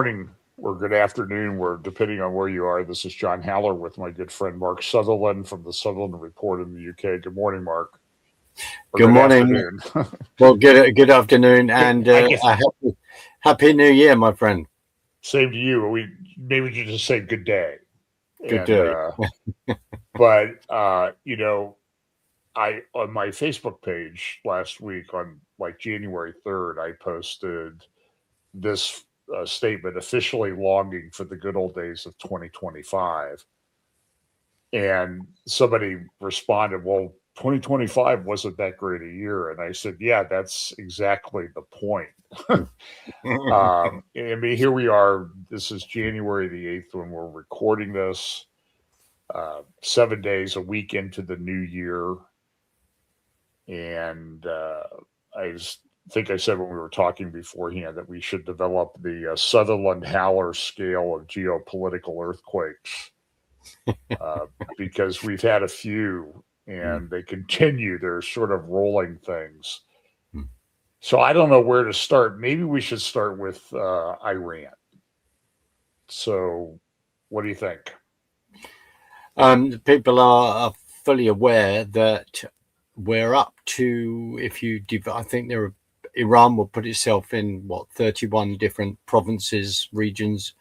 Morning or good afternoon, where depending on where you are. This is John Haller with my good friend Mark Sutherland from the Sutherland Report in the UK. Good morning, Mark, or Good good morning. afternoon. Well, good afternoon, and I guess a happy New Year, my friend. same to you. We maybe we should just say good day. Good And day. but I on my Facebook page last week on like January 3rd, I posted this statement officially longing for the good old days of 2025. And somebody responded, well, 2025 wasn't that great a year. And I said, yeah, that's exactly the point. I mean, here we are. This is January the 8th when we're recording this, 7 days, a week into the new year. And think I said when we were talking beforehand that we should develop the Sutherland Haller scale of geopolitical earthquakes because we've had a few and they continue. They're sort of rolling things. So I don't know where to start. Maybe we should start with Iran. So what do you think? People are fully aware that we're up to, I think Iran will put itself in 31 different provinces, regions,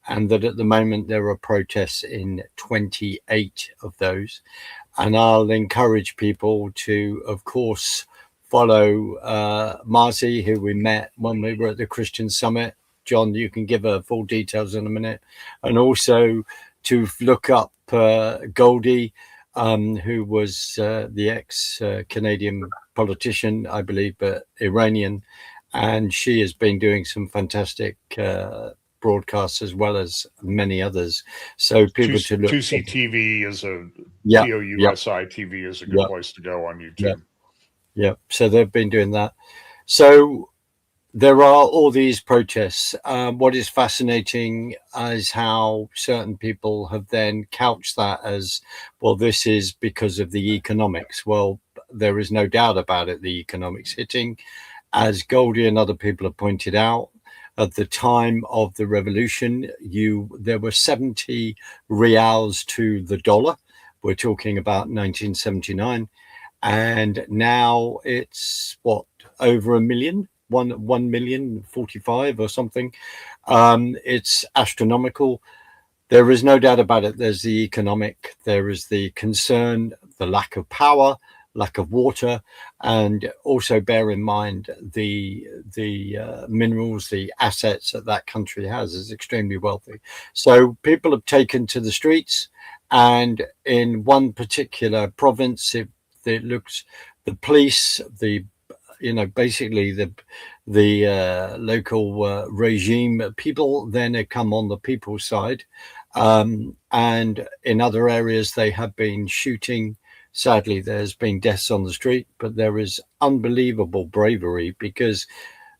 and that at the moment there are protests in 28 of those. And I'll encourage people to, of course, follow Marzi, who we met when we were at the Christian Summit. John, you can give her full details in a minute. And also to look up Goldie, who was the ex-Canadian politician, I believe, but Iranian. And she has been doing some fantastic broadcasts as well as many others. So people to look. 2C TV is Yeah, TOUSI TV is a good place to go on YouTube. Yeah. So they've been doing that. So there are all these protests. What is fascinating is how certain people have then couched that as, well, this is because of the economics. Well, there is no doubt about it. The economics hitting, as Goldie and other people have pointed out, at the time of the revolution, there were 70 reals to the dollar. We're talking about 1979. And now it's over a million, 1,045,000 or something. It's astronomical. There is no doubt about it. There's the economic, there is the concern, the lack of power, lack of water, and also bear in mind the minerals, the assets that country has is extremely wealthy. So people have taken to the streets, and in one particular province, it looks, the police, basically the local regime people then have come on the people's side, and in other areas they have been shooting. Sadly, there's been deaths on the street, but there is unbelievable bravery because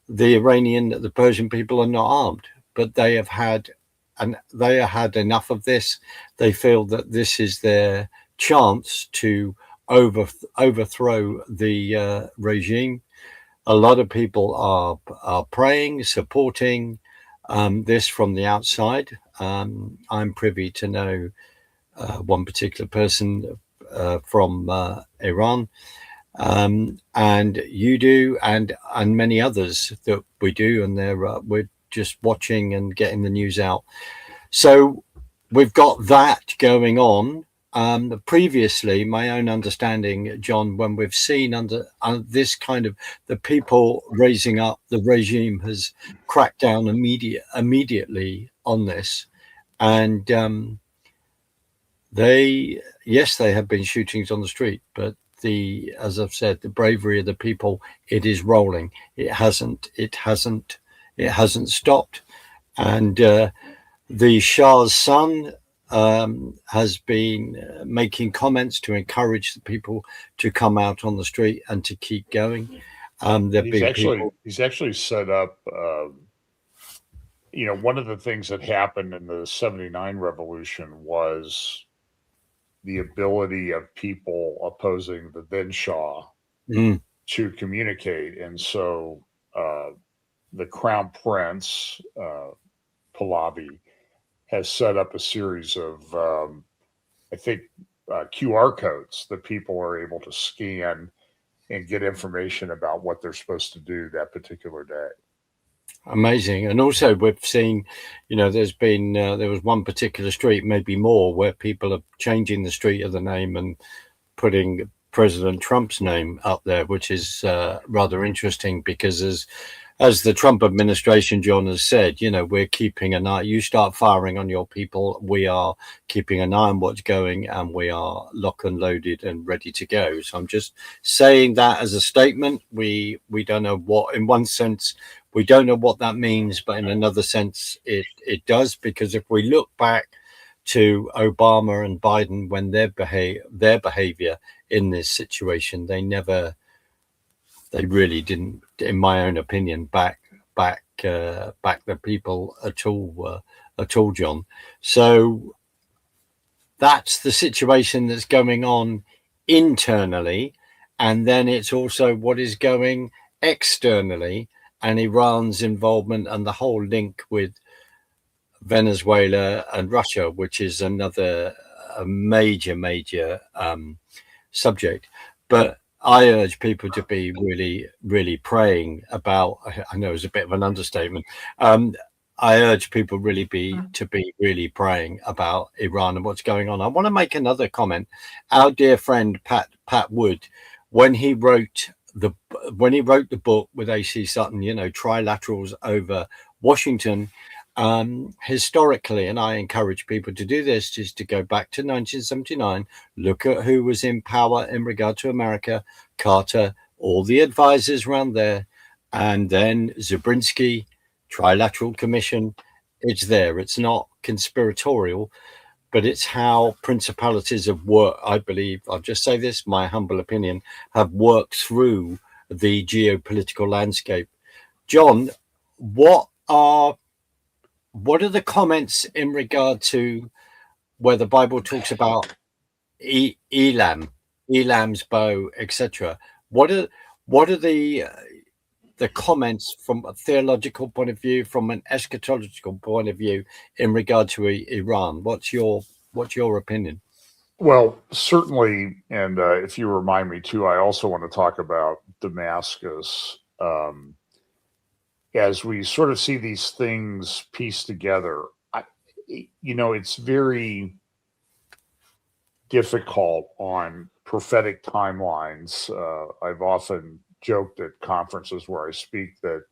the Persian people are not armed, but they have had enough of this. They feel that this is their chance to overthrow the regime. A lot of people are praying, supporting this from the outside. I'm privy to know one particular person from Iran, and you do, and many others that we do, and we're just watching and getting the news out. So we've got that going on. Previously, my own understanding, John, when we've seen under this kind of the people raising up, the regime has cracked down immediately on this, and they have been shootings on the street, but as I've said, the bravery of the people, it is rolling. It hasn't stopped, and the Shah's son has been making comments to encourage the people to come out on the street and to keep going. He's actually set up. One of the things that happened in the '79 revolution was the ability of people opposing the then Shah to communicate, and so the Crown Prince Pahlavi has set up a series of, I think, QR codes that people are able to scan and get information about what they're supposed to do that particular day. Amazing. And also we've seen, there's been there was one particular street, maybe more, where people are changing the street of the name and putting President Trump's name up there, which is rather interesting, because as the Trump administration, John, has said, we're keeping an eye. You start firing on your people, we are keeping an eye on what's going, and we are lock and loaded and ready to go. So I'm just saying that as a statement. We don't know what, in one sense, we don't know what that means, but in another sense, it does, because if we look back to Obama and Biden, when their behavior in this situation, they really didn't, in my own opinion, back the people at all, John. So that's the situation that's going on internally, and then it's also what is going externally, and Iran's involvement and the whole link with Venezuela and Russia, which is another major subject. But I urge people to be really, really praying about. I know it's a bit of an understatement. I urge people to be really praying about Iran and what's going on. I want to make another comment. Our dear friend Pat Wood, when he wrote the book with AC Sutton, Trilaterals over Washington. Historically, and I encourage people to do this, is to go back to 1979, look at who was in power in regard to America, Carter, all the advisors around there, and then Zabrinsky, Trilateral Commission. It's there. It's not conspiratorial, but it's how principalities have worked. I believe, I'll just say this, my humble opinion, have worked through the geopolitical landscape. John, what are the comments in regard to where the Bible talks about Elam's bow, etc.? What are the comments from a theological point of view, from an eschatological point of view, in regard to Iran? What's your opinion? Well, certainly, and if you remind me too, I also want to talk about Damascus. As we sort of see these things pieced together, it's very difficult on prophetic timelines. I've often joked at conferences where I speak that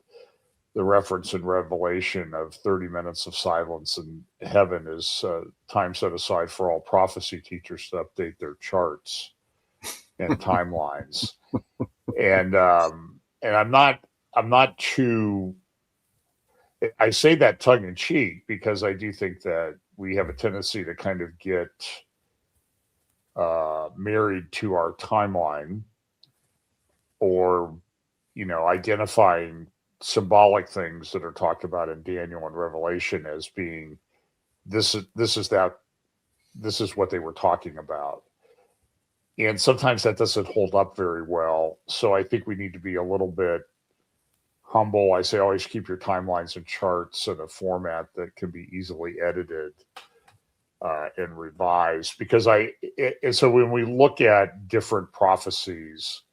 the reference in Revelation of 30 minutes of silence in heaven is time set aside for all prophecy teachers to update their charts and timelines. And I'm not too. I say that tongue in cheek because I do think that we have a tendency to kind of get married to our timeline, or identifying symbolic things that are talked about in Daniel and Revelation as being this is what they were talking about. And sometimes that doesn't hold up very well. So I think we need to be a little bit humble. I say always keep your timelines and charts in a format that can be easily edited and revised. Because so when we look at different prophecies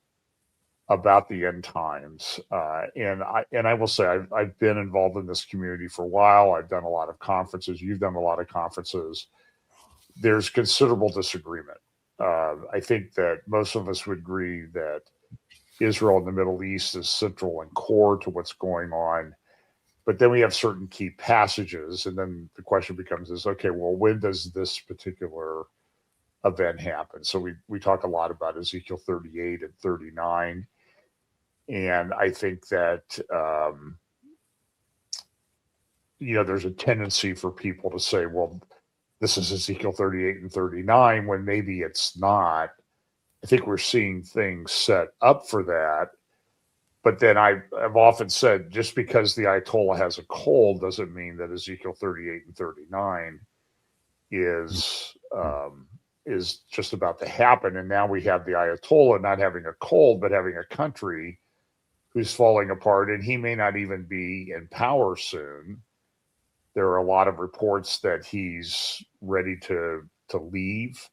about the end times, and I will say I've been involved in this community for a while. I've done a lot of conferences. You've done a lot of conferences. There's considerable disagreement. I think that most of us would agree that Israel and the Middle East is central and core to what's going on. But then we have certain key passages, and then the question becomes okay, well, when does this particular event happen? So we talk a lot about Ezekiel 38 and 39. And I think that, there's a tendency for people to say, well, this is Ezekiel 38 and 39, when maybe it's not. I think we're seeing things set up for that. But then I've often said, just because the Ayatollah has a cold doesn't mean that Ezekiel 38 and 39 is just about to happen. And now we have the Ayatollah not having a cold, but having a country who's falling apart, and he may not even be in power soon. There are a lot of reports that he's ready to leave,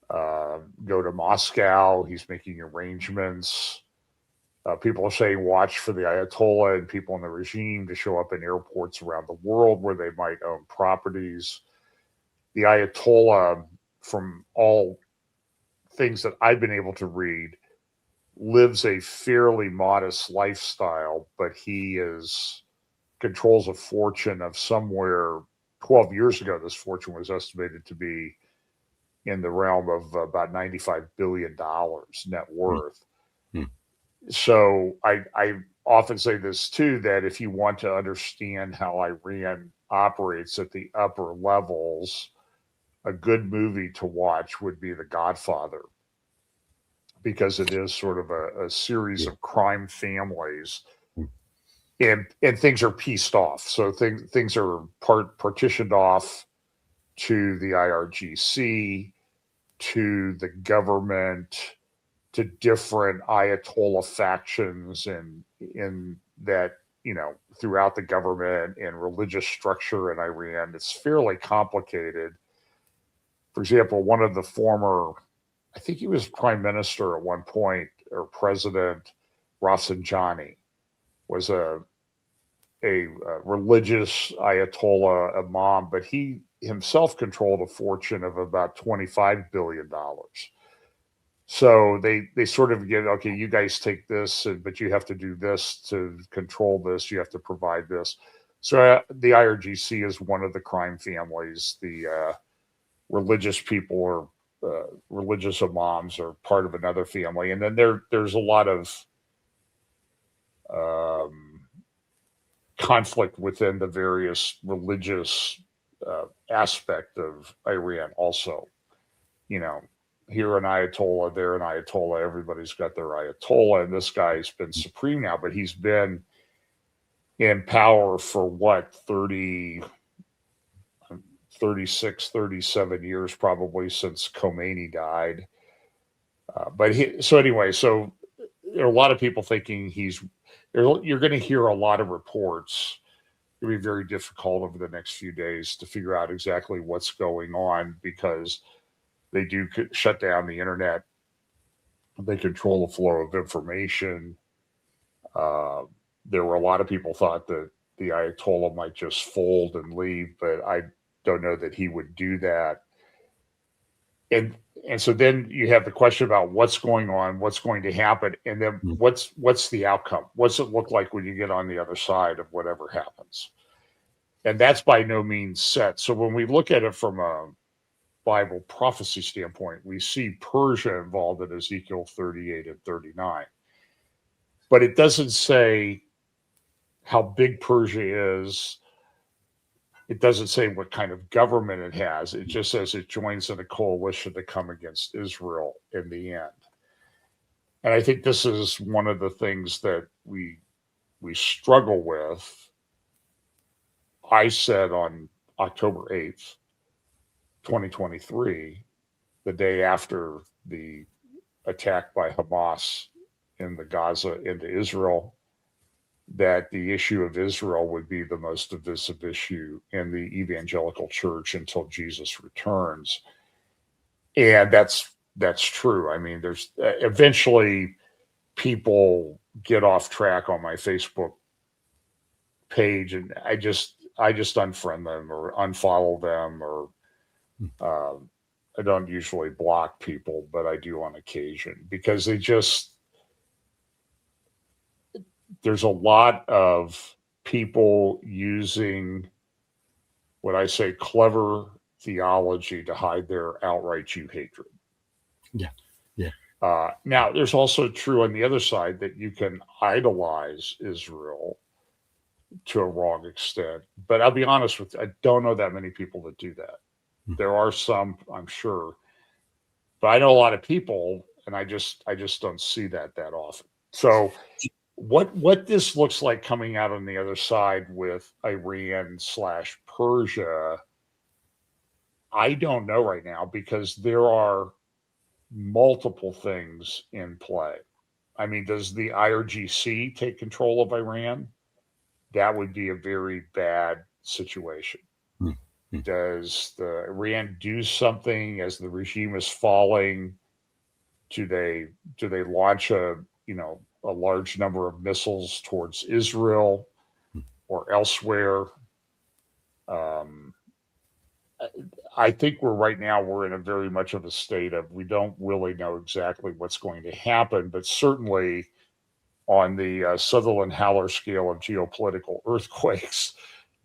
go to Moscow. He's making arrangements. People are saying watch for the Ayatollah and people in the regime to show up in airports around the world where they might own properties. The Ayatollah, from all things that I've been able to read, lives a fairly modest lifestyle, but he controls a fortune of somewhere 12 years ago. This fortune was estimated to be in the realm of about $95 billion net worth. Mm-hmm. So I often say this too, that if you want to understand how Iran operates at the upper levels, a good movie to watch would be The Godfather, because it is sort of a series of crime families, and things are pieced off. So things are partitioned off to the IRGC, to the government, to different Ayatollah factions, and in that, throughout the government and religious structure in Iran. It's fairly complicated. For example, one of the former, I think he was prime minister at one point, or president, Rafsanjani, was a religious Ayatollah imam, but he himself controlled a fortune of about $25 billion. So they sort of get, okay, you guys take this, but you have to do this to control this. You have to provide this. So the IRGC is one of the crime families. The religious people, or religious imams, are part of another family. And then there's a lot of conflict within the various religious aspect of Iran also. Here an Ayatollah, there an Ayatollah, everybody's got their Ayatollah, and this guy's been supreme now, but he's been in power for what, 36, 37 years probably, since Khomeini died. So there are a lot of people thinking you're going to hear a lot of reports. It'll be very difficult over the next few days to figure out exactly what's going on, because they do shut down the internet. They control the flow of information. There were a lot of people thought that the Ayatollah might just fold and leave, but I don't know that he would do that. And so then you have the question about what's going on, what's going to happen, and then what's the outcome? What's it look like when you get on the other side of whatever happens? And that's by no means set. So when we look at it from a Bible prophecy standpoint, we see Persia involved in Ezekiel 38 and 39. But it doesn't say how big Persia is. It doesn't say what kind of government it has. It just says it joins in a coalition to come against Israel in the end. And I think this is one of the things that we struggle with. I said on October 8th, 2023, the day after the attack by Hamas in the Gaza into Israel, that the issue of Israel would be the most divisive issue in the evangelical church until Jesus returns. And that's true. I mean, there's eventually people get off track on my Facebook page, and I just unfriend them or unfollow them, or I don't usually block people, but I do on occasion, because there's a lot of people using what I say clever theology to hide their outright Jew hatred. Yeah. Yeah. Now, there's also true on the other side that you can idolize Israel to a wrong extent. But I'll be honest with you, I don't know that many people that do that. There are some, I'm sure, but I know a lot of people, and I just don't see that often. So what this looks like coming out on the other side with Iran/Persia, I don't know right now, because there are multiple things in play. I mean, does the IRGC take control of Iran? That would be a very bad situation? Mm. Does the Iran do something as the regime is falling? Do they launch a large number of missiles towards Israel or elsewhere? Um, I think we're in a very much of a state of we don't really know exactly what's going to happen, but certainly on the Sutherland Haller scale of geopolitical earthquakes,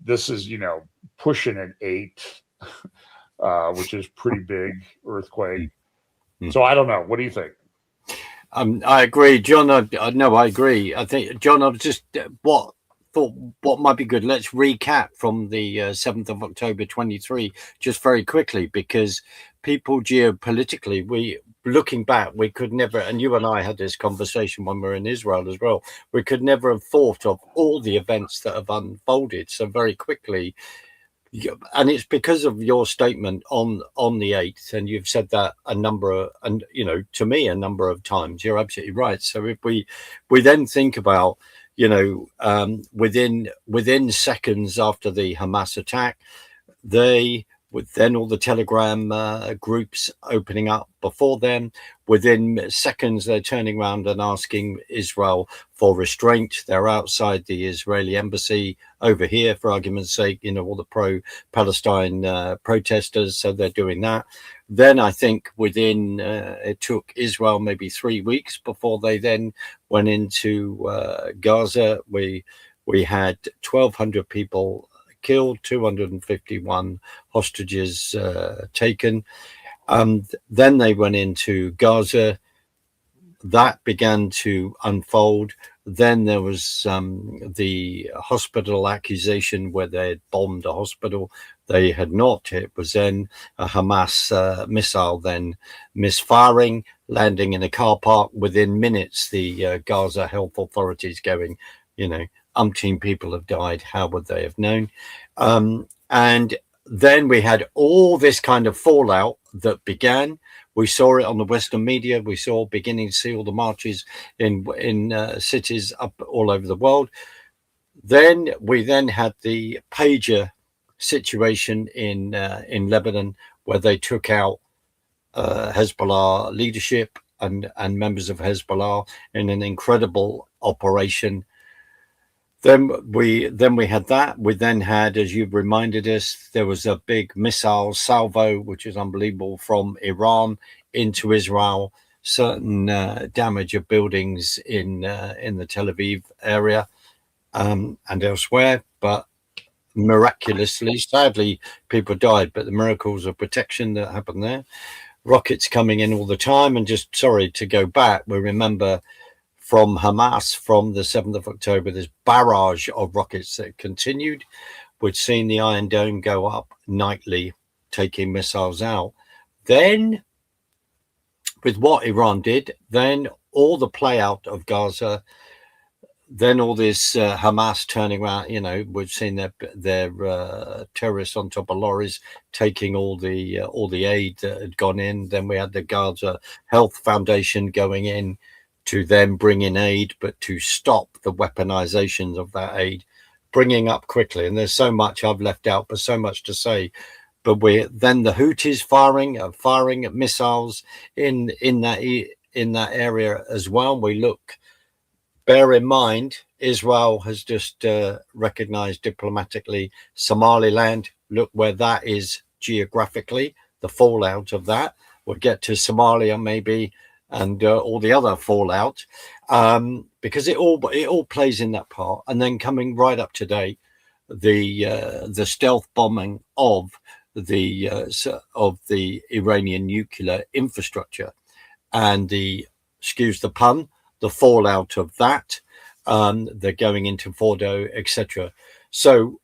this is pushing an 8, which is pretty big earthquake. Mm. So I don't know. What do you think? I agree, John. No, I agree. I think, John, I was just thought what might be good. Let's recap from the 7th of October 23, just very quickly, because people geopolitically, looking back, we could never, and you and I had this conversation when we were in Israel as well, we could never have thought of all the events that have unfolded so very quickly. And it's because of your statement on the 8th, and you've said that to me a number of times. You're absolutely right. So if we then think about, within seconds after the Hamas attack, with then all the Telegram groups opening up before then, within seconds they're turning around and asking Israel for restraint. They're outside the Israeli embassy over here, for argument's sake, all the pro-Palestine protesters, so they're doing that. Then I think it took Israel maybe 3 weeks before they then went into Gaza. We had 1,200 people killed, 251 hostages taken. Then they went into Gaza. That began to unfold. Then there was the hospital accusation where they had bombed a hospital. They had not. It was then a Hamas missile then misfiring, landing in a car park. Within minutes, the Gaza health authorities going, umpteen people have died. How would they have known? And then we had all this kind of fallout that began. We saw it on the Western media. We saw beginning to see all the marches in cities up all over the world. Then we had the pager situation in Lebanon, where they took out Hezbollah leadership and members of Hezbollah in an incredible operation. Then we had that. We then had, as you reminded us, there was a big missile salvo, which is unbelievable, from Iran into Israel. Certain damage of buildings in the Tel Aviv area and elsewhere, but miraculously, sadly, people died. But the miracles of protection that happened there. Rockets coming in all the time, and just sorry to go back. We remember from Hamas, from the 7th of October, this barrage of rockets that continued. We'd seen the Iron Dome go up nightly, taking missiles out. Then, with what Iran did, then all the play out of Gaza, then all this Hamas turning around, we've seen their terrorists on top of lorries taking all the aid that had gone in. Then we had the Gaza Health Foundation going in to then bring in aid, but to stop the weaponizations of that aid, bringing up quickly. And there's so much I've left out, but so much to say. But then the Houthis firing missiles in that area as well. Bear in mind, Israel has just recognized diplomatically Somaliland. Look where that is geographically, the fallout of that. We'll get to Somalia maybe, and all the other fallout, because it all plays in that part. And then coming right up to date, the stealth bombing of the Iranian nuclear infrastructure, and excuse the pun, the fallout of that. They're going into Fordo, etc. So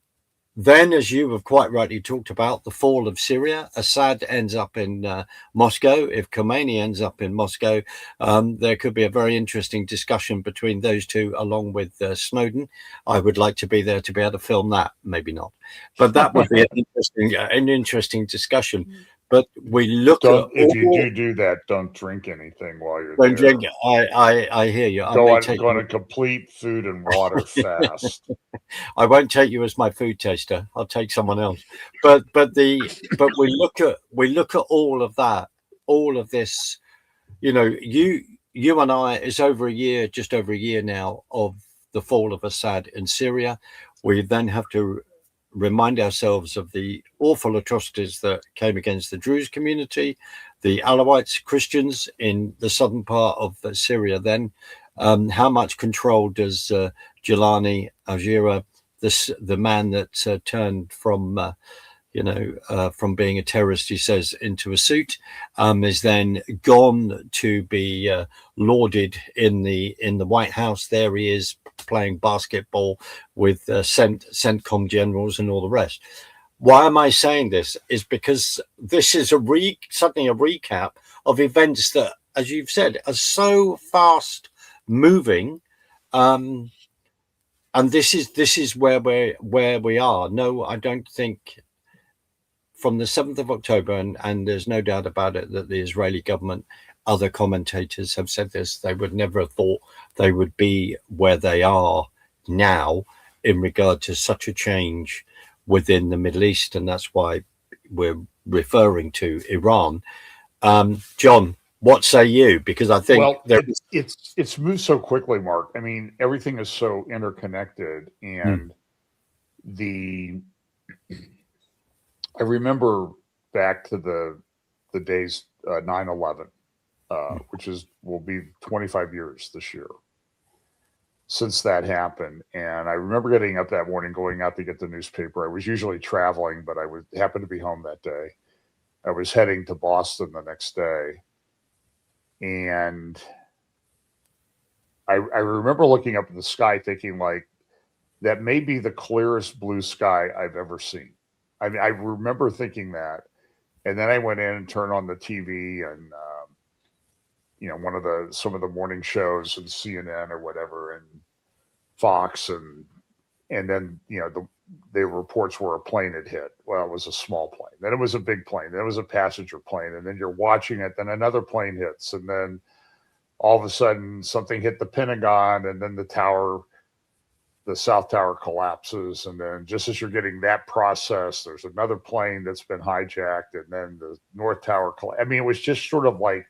then, as you have quite rightly talked about, the fall of Syria, Assad ends up in Moscow. If Khomeini ends up in Moscow, there could be a very interesting discussion between those two, along with Snowden. I would like to be there to be able to film that. Maybe not, but that would be an interesting discussion. But we look at Don't, if you all. do that, don't drink anything while you're Don't there. drink. I hear you. I Go may on, take go on you. a complete food and water fast. I won't take you as my food taster. I'll take someone else. But we look at all of that, all of this. You know, you and I. It's over a year, just over a year now, of the fall of Assad in Syria. We then have to remind ourselves of the awful atrocities that came against the Druze community, the Alawites, Christians in the southern part of Syria. Then, how much control does Jelani Ajira, the man that turned from from being a terrorist, he says, into a suit, is then gone to be lauded in the White House. There he is playing basketball with CENTCOM generals and all the rest. Why am I saying this? Is because this is suddenly a recap of events that, as you've said, are so fast moving. And this is where we are. No, I don't think from the 7th of October, and there's no doubt about it that the Israeli government, other commentators have said this, they would never have thought they would be where they are now in regard to such a change within the Middle East. And that's why we're referring to Iran. John, what say you? Because I think it's moved so quickly, Mark. I mean, everything is so interconnected, and I remember back to the days 9/11, which will be 25 years this year since that happened. And I remember getting up that morning, going out to get the newspaper. I was usually traveling, but I happened to be home that day. I was heading to Boston the next day, and I remember looking up in the sky, thinking like, that may be the clearest blue sky I've ever seen. I mean, I remember thinking that, and then I went in and turned on the TV, and some of the morning shows and CNN or whatever, and Fox, and then the reports were a plane had hit. Well, it was a small plane, then it was a big plane, then it was a passenger plane, and then you're watching it, then another plane hits, and then all of a sudden something hit the Pentagon, and then the South Tower collapses, and then just as you're getting that process, there's another plane that's been hijacked, and then the North Tower. I mean, it was just sort of like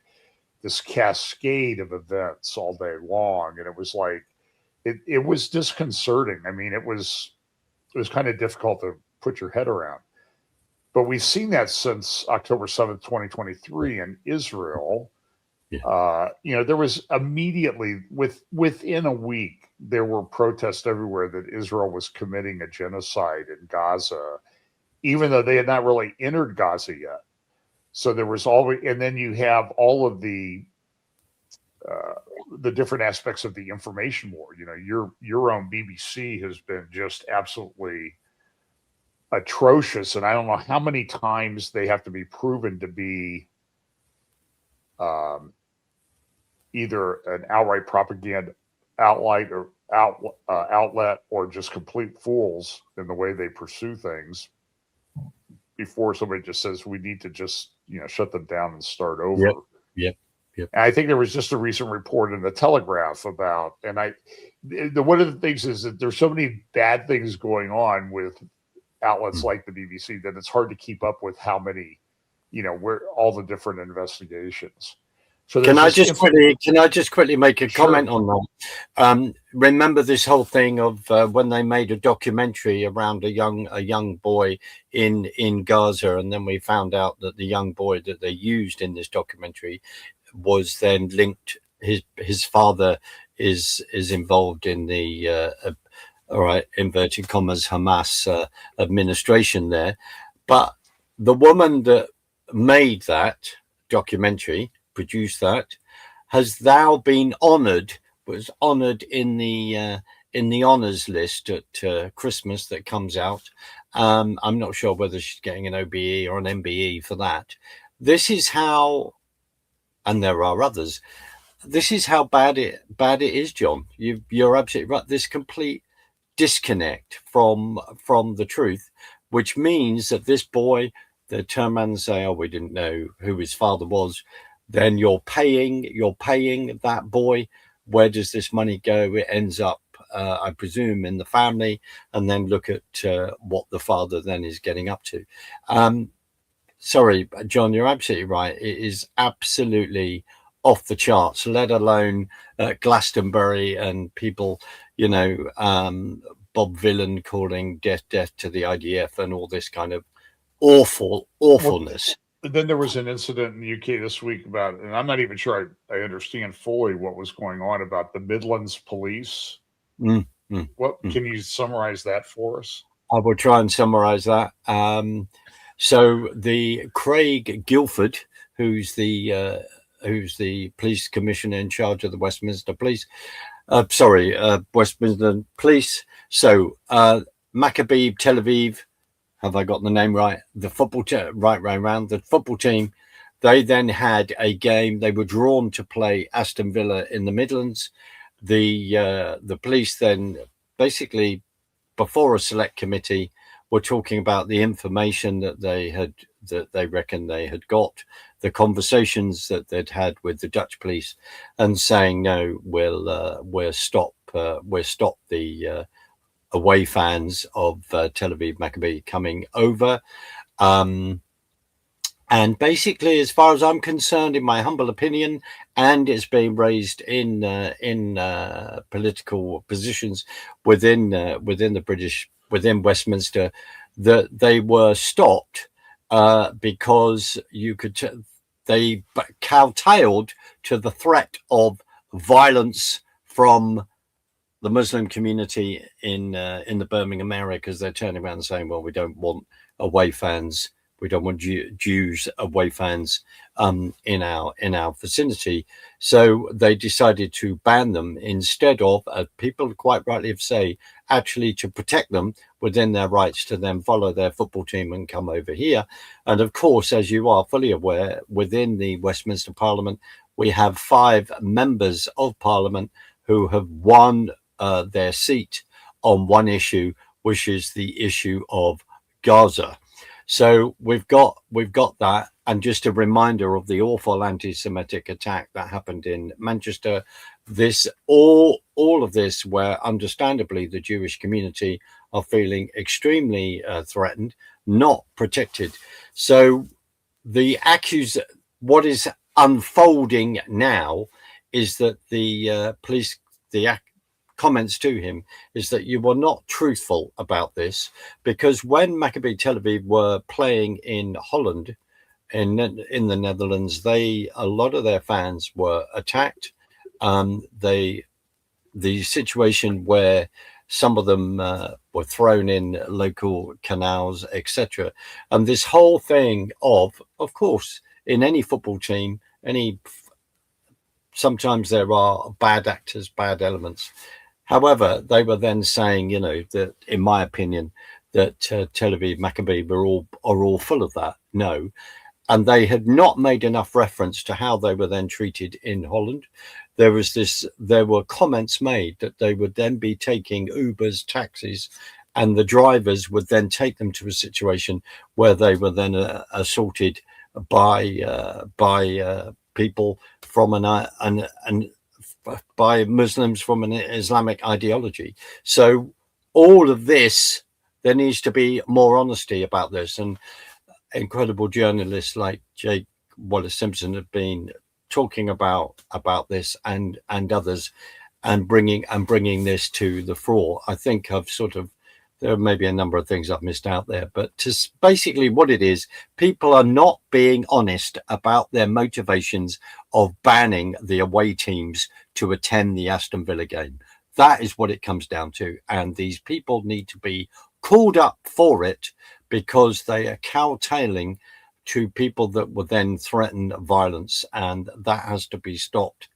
this cascade of events all day long, and it was like it was disconcerting. I mean, it was kind of difficult to put your head around. But we've seen that since October 7th, 2023 in Israel. There was immediately within a week, there were protests everywhere that Israel was committing a genocide in Gaza, even though they had not really entered Gaza yet. So there was always, and then you have all of the different aspects of the information war. Your own BBC has been just absolutely atrocious, and I don't know how many times they have to be proven to be either an outright propaganda outlet or just complete fools in the way they pursue things before somebody just says we need to just shut them down and start over. Yep. And I think there was just a recent report in the Telegraph about, and one of the things is that there's so many bad things going on with outlets like the BBC that it's hard to keep up with how many, where all the different investigations. So can I just quickly make a comment on that? Remember this whole thing of when they made a documentary around a young boy in Gaza, and then we found out that the young boy that they used in this documentary was then linked. His father is involved in the all right, inverted commas, Hamas administration there. But the woman that made that documentary, produced that, has now been was honored in the honors list at Christmas that comes out. I'm not sure whether she's getting an OBE or an MBE for that. This is how, and there are others, this is how bad it is, John. You're absolutely right. This complete disconnect from the truth, which means that this boy they turn around and say, "Oh, we didn't know who his father was." Then you're paying that boy. Where does this money go? It ends up, I presume, in the family, and then look at what the father then is getting up to. Um, Sorry, John, you're absolutely right. It is absolutely off the charts, let alone Glastonbury and people, Bob Villan calling death to the IDF and all this kind of Well, awfulness. then there was an incident in the UK this week about, and I'm not even sure I understand fully what was going on about the Midlands police. Mm, mm, What mm. can you summarize that for us? I will try and summarize that. So the Craig Guilford, who's the police commissioner in charge of the Westminster Police, Westminster Police. So Maccabi Tel Aviv, have I got the name right? The right round the football team. They then had a game. They were drawn to play Aston Villa in the Midlands. The police then basically, before a select committee, were talking about the information that they reckon they had got, the conversations that they'd had with the Dutch police, and saying no, we'll stop the away fans of Tel Aviv Maccabi coming over. Um, and basically, as far as I'm concerned, in my humble opinion, and it's being raised in political positions within the British, within Westminster, that they were stopped because they kowtowed to the threat of violence from the Muslim community in the Birmingham area, because they're turning around and saying, "Well, we don't want away fans. We don't want Jews away fans in our vicinity." So they decided to ban them instead of, people quite rightly say, actually to protect them within their rights to then follow their football team and come over here. And of course, as you are fully aware, within the Westminster Parliament, we have 5 members of Parliament who have won their seat on one issue, which is the issue of Gaza. So we've got that, and just a reminder of the awful anti-Semitic attack that happened in Manchester. All of this, where understandably the Jewish community are feeling extremely threatened, not protected. So what is unfolding now is that the police, the comments to him is that you were not truthful about this, because when Maccabi Tel Aviv were playing in Holland, in the Netherlands, a lot of their fans were attacked. The situation where some of them were thrown in local canals, etc. And this whole thing of course, in any football team, sometimes there are bad actors, bad elements. However, they were then saying, that in my opinion, that Tel Aviv Maccabi are all full of that. No, and they had not made enough reference to how they were then treated in Holland. There were comments made that they would then be taking Ubers, taxis, and the drivers would then take them to a situation where they were then assaulted by people from by Muslims from an Islamic ideology. So all of this, there needs to be more honesty about this, and incredible journalists like Jake Wallace Simpson have been talking about this, and others, and bringing this to the fore. I think there may be a number of things I've missed out there, but basically what it is, people are not being honest about their motivations of banning the away teams to attend the Aston Villa game. That is what it comes down to. And these people need to be called up for it, because they are cowtailing to people that will then threaten violence. And that has to be stopped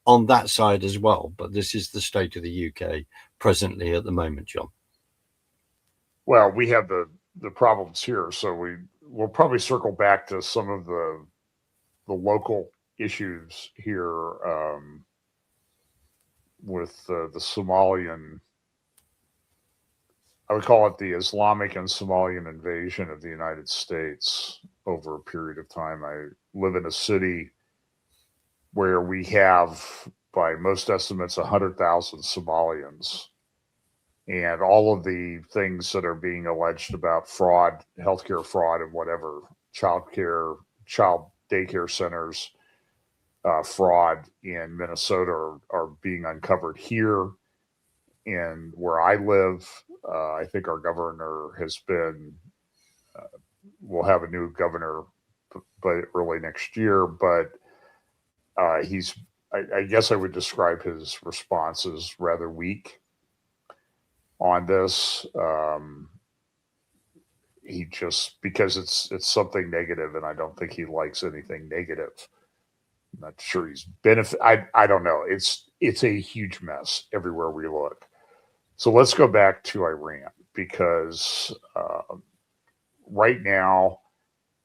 on that side as well. But this is the state of the UK presently at the moment, John. Well, we have the problems here, so we'll probably circle back to some of the local issues here, with the Somalian I would call it the Islamic and Somalian invasion of the United States over a period of time. I live in a city where we have, by most estimates, 100,000 Somalians. And all of the things that are being alleged about fraud, healthcare fraud, and whatever, child daycare centers, fraud in Minnesota are being uncovered here. And where I live, I think our governor has been, we'll have a new governor but early next year, but I guess I would describe his response as rather weak on this. He just, because it's something negative, and I don't think he likes anything negative. I'm not sure he's benefit. I don't know. It's a huge mess everywhere we look. So let's go back to Iran, because right now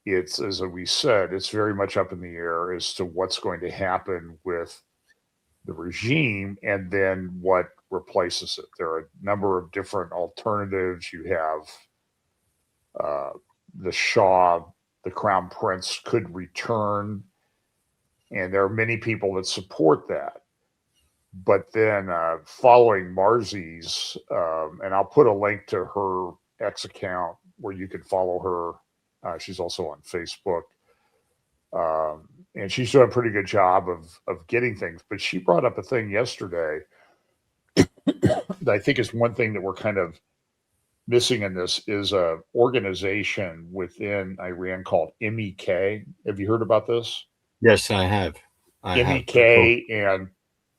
it's, as we said, it's very much up in the air as to what's going to happen with the regime and then what replaces it. There are a number of different alternatives. You have the Shah, the Crown Prince, could return, and there are many people that support that. But then following Marzi's, and I'll put a link to her X account where you can follow her. She's also on Facebook. And she's doing a pretty good job of getting things. But she brought up a thing yesterday that I think is one thing that we're kind of missing in this, is a organization within Iran called MEK. Have you heard about this? Yes, I have. MEK and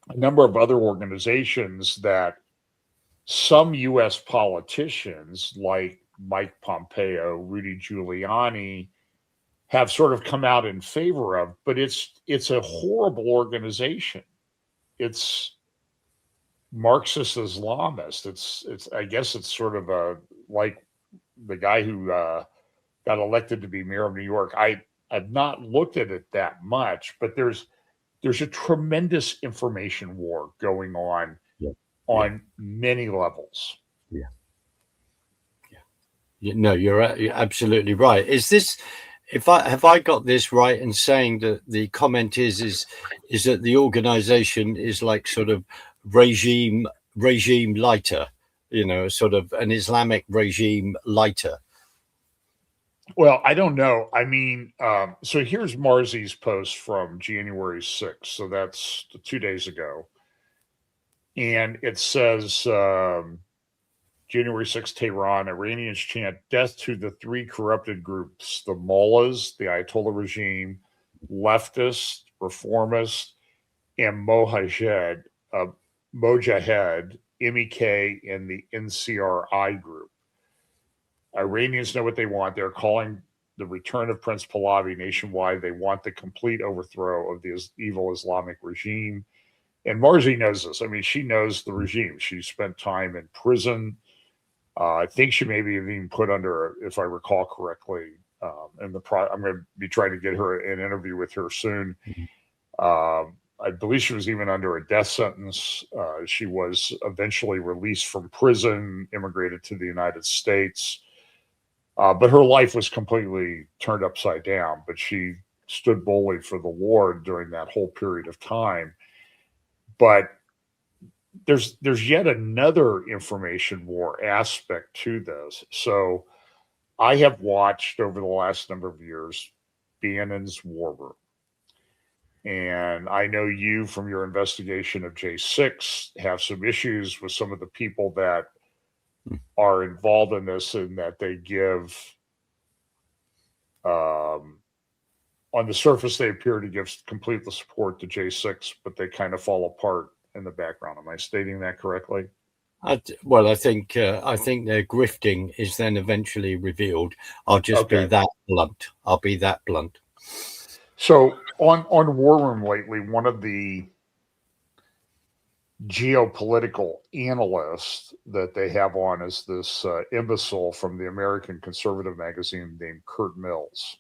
a number of other organizations that some U.S. politicians like Mike Pompeo, Rudy Giuliani, have sort of come out in favor of, but it's a horrible organization. It's Marxist Islamist. It's I guess it's sort of a, like the guy who got elected to be mayor of New York. I've not looked at it that much, but there's a tremendous information war going on many levels. Yeah. No, you're absolutely right. Is this, if I got this right in saying that the comment is that the organization is like sort of regime lighter, sort of an Islamic regime lighter? Well, I don't know. I mean, so here's Marzi's post from January 6th. So that's 2 days ago. And it says, January 6th, Tehran, Iranians chant death to the three corrupted groups, the mullahs, the Ayatollah regime, leftists, reformists, and Mojahed, MEK, and the NCRI group. Iranians know what they want. They're calling the return of Prince Pahlavi nationwide. They want the complete overthrow of the evil Islamic regime. And Marzi knows this. I mean, she knows the regime. She spent time in prison. I think she maybe even put under, if I recall correctly, I'm going to be trying to get her an interview with her soon. I believe she was even under a death sentence. She was eventually released from prison, immigrated to the United States. But her life was completely turned upside down. But she stood boldly for the war during that whole period of time. But there's yet another information war aspect to this. So I have watched over the last number of years Bannon's War Room. And I know you, from your investigation of J6, have some issues with some of the people that are involved in this, and that they give, on the surface, they appear to give complete support to J6, but they kind of fall apart in the background. Am I stating that correctly? Well, I think their grifting is then eventually revealed. I'll just be that blunt. I'll be that blunt. So on War Room lately, one of the geopolitical analysts that they have on is this imbecile from the American Conservative magazine named Kurt Mills.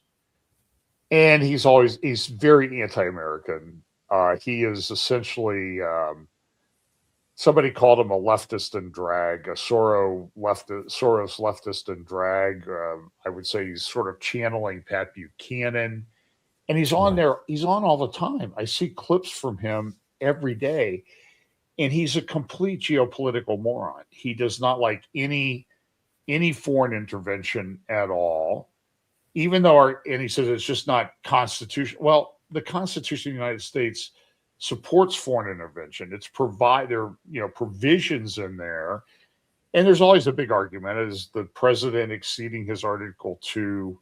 And he's very anti-American. He is essentially somebody called him a leftist in drag, a Soros leftist in drag. I would say he's sort of channeling Pat Buchanan, and he's on Right. there. He's on all the time. I see clips from him every day, and he's a complete geopolitical moron. He does not like any foreign intervention at all, even though and he says it's just not constitutional. Well, the Constitution of the United States supports foreign intervention. There are, provisions in there, and there's always a big argument: is the president exceeding his Article 2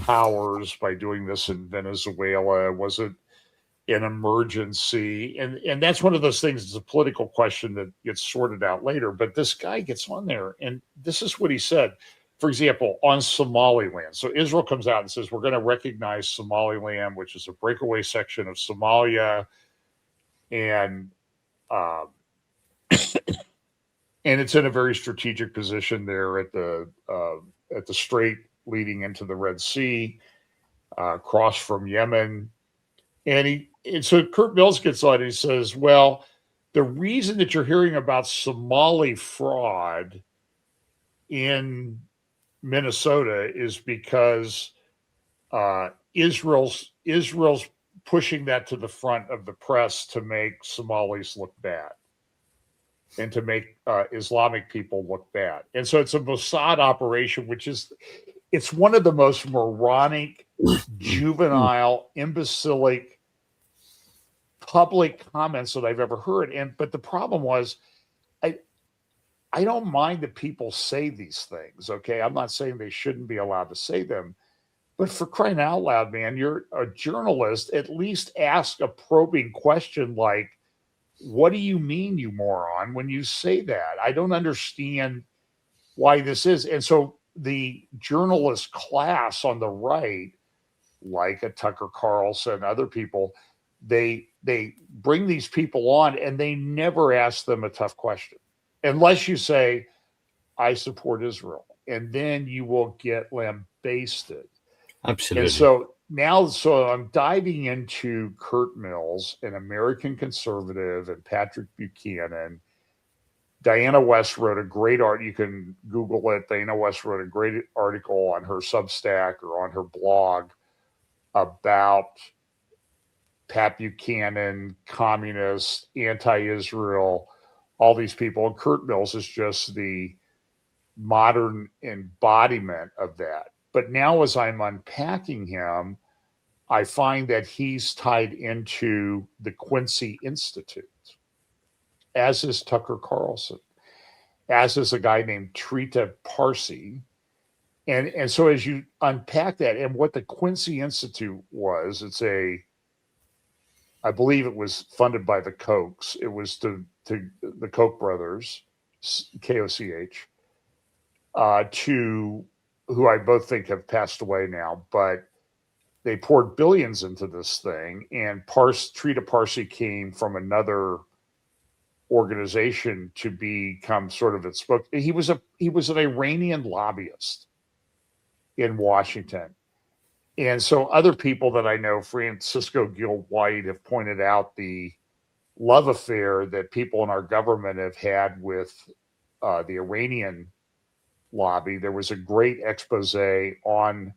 powers by doing this in Venezuela? Was it an emergency? And that's one of those things. It's a political question that gets sorted out later. But this guy gets on there, and this is what he said. For example, on Somaliland. So Israel comes out and says, we're going to recognize Somaliland, which is a breakaway section of Somalia. And and it's in a very strategic position there at the strait leading into the Red Sea, across from Yemen. And so Kurt Mills gets on and he says, well, the reason that you're hearing about Somali fraud in Minnesota is because Israel's pushing that to the front of the press to make Somalis look bad and to make Islamic people look bad. And so it's a Mossad operation, it's one of the most moronic, juvenile, imbecilic public comments that I've ever heard. But the problem was, I don't mind that people say these things, okay? I'm not saying they shouldn't be allowed to say them, but for crying out loud, man, you're a journalist, at least ask a probing question like, what do you mean, you moron, when you say that? I don't understand why this is. And so the journalist class on the right, like a Tucker Carlson, other people, they bring these people on and they never ask them a tough question. Unless you say, I support Israel, and then you will get lambasted. Absolutely. And so I'm diving into Kurt Mills, an American conservative, and Patrick Buchanan. Diana West wrote a great you can Google it. Diana West wrote a great article on her Substack or on her blog about Pat Buchanan, communist, anti-Israel, all these people. And Kurt Mills is just the modern embodiment of that. But now as I'm unpacking him, I find that he's tied into the Quincy Institute, as is Tucker Carlson, as is a guy named Trita Parsi. And so as you unpack that and what the Quincy Institute was, I believe it was funded by the Kochs. It was to the Koch brothers, Koch, who I both think have passed away now, but they poured billions into this thing. And Trita Parsi came from another organization to become sort of its spoke. He was an Iranian lobbyist in Washington. And so other people that I know, Francisco Gil White, have pointed out the love affair that people in our government have had with the Iranian lobby. There was a great expose on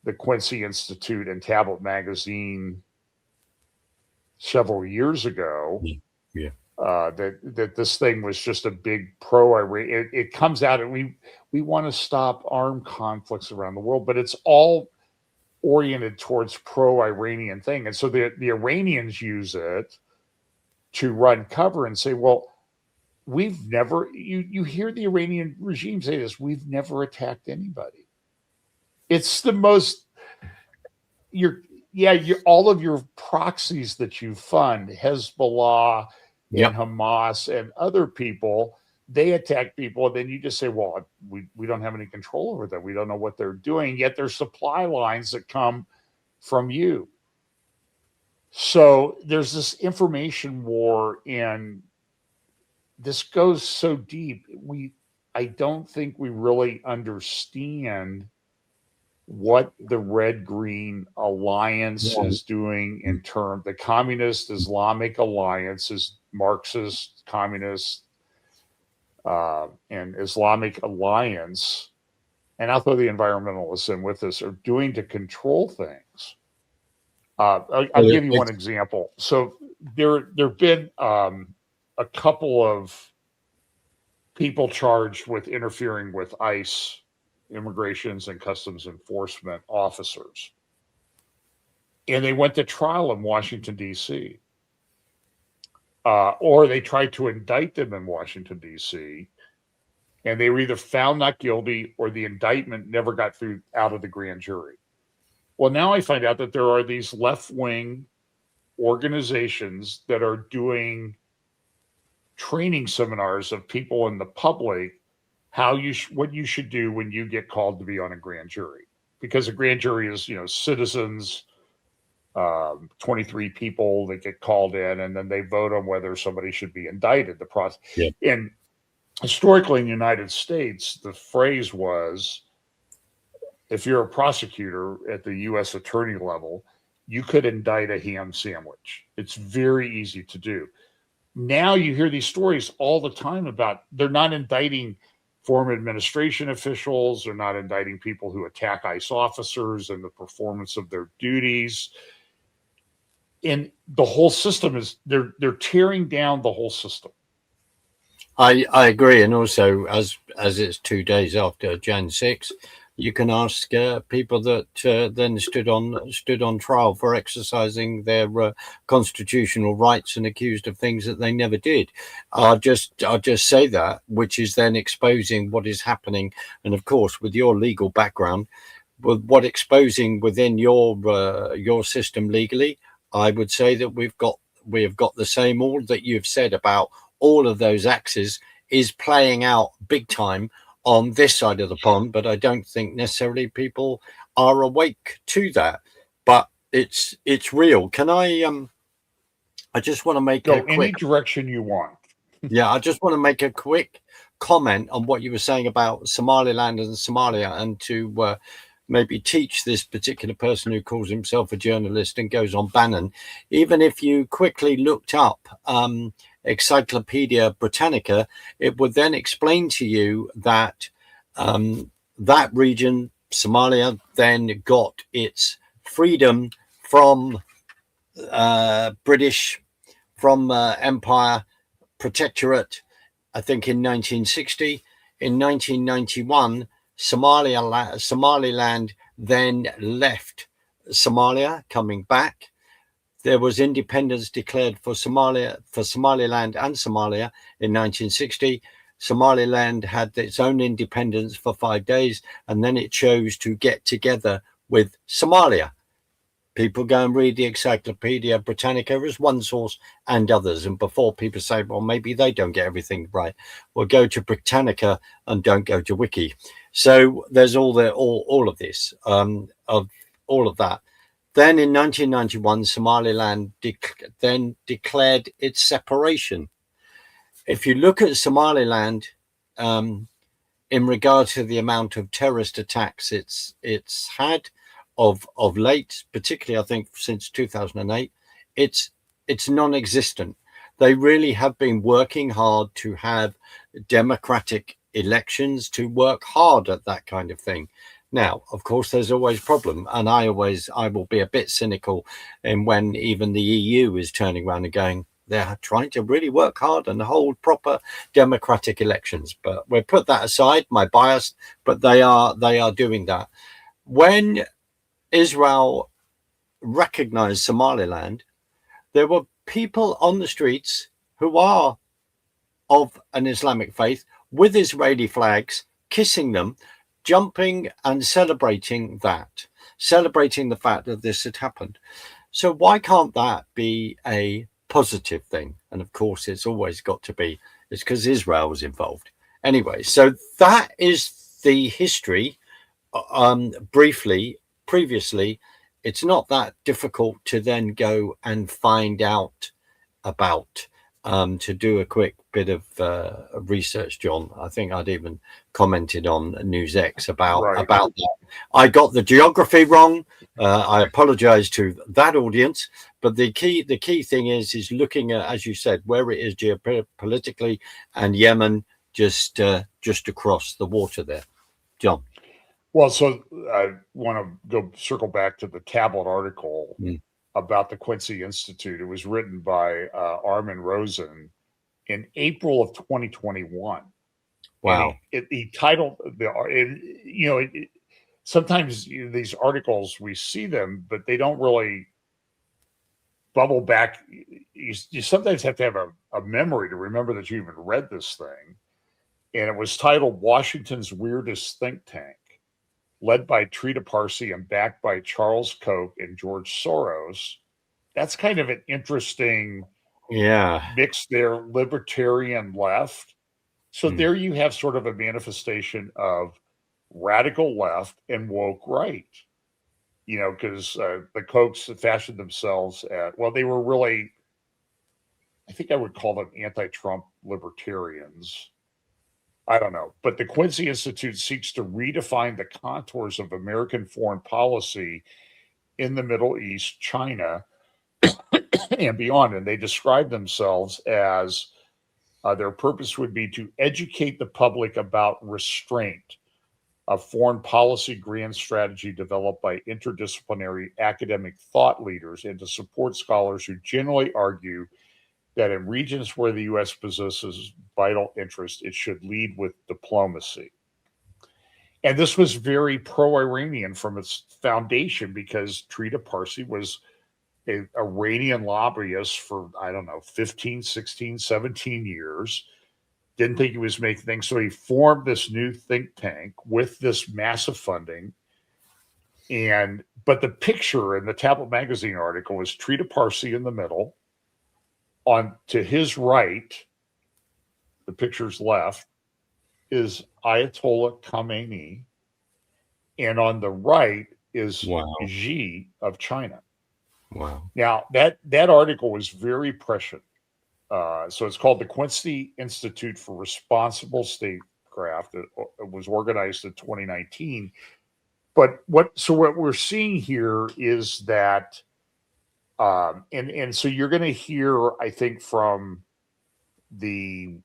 the Quincy Institute and Tablet Magazine several years ago. Yeah. That this thing was just a big pro-Iran. It comes out, and we want to stop armed conflicts around the world, but it's all oriented towards pro-Iranian thing. And so the Iranians use it to run cover and say, well, we've never, you hear the Iranian regime say this, we've never attacked anybody. It's the most, all of your proxies that you fund, Hezbollah and Hamas and other people, they attack people, and then you just say, well, we don't have any control over that. We don't know what they're doing, yet there's supply lines that come from you. So there's this information war, and this goes so deep. I don't think we really understand what the Red-Green Alliance is doing in terms. The Communist Islamic Alliance is Marxist communists, and Islamic alliance, and I'll throw the environmentalists in with this, are doing to control things. I'll give you one example. So there've been a couple of people charged with interfering with ICE, immigrations and customs enforcement officers, and they went to trial in Washington, D.C. Or they tried to indict them in Washington, D.C., and they were either found not guilty or the indictment never got through out of the grand jury. Well, now I find out that there are these left-wing organizations that are doing training seminars of people in the public what you should do when you get called to be on a grand jury, because a grand jury is citizens, 23 people that get called in, and then they vote on whether somebody should be indicted. The process, yeah. And historically in the United States, the phrase was, if you're a prosecutor at the U.S. attorney level, you could indict a ham sandwich. It's very easy to do. Now you hear these stories all the time about they're not indicting former administration officials, they're not indicting people who attack ICE officers and the performance of their duties. And the whole system is, they're tearing down the whole system. I agree, and also as it's 2 days after Jan 6, you can ask people that then stood on trial for exercising their constitutional rights and accused of things that they never did. I'll just say that, which is then exposing what is happening, and of course, with your legal background, with what exposing within your system legally, I would say that we have got the same. All that you've said about all of those axes is playing out big time on this side of the pond, but I don't think necessarily people are awake to that. But it's real. Can I just want to make go any direction you want. Yeah, I just want to make a quick comment on what you were saying about Somaliland and Somalia, and to maybe teach this particular person who calls himself a journalist and goes on Bannon. Even if you quickly looked up Encyclopedia Britannica, it would then explain to you that that region, Somalia, then got its freedom from British, from Empire Protectorate, I think in 1960. In 1991, Somaliland then left Somalia, coming back. There was independence declared for Somaliland and Somalia in 1960. Somaliland had its own independence for 5 days, and then it chose to get together with Somalia. People go and read the Encyclopedia Britannica as one source and others. And before people say, well, maybe they don't get everything right, well, go to Britannica and don't go to Wiki. So there's all of this, of all of that. Then in 1991, Somaliland then declared its separation. If you look at Somaliland, in regard to the amount of terrorist attacks it's had of late, particularly I think since 2008, it's non-existent. They really have been working hard to have democratic elections, to work hard at that kind of thing. Now, of course, there's always a problem, and I will be a bit cynical in when even the EU is turning around and going, they're trying to really work hard and hold proper democratic elections. But we'll put that aside, my bias, but they are doing that. When Israel recognized Somaliland, there were people on the streets who are of an Islamic faith with Israeli flags, kissing them, jumping and celebrating the fact that this had happened. So why can't that be a positive thing? And of course, it's always got to be. It's because Israel was involved. Anyway, so that is the history. Briefly, previously, it's not that difficult to then go and find out about, to do a quick bit of research, John. I think I'd even commented on NewsX about that. I got the geography wrong, I apologize to that audience, but the key thing is looking at, as you said, where it is geopolitically, and Yemen just across the water there. John. Well, so I want to go circle back to the tablet article Mm. about the Quincy Institute. It was written by Armin Rosen in April of 2021, and Wow. he titled sometimes these articles we see them, but they don't really bubble back. You sometimes have to have a memory to remember that you even read this thing, and it was titled "Washington's Weirdest Think Tank." Led by Trita Parsi and backed by Charles Koch and George Soros. That's kind of an interesting Yeah. mix there, libertarian left. So Mm. there you have sort of a manifestation of radical left and woke right. Because the Kochs fashioned themselves well, they were really, I think I would call them anti-Trump libertarians. I don't know. But the Quincy Institute seeks to redefine the contours of American foreign policy in the Middle East, China, and beyond. And they describe themselves as their purpose would be to educate the public about restraint, a foreign policy grand strategy developed by interdisciplinary academic thought leaders, and to support scholars who generally argue that in regions where the U.S. possesses vital interest, it should lead with diplomacy. And this was very pro-Iranian from its foundation because Trita Parsi was a Iranian lobbyist for, I don't know, 15, 16, 17 years. Didn't think he was making things. So he formed this new think tank with this massive funding. But the picture in the Tablet Magazine article was Trita Parsi in the middle. To his right, the picture's left, is Ayatollah Khamenei. And on the right is Wow. Xi of China. Wow. Now, that article was very prescient. So it's called the Quincy Institute for Responsible Statecraft. It was organized in 2019. But what we're seeing here is that, and so you're going to hear, I think, from the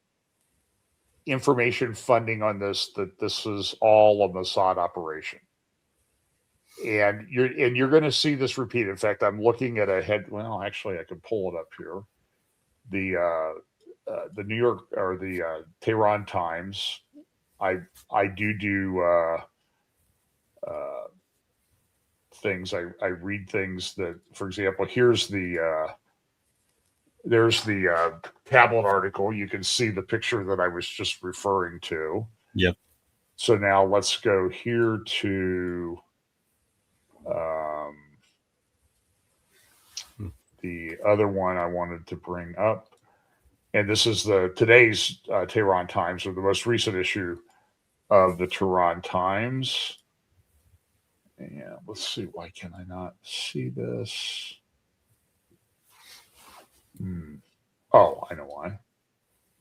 information funding on this that this is all a Mossad operation. And you're going to see this repeat. In fact, I'm looking at a head. Well, actually, I can pull it up here. The New York or the Tehran Times. I do things. I read things that, for example, there's the tablet article. You can see the picture that I was just referring to. Yep. So now let's go here to the other one I wanted to bring up. And this is today's Tehran Times, or the most recent issue of the Tehran Times. And let's see, why can I not see this? Oh, I know why.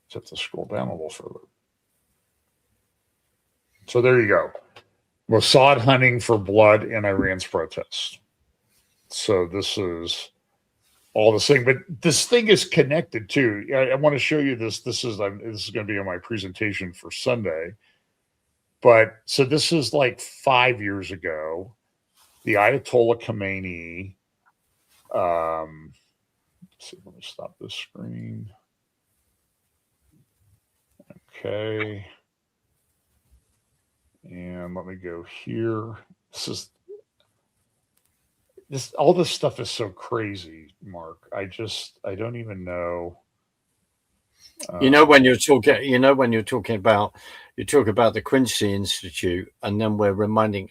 Just have to scroll down a little further. So there you go. Mossad hunting for blood in Iran's protests. So this is all the same, but this thing is connected too. I want to show you this. This is going to be on my presentation for Sunday. But so this is like 5 years ago. The Ayatollah Khamenei. Let's see, let me stop this screen. Okay. And let me go here. All this stuff is so crazy, Mark. I don't even know. When you're talking about the Quincy Institute, and then we're reminding,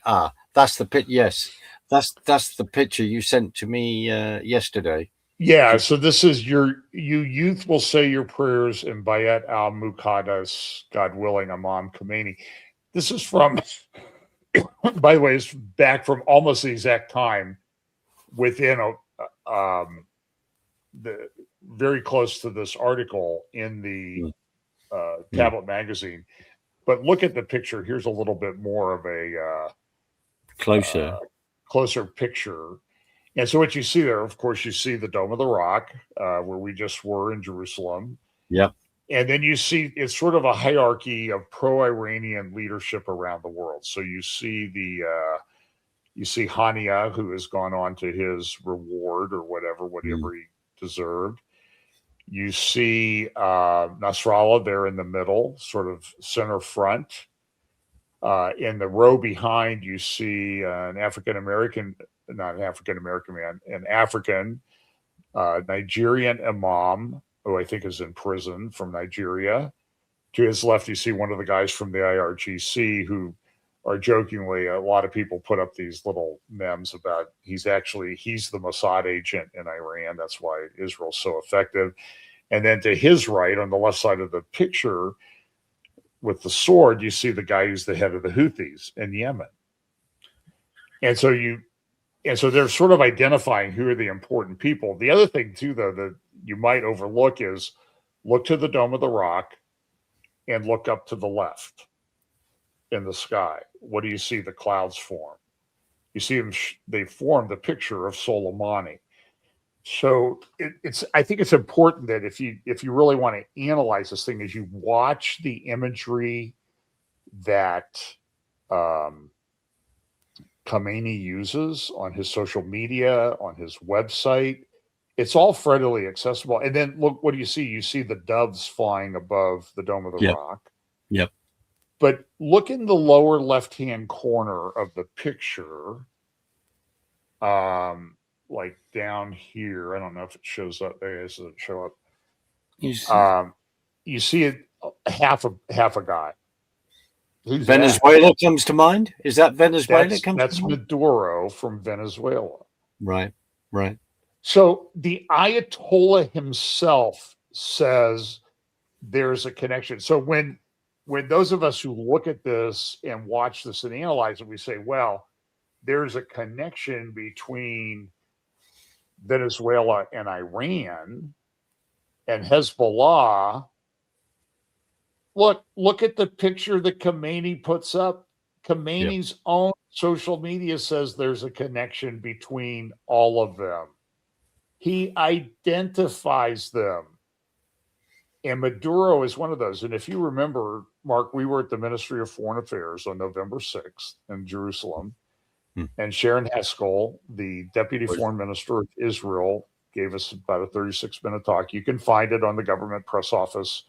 that's the pit. Yes, that's the picture you sent to me yesterday. Yeah, so this is you youth will say your prayers in Bayat al Muqaddas, God willing, Imam Khomeini. This is from, by the way, it's back from almost the exact time within the very close to this article in the Tablet Magazine. But look at the picture. Here's a little bit more of a closer. closer picture. And so what you see there, of course, you see the Dome of the Rock, where we just were in Jerusalem. Yep. And then you see it's sort of a hierarchy of pro-Iranian leadership around the world. So you see you see Hania, who has gone on to his reward or whatever he deserved. You see Nasrallah there in the middle, sort of center front. In the row behind, you see an African-American, not an African-American man, an African Nigerian imam, who I think is in prison from Nigeria. To his left, you see one of the guys from the IRGC who are jokingly, a lot of people put up these little memes about he's the Mossad agent in Iran. That's why Israel's so effective. And then to his right, on the left side of the picture with the sword, you see the guy who's the head of the Houthis in Yemen. And so they're sort of identifying who are the important people. The other thing too, though, that you might overlook is look to the Dome of the Rock and look up to the left in the sky. What do you see? The clouds form. You see them, they form the picture of Soleimani. So I think it's important that if you really want to analyze this thing, as you watch the imagery that Khamenei uses on his social media, on his website, it's all readily accessible. And then look, what do you see? You see the doves flying above the Dome of the Rock. Yep. But look in the lower left-hand corner of the picture, like down here. I don't know if it shows up there. Does it show up? You see it, half a guy. Who's Venezuela that? Comes to mind? Is that Venezuela? That's Maduro from Venezuela. Right. So the Ayatollah himself says there's a connection. So when those of us who look at this and watch this and analyze it, we say, well, there's a connection between Venezuela and Iran and Hezbollah. Look at the picture that Khamenei puts up. Khamenei's own social media says there's a connection between all of them. He identifies them. And Maduro is one of those. And if you remember, Mark, we were at the Ministry of Foreign Affairs on November 6th in Jerusalem. And Sharon Haskell, the Deputy Foreign Minister of Israel, gave us about a 36-minute talk. You can find it on the Government Press Office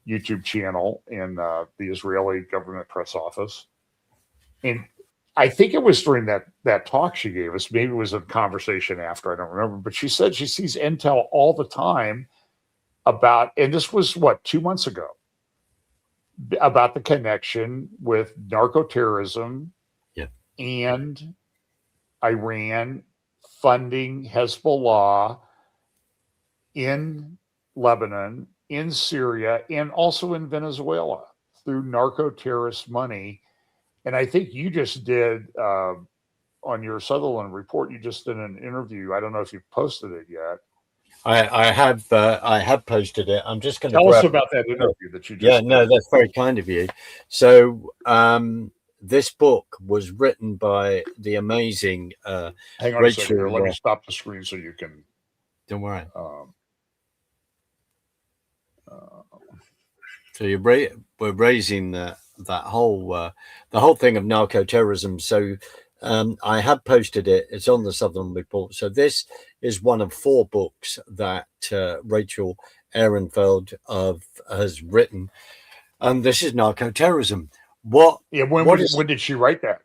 YouTube channel in the Israeli Government Press Office. And I think it was during that talk she gave us, maybe it was a conversation after, I don't remember, but she said she sees intel all the time about, and this was 2 months ago, about the connection with narco-terrorism and Iran funding Hezbollah in Lebanon, in Syria, and also in Venezuela through narco-terrorist money. And I think you just did, on your Sutherland report, you just did an interview. I don't know if you've posted it yet. I have posted it. I'm just going to tell us about that interview that you just did. No, that's very kind of you. So this book was written by the amazing hang on Rachel. A second, let me stop the screen so you can. Don't worry. So we're raising that whole the whole thing of narco-terrorism. So I have posted it. It's on the Sutherland report. So this is one of 4 books that Rachel Ehrenfeld has written, and this is narco-terrorism. When did she write that?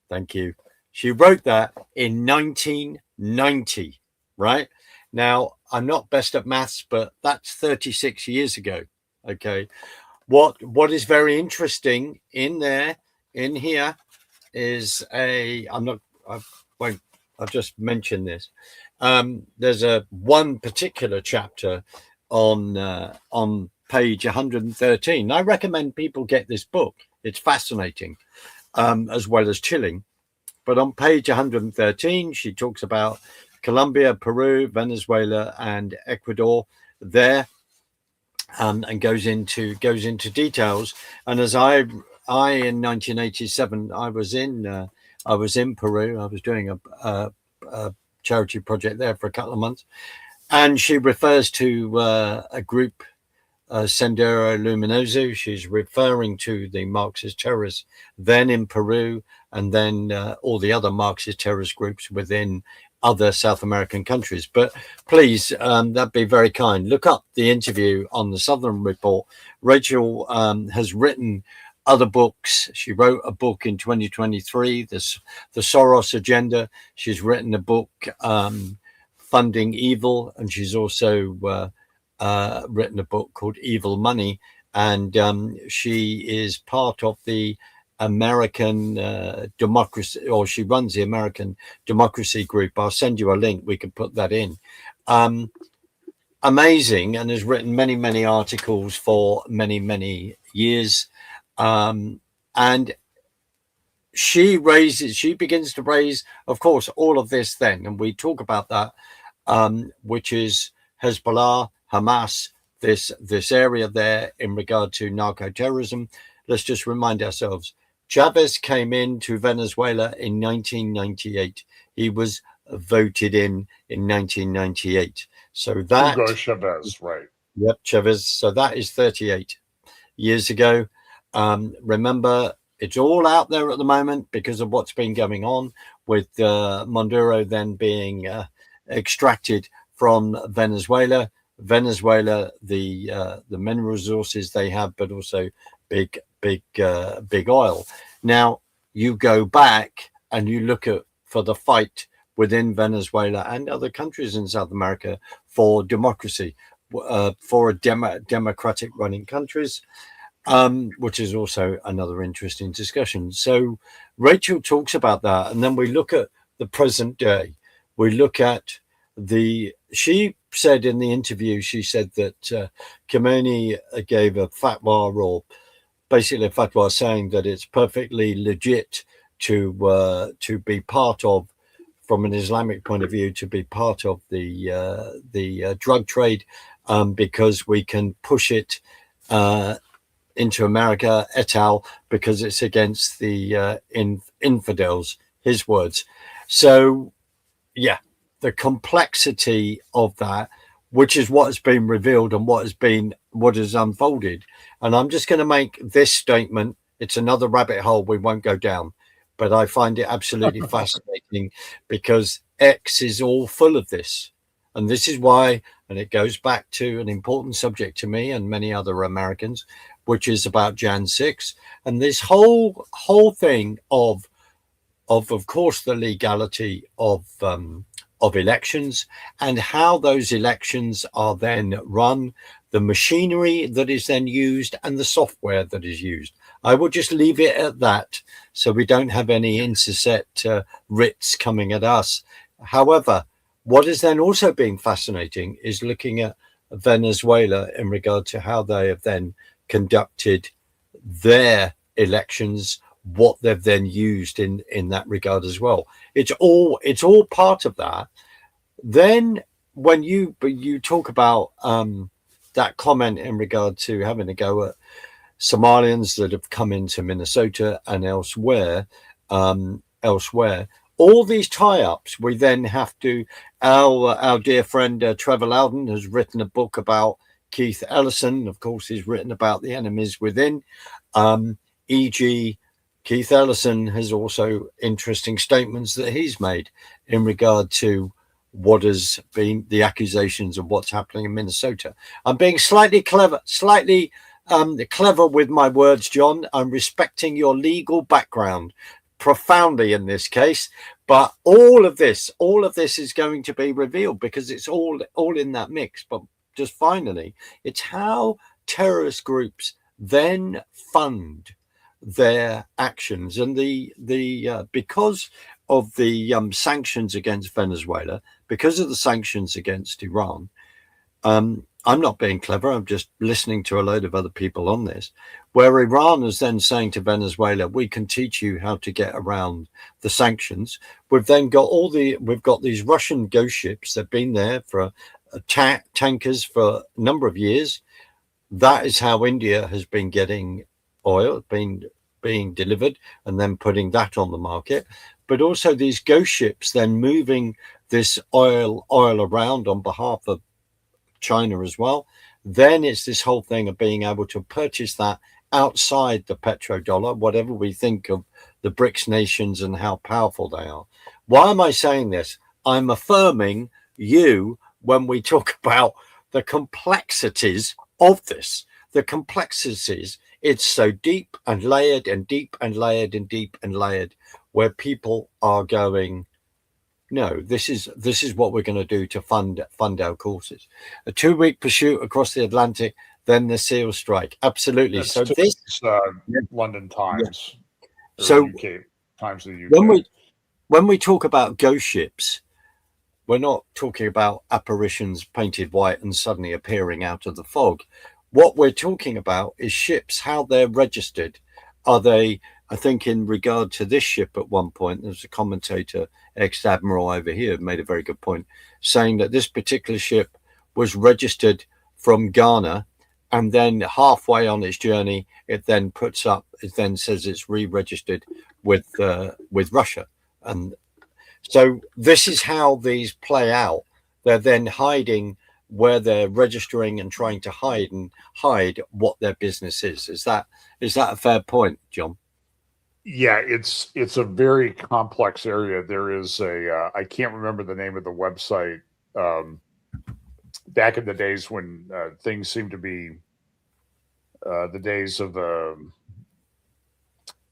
Thank you. She wrote that in 1990. Right now, I'm not best at maths, but that's 36 years ago. Okay. What is very interesting in here is I've just mentioned this. There's one particular chapter on page 113. I recommend people get this book. It's fascinating, as well as chilling. But on page 113, she talks about Colombia, Peru, Venezuela, and Ecuador there. And goes into details. And as I in 1987, I was in I was in Peru. I was doing a charity project there for a couple of months, and she refers to a group, Sendero Luminoso. She's referring to the Marxist terrorists then in Peru, and then all the other Marxist terrorist groups within other South American countries. But please, that'd be very kind. Look up the interview on the Sutherland Report. Rachel has written other books. She wrote a book in 2023, the Soros Agenda. She's written a book, Funding Evil, and she's also written a book called Evil Money, and she is part of the American democracy, or she runs the American Democracy Group. I'll send you a link. We can put that in. Amazing, and has written many articles for many years. And she begins to raise, of course, all of this then, and we talk about that, which is Hezbollah, Hamas, this area there in regard to narco-terrorism. Let's just remind ourselves, Chavez came into Venezuela in 1998. He was voted in 1998. So that Hugo Chavez, right? Yep, Chavez. So that is 38 years ago. Remember, it's all out there at the moment because of what's been going on with Maduro then being extracted from Venezuela. The mineral resources they have, but also big oil. Now you go back and you look at for the fight within Venezuela and other countries in South America for democracy, for democratic running countries, which is also another interesting discussion. So Rachel talks about that, and then we look at the present day. We look at she said in the interview, she said that Khomeini gave a fatwa, or basically a fatwa, saying that it's perfectly legit to be part of, from an Islamic point of view, to be part of the drug trade, because we can push it into America, et al., because it's against the infidels, his words. So, yeah, the complexity of that, which is what has been revealed and what has unfolded. And I'm just going to make this statement. It's another rabbit hole we won't go down, but I find it absolutely fascinating because X is all full of this. And this is why, and it goes back to an important subject to me and many other Americans, which is about Jan 6 and this whole thing of course, the legality of elections and how those elections are then run, the machinery that is then used and the software that is used. I will just leave it at that so we don't have any intercept writs coming at us. However, what is then also being fascinating is looking at Venezuela in regard to how they have then conducted their elections, what they've then used in that regard as well. It's all part of that. Then when you talk about that comment in regard to having a go at Somalians that have come into Minnesota and elsewhere, all these tie-ups, we then have to, our dear friend Trevor Loudon has written a book about Keith Ellison. Of course, he's written about the enemies within, e.g. Keith Ellison has also interesting statements that he's made in regard to what has been the accusations of what's happening in Minnesota. I'm being slightly clever with my words, John. I'm respecting your legal background profoundly in this case, but all of this is going to be revealed because it's all in that mix. But just finally, it's how terrorist groups then fund their actions, and the because of the sanctions against Venezuela, because of the sanctions against Iran. I'm not being clever. I'm just listening to a load of other people on this, where Iran is then saying to Venezuela, we can teach you how to get around the sanctions. We've then got we've got these Russian ghost ships. They've been there for tankers for a number of years. That is how India has been getting oil, being delivered and then putting that on the market. but also these ghost ships then moving this oil around on behalf of China as well. Then it's this whole thing of being able to purchase that outside the petrodollar, whatever we think of the BRICS nations and how powerful they are. Why am I saying this? I'm affirming you when we talk about the complexities of this. The complexities, it's so deep and layered and deep and layered and deep and layered, where people are going, no, this is what we're going to do to fund our courses. A 2-week pursuit across the Atlantic, then the SEAL strike. Absolutely. That's So this London Times, or so UK Times of the when UK. we talk about ghost ships, we're not talking about apparitions painted white and suddenly appearing out of the fog. What we're talking about is ships, how they're registered. Are they, I think in regard to this ship at one point, there's a commentator, ex-admiral over here, made a very good point, saying that this particular ship was registered from Ghana, and then halfway on its journey, it then says it's re-registered with Russia. And so this is how these play out. They're then hiding where they're registering and trying to hide what their business is. Is that a fair point, John? Yeah, it's a very complex area. There is I can't remember the name of the website. Back in the days when things seemed to be the days of the,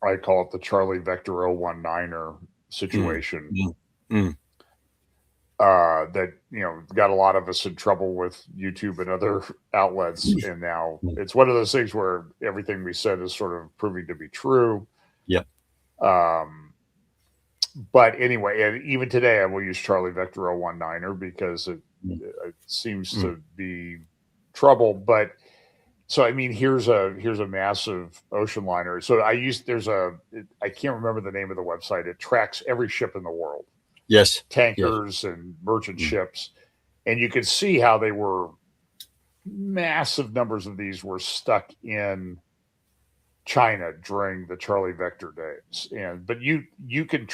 I call it the Charlie Vector 019er situation. Mm, mm, That got a lot of us in trouble with YouTube and other outlets, and now it's one of those things where everything we said is sort of proving to be true. yeah. But anyway, and even today I will use Charlie Vector 019er because it seems to be trouble. But so I mean, here's a massive ocean liner. So I can't remember the name of the website. It tracks every ship in the world. Yes. Tankers and merchant ships. And you could see how they were, massive numbers of these were stuck in China during the Charlie Vector days. But you can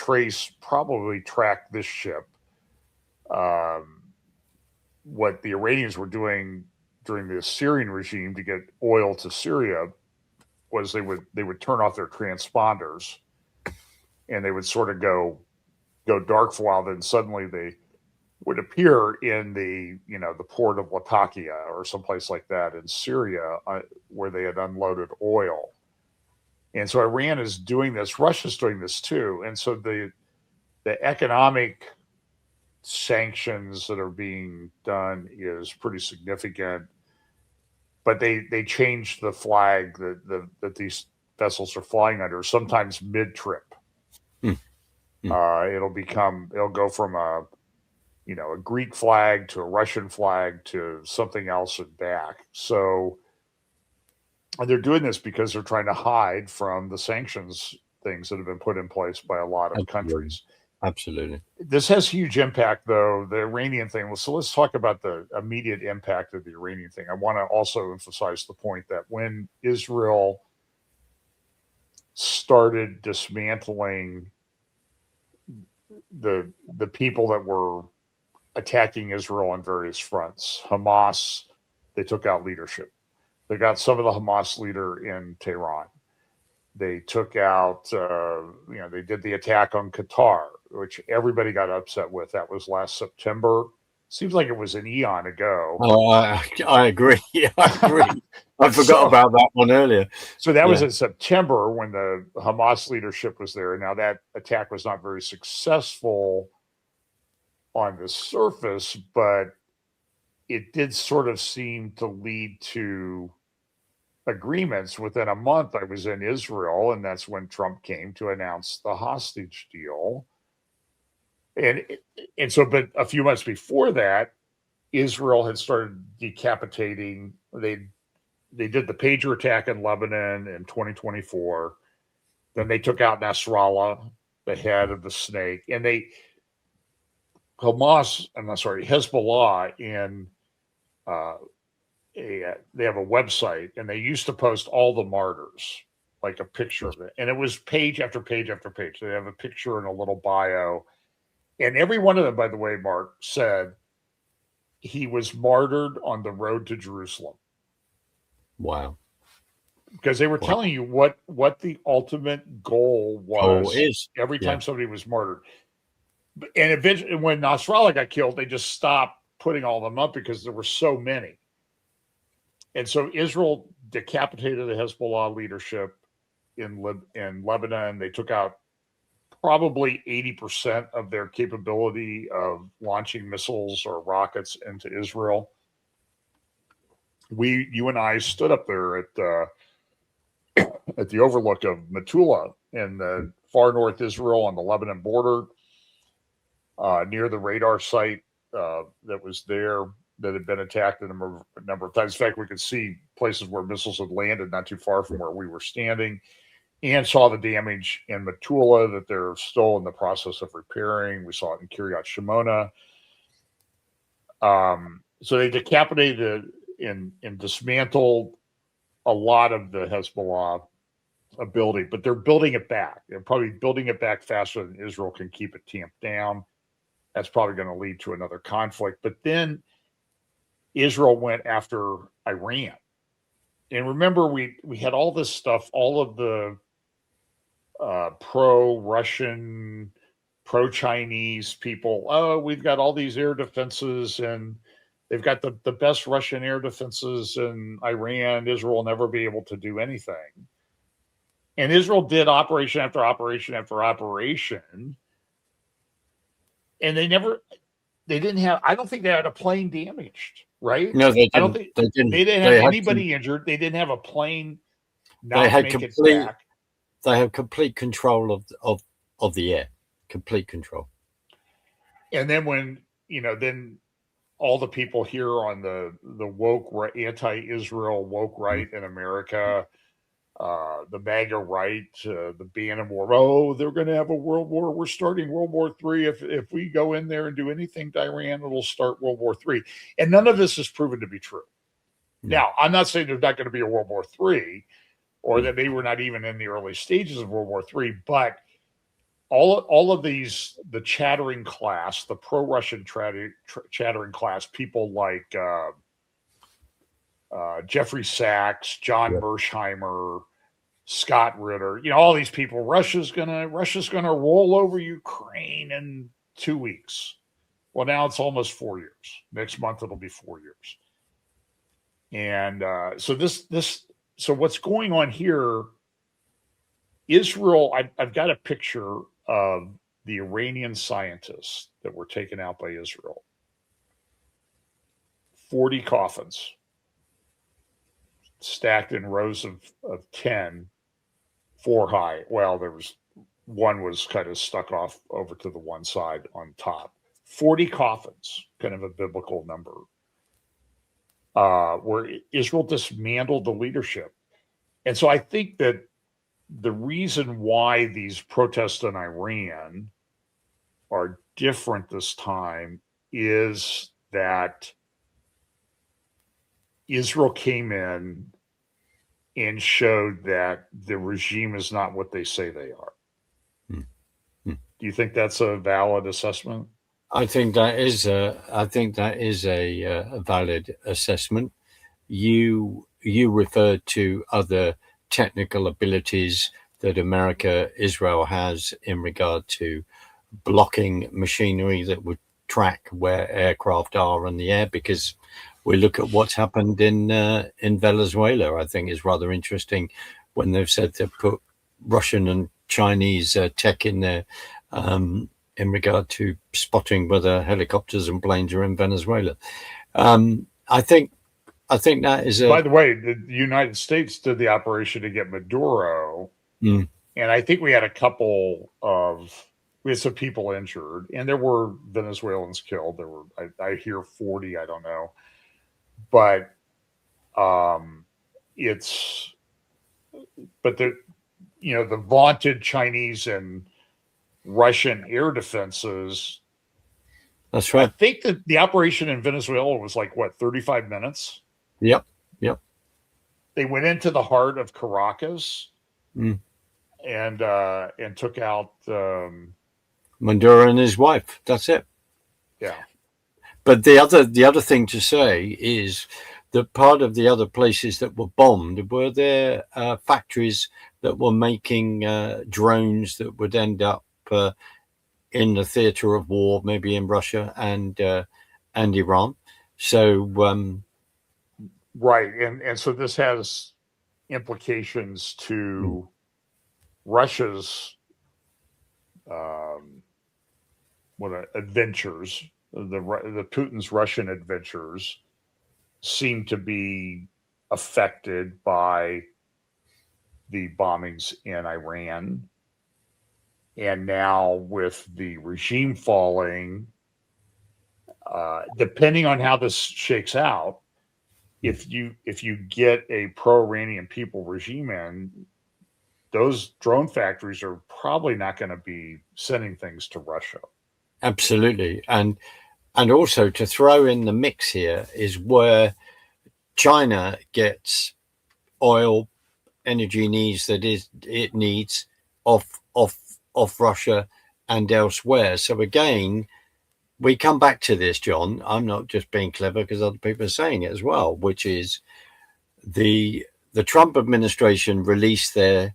probably track this ship. What the Iranians were doing during the Syrian regime to get oil to Syria was they would turn off their transponders, and they would sort of go dark for a while. Then suddenly they would appear in the port of Latakia or someplace like that in Syria, where they had unloaded oil. And so Iran is doing this. Russia's doing this too. And so the economic sanctions that are being done is pretty significant. But they change the flag that these vessels are flying under, sometimes mid-trip. It'll go from a Greek flag to a Russian flag to something else and back. So they're doing this because they're trying to hide from the sanctions things that have been put in place by a lot of countries. Absolutely. This has huge impact, though, the Iranian thing. So let's talk about the immediate impact of the Iranian thing. I want to also emphasize the point that when Israel started dismantling the people that were attacking Israel on various fronts, Hamas, they took out leadership. They got some of the Hamas leader in Tehran. They took out, they did the attack on Qatar, which everybody got upset with. That was last September. Seems like it was an eon ago. Oh, I agree. I agree. I forgot about that one earlier. So that was in September when the Hamas leadership was there. Now that attack was not very successful on the surface, but it did sort of seem to lead to agreements. Within a month, I was in Israel, and that's when Trump came to announce the hostage deal. And so, but a few months before that, Israel had started decapitating. They did the pager attack in Lebanon in 2024. Then they took out Nasrallah, the head of the snake, and Hezbollah in they have a website, and they used to post all the martyrs. like a picture of it, and it was page after page after page. They have a picture and a little bio, and every one of them, by the way, Mark, said he was martyred on the road to Jerusalem. Wow. Because they were telling you what the ultimate goal was every time somebody was martyred. And eventually, when Nasrallah got killed, they just stopped putting all of them up because there were so many. And so Israel decapitated the Hezbollah leadership in Lebanon. They took out probably 80% of their capability of launching missiles or rockets into Israel. You and I stood up there at the overlook of Metula in the far north Israel on the Lebanon border, near the radar site that was there that had been attacked a number of times. In fact, we could see places where missiles had landed not too far from where we were standing, and saw the damage in Metula that they're still in the process of repairing. We saw it in Kiryat Shimona. So they decapitated and dismantled a lot of the Hezbollah ability, but they're building it back. They're probably building it back faster than Israel can keep it tamped down. That's probably going to lead to another conflict. But then Israel went after Iran. And remember, we had all this stuff, all of the pro-Russian, pro-Chinese people. Oh, we've got all these air defenses, and they've got the best Russian air defenses in Iran. Israel will never be able to do anything. And Israel did operation after operation after operation. And they didn't have, I don't think they had a plane damaged, right? No, they didn't. I don't think they didn't have anybody injured. They didn't have a plane not make it back. They have complete control of the air, complete control. And then when, then all the people here on the woke, anti-Israel woke right in America, the MAGA right, the Bannon War. Oh, they're going to have a world war. We're starting World War III. If we go in there and do anything to Iran, it'll start World War III. And none of this is proven to be true. Now, I'm not saying there's not going to be a World War III, or that maybe we're not even in the early stages of World War III, but all of these, the chattering class, the pro-Russian chattering class, people like Jeffrey Sachs, John Mersheimer, Scott Ritter, all these people. Russia's gonna roll over Ukraine in 2 weeks. Well, now it's almost 4 years. Next month it'll be 4 years. And so what's going on here? Israel. I've got a picture of the Iranian scientists that were taken out by Israel. 40 coffins stacked in rows of 10, 4 high. Well, one was kind of stuck off over to the one side on top. 40 coffins, kind of a biblical number, where Israel dismantled the leadership. And so I think that the reason why these protests in Iran are different this time is that Israel came in and showed that the regime is not what they say they are. Do you think that's a valid assessment? I think that is a valid assessment. You referred to other technical abilities that Israel has in regard to blocking machinery that would track where aircraft are in the air, because we look at what's happened in Venezuela. I think is rather interesting when they've said they've put Russian and Chinese tech in there in regard to spotting whether helicopters and planes are in Venezuela. I think that is By the way, the United States did the operation to get Maduro, and I think we had some people injured, and there were Venezuelans killed. There were, I hear 40, I don't know, but the vaunted Chinese and Russian air defenses. That's right. I think that the operation in Venezuela was 35 minutes. Yep. They went into the heart of Caracas. Mm. and took out Mandura and his wife. That's it. yeah. But the other thing to say is that part of the other places that were bombed were there factories that were making drones that would end up in the theater of war, maybe in Russia and Iran. So Right. And so this has implications to Russia's um, adventures. The Putin's Russian adventures seem to be affected by the bombings in Iran, and now with the regime falling, depending on how this shakes out, if you get a pro-Iranian people regime in, those drone factories are probably not going to be sending things to Russia. absolutely, and also to throw in the mix here is where China gets oil energy needs that it needs off Russia and elsewhere. So again, we come back to this, John. I'm not just being clever because other people are saying it as well, which is the Trump administration released their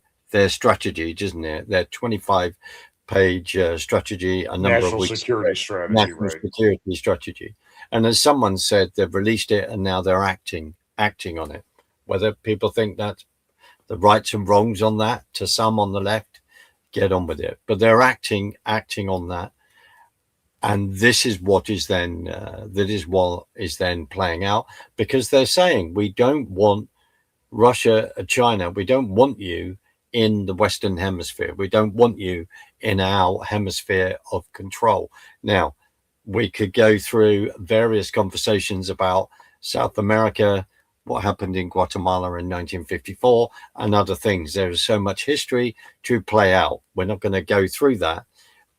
strategy, doesn't it? Their 25-page strategy a number of National weeks security ago, strategy, national right? security strategy. And as someone said, they've released it and now they're acting on it. Whether people think that's the rights and wrongs on that, to some on the left, get on with it. But they're acting on that, and this is what is then playing out, because they're saying we don't want Russia, China, we don't want you in the Western Hemisphere. We don't want you in our hemisphere of control. Now, we could go through various conversations about South America, what happened in Guatemala in 1954, and other things. There is so much history to play out. We're not going to go through that.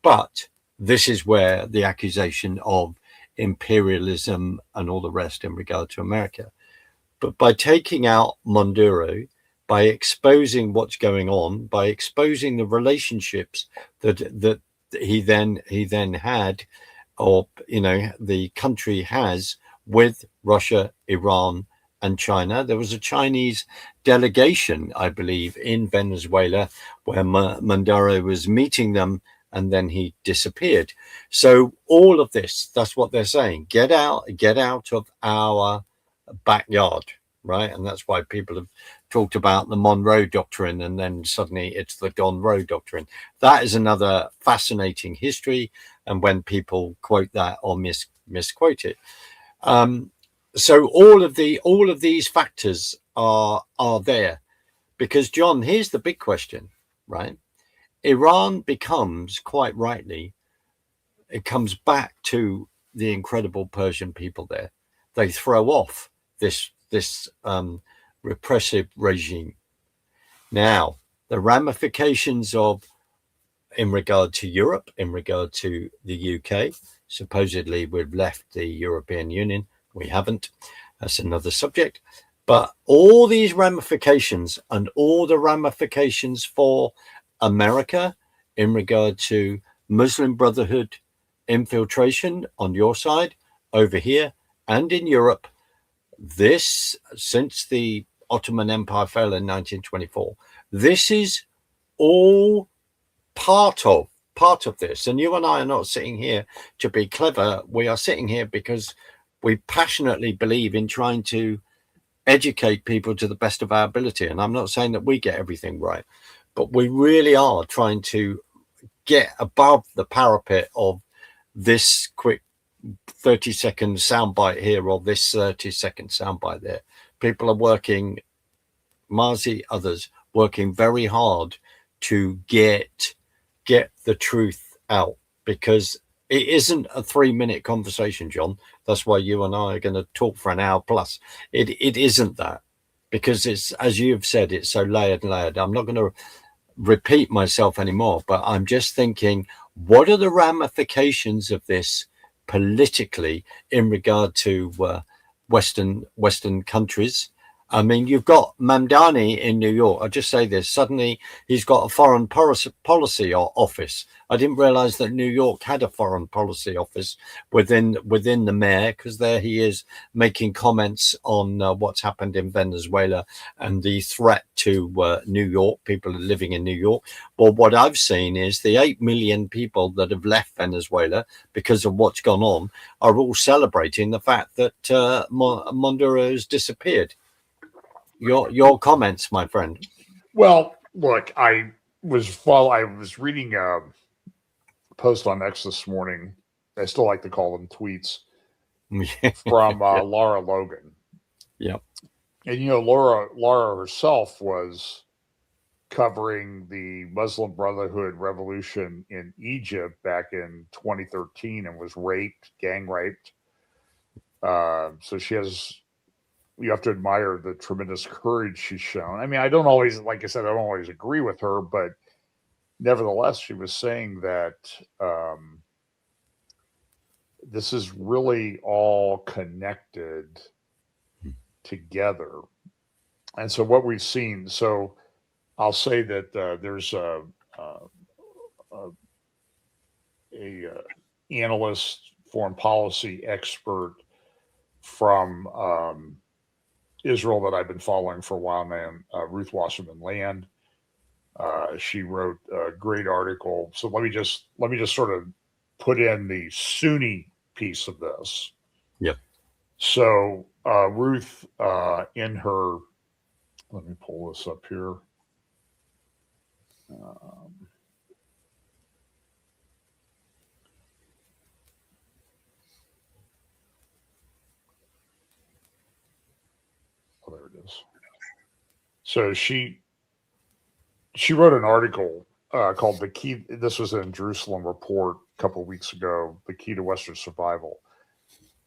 But this is where the accusation of imperialism and all the rest in regard to America. But by taking out Monduro, by exposing what's going on, by exposing the relationships that he then had, or the country has, with Russia, Iran, and China. There was a Chinese delegation, I believe, in Venezuela where Mandaro was meeting them, and then he disappeared. So all of this, that's what they're saying. Get out of our backyard, right? And that's why people have talked about the Monroe Doctrine, and then suddenly it's the Don Roe Doctrine. That is another fascinating history, and when people quote that or misquote it. So all of these factors are there, because, John, here's the big question, right? Iran becomes, quite rightly, it comes back to the incredible Persian people there. They throw off this repressive regime. Now, the ramifications in regard to Europe, in regard to the UK, supposedly we've left the European Union. We haven't. That's another subject. But all these ramifications, and all the ramifications for America in regard to Muslim Brotherhood infiltration on your side, over here, and in Europe, this, since the Ottoman Empire fell in 1924, this is all part of this. And you and I are not sitting here to be clever. We are sitting here because we passionately believe in trying to educate people to the best of our ability. And I'm not saying that we get everything right, but we really are trying to get above the parapet of this quick 30-second soundbite here or this 30-second soundbite there. People are working, Marzi, others, working very hard to get the truth out, because it isn't a 3-minute conversation, John. That's why you and I are going to talk for an hour plus. It isn't that, because it's, as you've said, it's so layered. I'm not going to repeat myself anymore, but I'm just thinking, what are the ramifications of this politically in regard to Western countries, I mean, you've got Mamdani in New York. I'll just say this. Suddenly, he's got a foreign policy office. I didn't realize that New York had a foreign policy office within the mayor, because there he is making comments on what's happened in Venezuela and the threat to New York, people living in New York. Well, what I've seen is the 8 million people that have left Venezuela because of what's gone on are all celebrating the fact that Maduro has disappeared. Your comments, my friend. Well, look, I was reading a post on X this morning. I still like to call them tweets from Laura Logan. Yep. And Laura herself was covering the Muslim Brotherhood revolution in Egypt back in 2013 and was gang raped. So you have to admire the tremendous courage she's shown. I mean, I don't always, like I said, I don't always agree with her, but nevertheless, she was saying that this is really all connected together. And so what we've seen, so I'll say that there's a analyst, foreign policy expert from Israel that I've been following for a while now, Ruth Wasserman Land. She wrote a great article. So let me just sort of put in the Sunni piece of this. Yep. So Ruth, in her, let me pull this up here. Oh, there it is. So she wrote an article called "The Key." This was in Jerusalem Report a couple of weeks ago. The Key to Western Survival.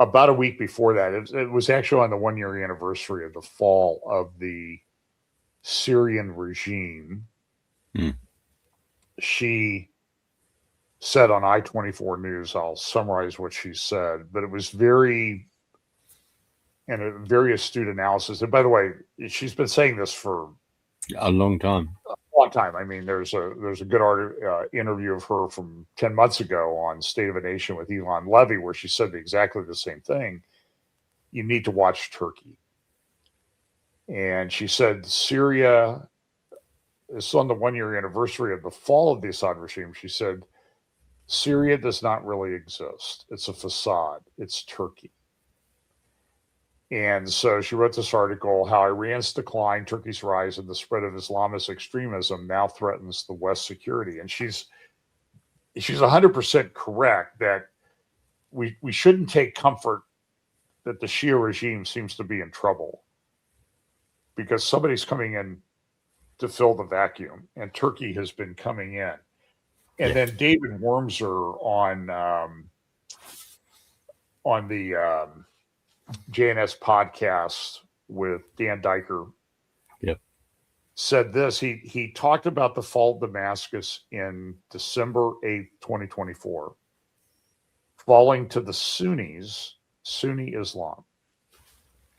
About a week before that, it was actually on the 1-year anniversary of the fall of the Syrian regime. She said on I-24 News, I'll summarize what she said, but it was very astute analysis. And by the way, she's been saying this for a long time. I mean, there's a good interview of her from 10 months ago on State of a Nation with Elon Levy, where she said exactly the same thing. You need to watch Turkey. And she said Syria is on the 1-year anniversary of the fall of the Assad regime. She said, Syria does not really exist. It's a facade. It's Turkey. And so she wrote this article, How Iran's Decline, Turkey's Rise, and the Spread of Islamist Extremism Now Threatens the West's Security. And she's 100% correct that we shouldn't take comfort that the Shia regime seems to be in trouble, because somebody's coming in to fill the vacuum, and Turkey has been coming in. And then David Wormser on the JNS podcast with Dan Diker said this. He talked about the fall of Damascus in December 8th, 2024, falling to the Sunnis, Sunni Islam.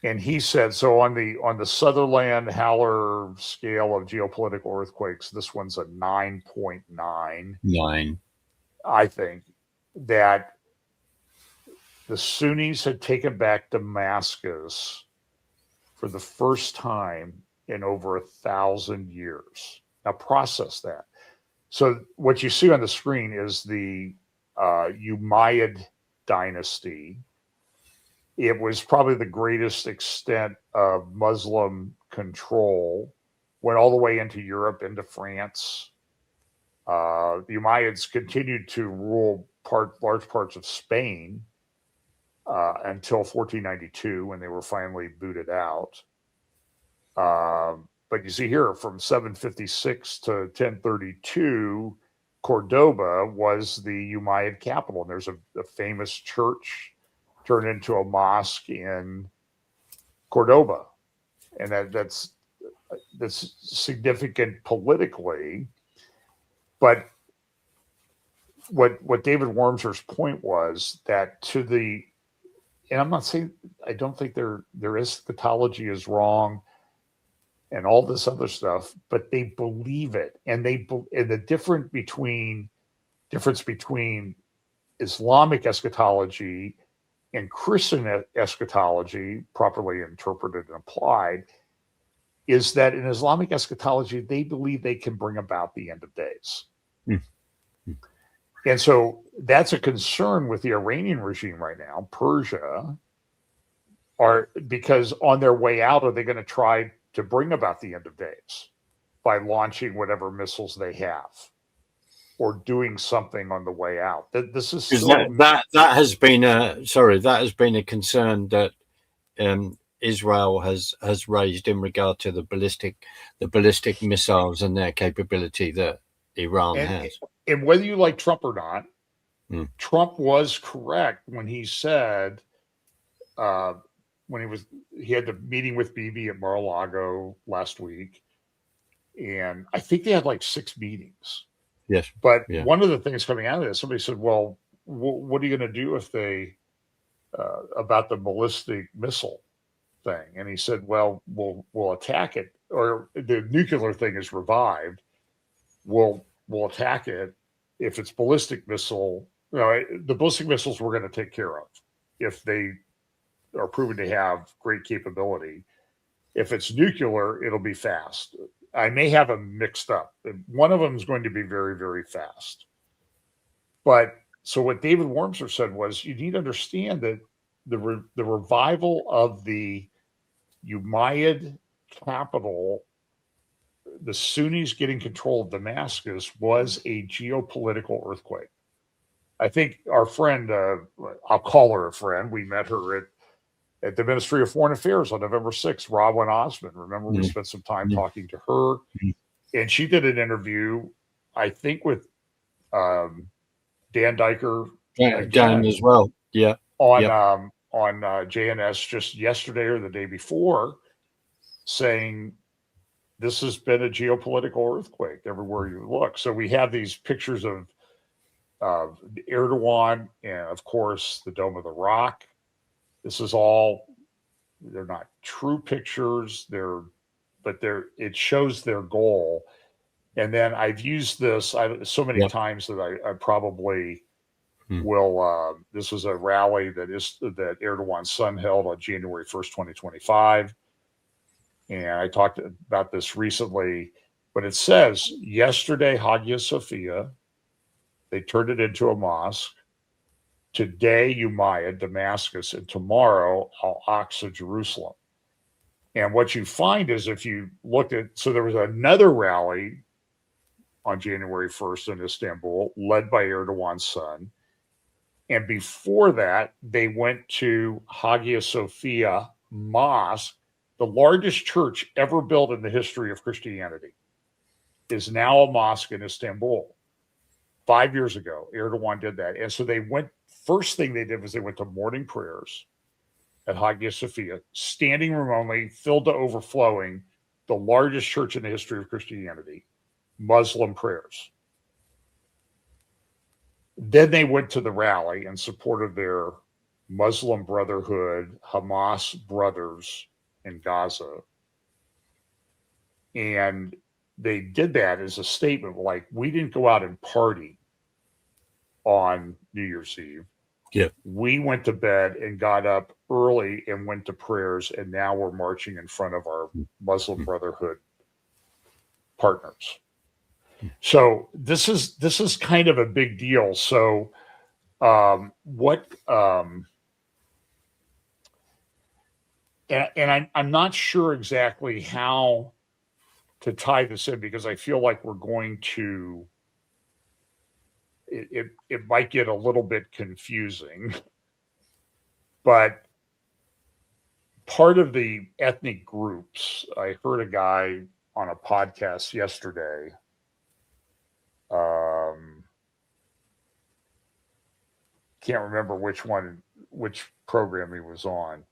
And he said, so on the Sutherland Haller scale of geopolitical earthquakes, this one's a 9.9. I think that the Sunnis had taken back Damascus for the first time in over 1,000 years. Now process that. So what you see on the screen is the Umayyad dynasty. It was probably the greatest extent of Muslim control, went all the way into Europe, into France. The Umayyads continued to rule large parts of Spain until 1492, when they were finally booted out. But you see here, from 756 to 1032, Cordoba was the Umayyad capital. And there's a famous church turned into a mosque in Cordoba. And that's significant politically. But what David Wormser's point was that and I'm not saying, I don't think their eschatology is wrong. and all this other stuff, but they believe it. And and the difference between Islamic eschatology and Christian eschatology, properly interpreted and applied, is that in Islamic eschatology, they believe they can bring about the end of days. Mm. And so that's a concern with the Iranian regime right now, Persia, because on their way out, are they going to try to bring about the end of days by launching whatever missiles they have or doing something on the way out? This is still that has been a concern that Israel has raised in regard to the ballistic missiles and their capability that Iran has. And whether you like Trump or not, Trump was correct when he said, when he had the meeting with Bibi at Mar-a-Lago last week, and I think they had like 6 meetings. Yes. But one of the things coming out of this, somebody said, well, what are you going to do if they, about the ballistic missile thing? And he said, well, we'll attack it, or the nuclear thing is revived. We'll attack it. If it's ballistic missile, the ballistic missiles we're going to take care of if they are proven to have great capability. If it's nuclear, it'll be fast. I may have them mixed up. One of them is going to be very, very fast. But so what David Wormser said was, you need to understand that the revival of the Umayyad capital, the Sunnis getting control of Damascus, was a geopolitical earthquake. I think our friend, I'll call her a friend, we met her at the Ministry of Foreign Affairs on November 6th, Robin Osman. Remember, we spent some time talking to her. And she did an interview, I think, with Dan Diker. Dan as well. Yeah. On JNS just yesterday or the day before, saying this has been a geopolitical earthquake everywhere you look. So we have these pictures of Erdogan and, of course, the Dome of the Rock. This is all, they're not true pictures, it shows their goal. And then I've used this so many times that I probably will. This was a rally that Erdogan's son held on January 1st, 2025. And I talked about this recently, but it says yesterday, Hagia Sophia, they turned it into a mosque. Today, Umayyad, Damascus, and tomorrow, Al-Aqsa, Jerusalem. And what you find is if you looked at, so there was another rally on January 1st in Istanbul, led by Erdogan's son. And before that, they went to Hagia Sophia Mosque, the largest church ever built in the history of Christianity, is now a mosque in Istanbul. 5 years ago, Erdogan did that. And so first thing they did was they went to morning prayers at Hagia Sophia, standing room only, filled to overflowing, the largest church in the history of Christianity, Muslim prayers. Then they went to the rally and supported their Muslim Brotherhood, Hamas brothers in Gaza. And they did that as a statement, like, we didn't go out and party on New Year's Eve. Yeah. We went to bed and got up early and went to prayers, and now we're marching in front of our Muslim Brotherhood partners. So this is kind of a big deal. So and I'm not sure exactly how to tie this in, because I feel like we're going to, it might get a little bit confusing, but part of the ethnic groups, I heard a guy on a podcast yesterday, can't remember which program he was on.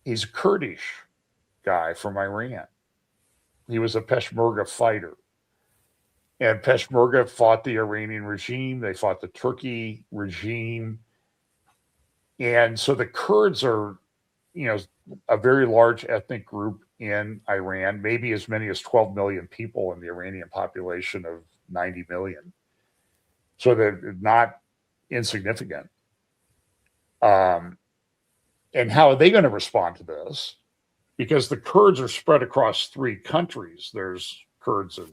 He's a Kurdish guy from Iran. He was a Peshmerga fighter. And Peshmerga fought the Iranian regime. They fought the Turkey regime. And so the Kurds are, a very large ethnic group in Iran, maybe as many as 12 million people in the Iranian population of 90 million. So they're not insignificant. And how are they going to respond to this? Because the Kurds are spread across 3 countries. There's Kurds in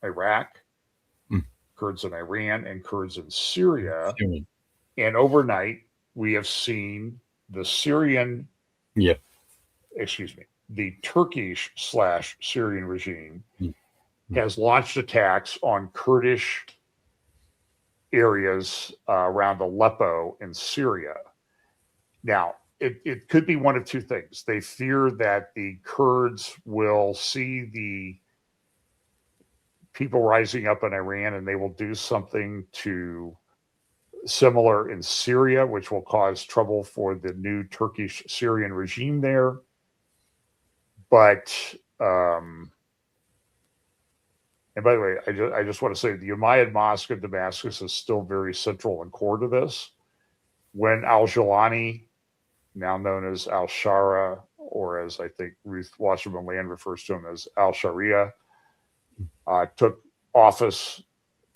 Iraq, Kurds in Iran, and Kurds in Syria. And overnight, we have seen the the Turkish/Syrian regime has launched attacks on Kurdish areas around Aleppo in Syria. Now, it could be one of 2 things. They fear that the Kurds will see the people rising up in Iran and they will do something similar in Syria, which will cause trouble for the new Turkish-Syrian regime there. But, and by the way, I just want to say the Umayyad Mosque in Damascus is still very central and core to this. When al-Jilani, now known as al-Shara, or as I think Ruth Wasserman Land refers to him as al-Sharia, took office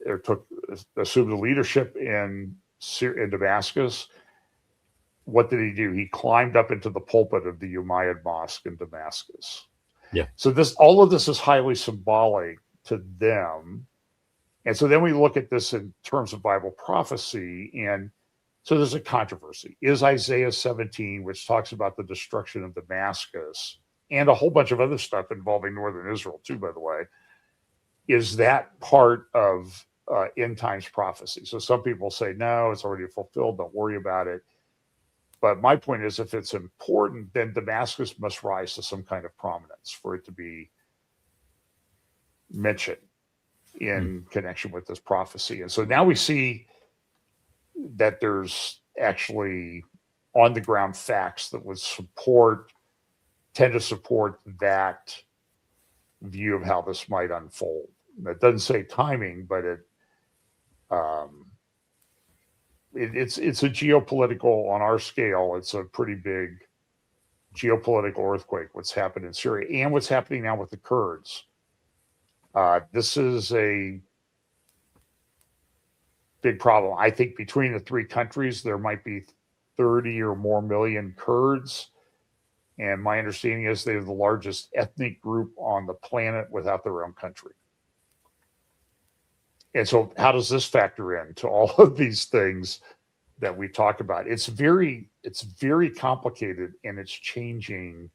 or assumed the leadership in Damascus. What did he do? He climbed up into the pulpit of the Umayyad Mosque in Damascus. Yeah. So all of this is highly symbolic to them. And so then we look at this in terms of Bible prophecy. And so there's a controversy. Is Isaiah 17, which talks about the destruction of Damascus and a whole bunch of other stuff involving northern Israel too, by the way, is that part of end times prophecy? So some people say, no, it's already fulfilled. Don't worry about it. But my point is, if it's important, then Damascus must rise to some kind of prominence for it to be mentioned in connection with this prophecy. And so now we see that there's actually on the ground facts that would tend to support that view of how this might unfold. That doesn't say timing, but it's a geopolitical, on our scale, it's a pretty big geopolitical earthquake, what's happened in Syria and what's happening now with the Kurds. This is a big problem. I think between the 3 countries, there might be 30 or more million Kurds. And my understanding is they're the largest ethnic group on the planet without their own country. And so how does this factor into all of these things that we talk about? It's very complicated, and it's changing.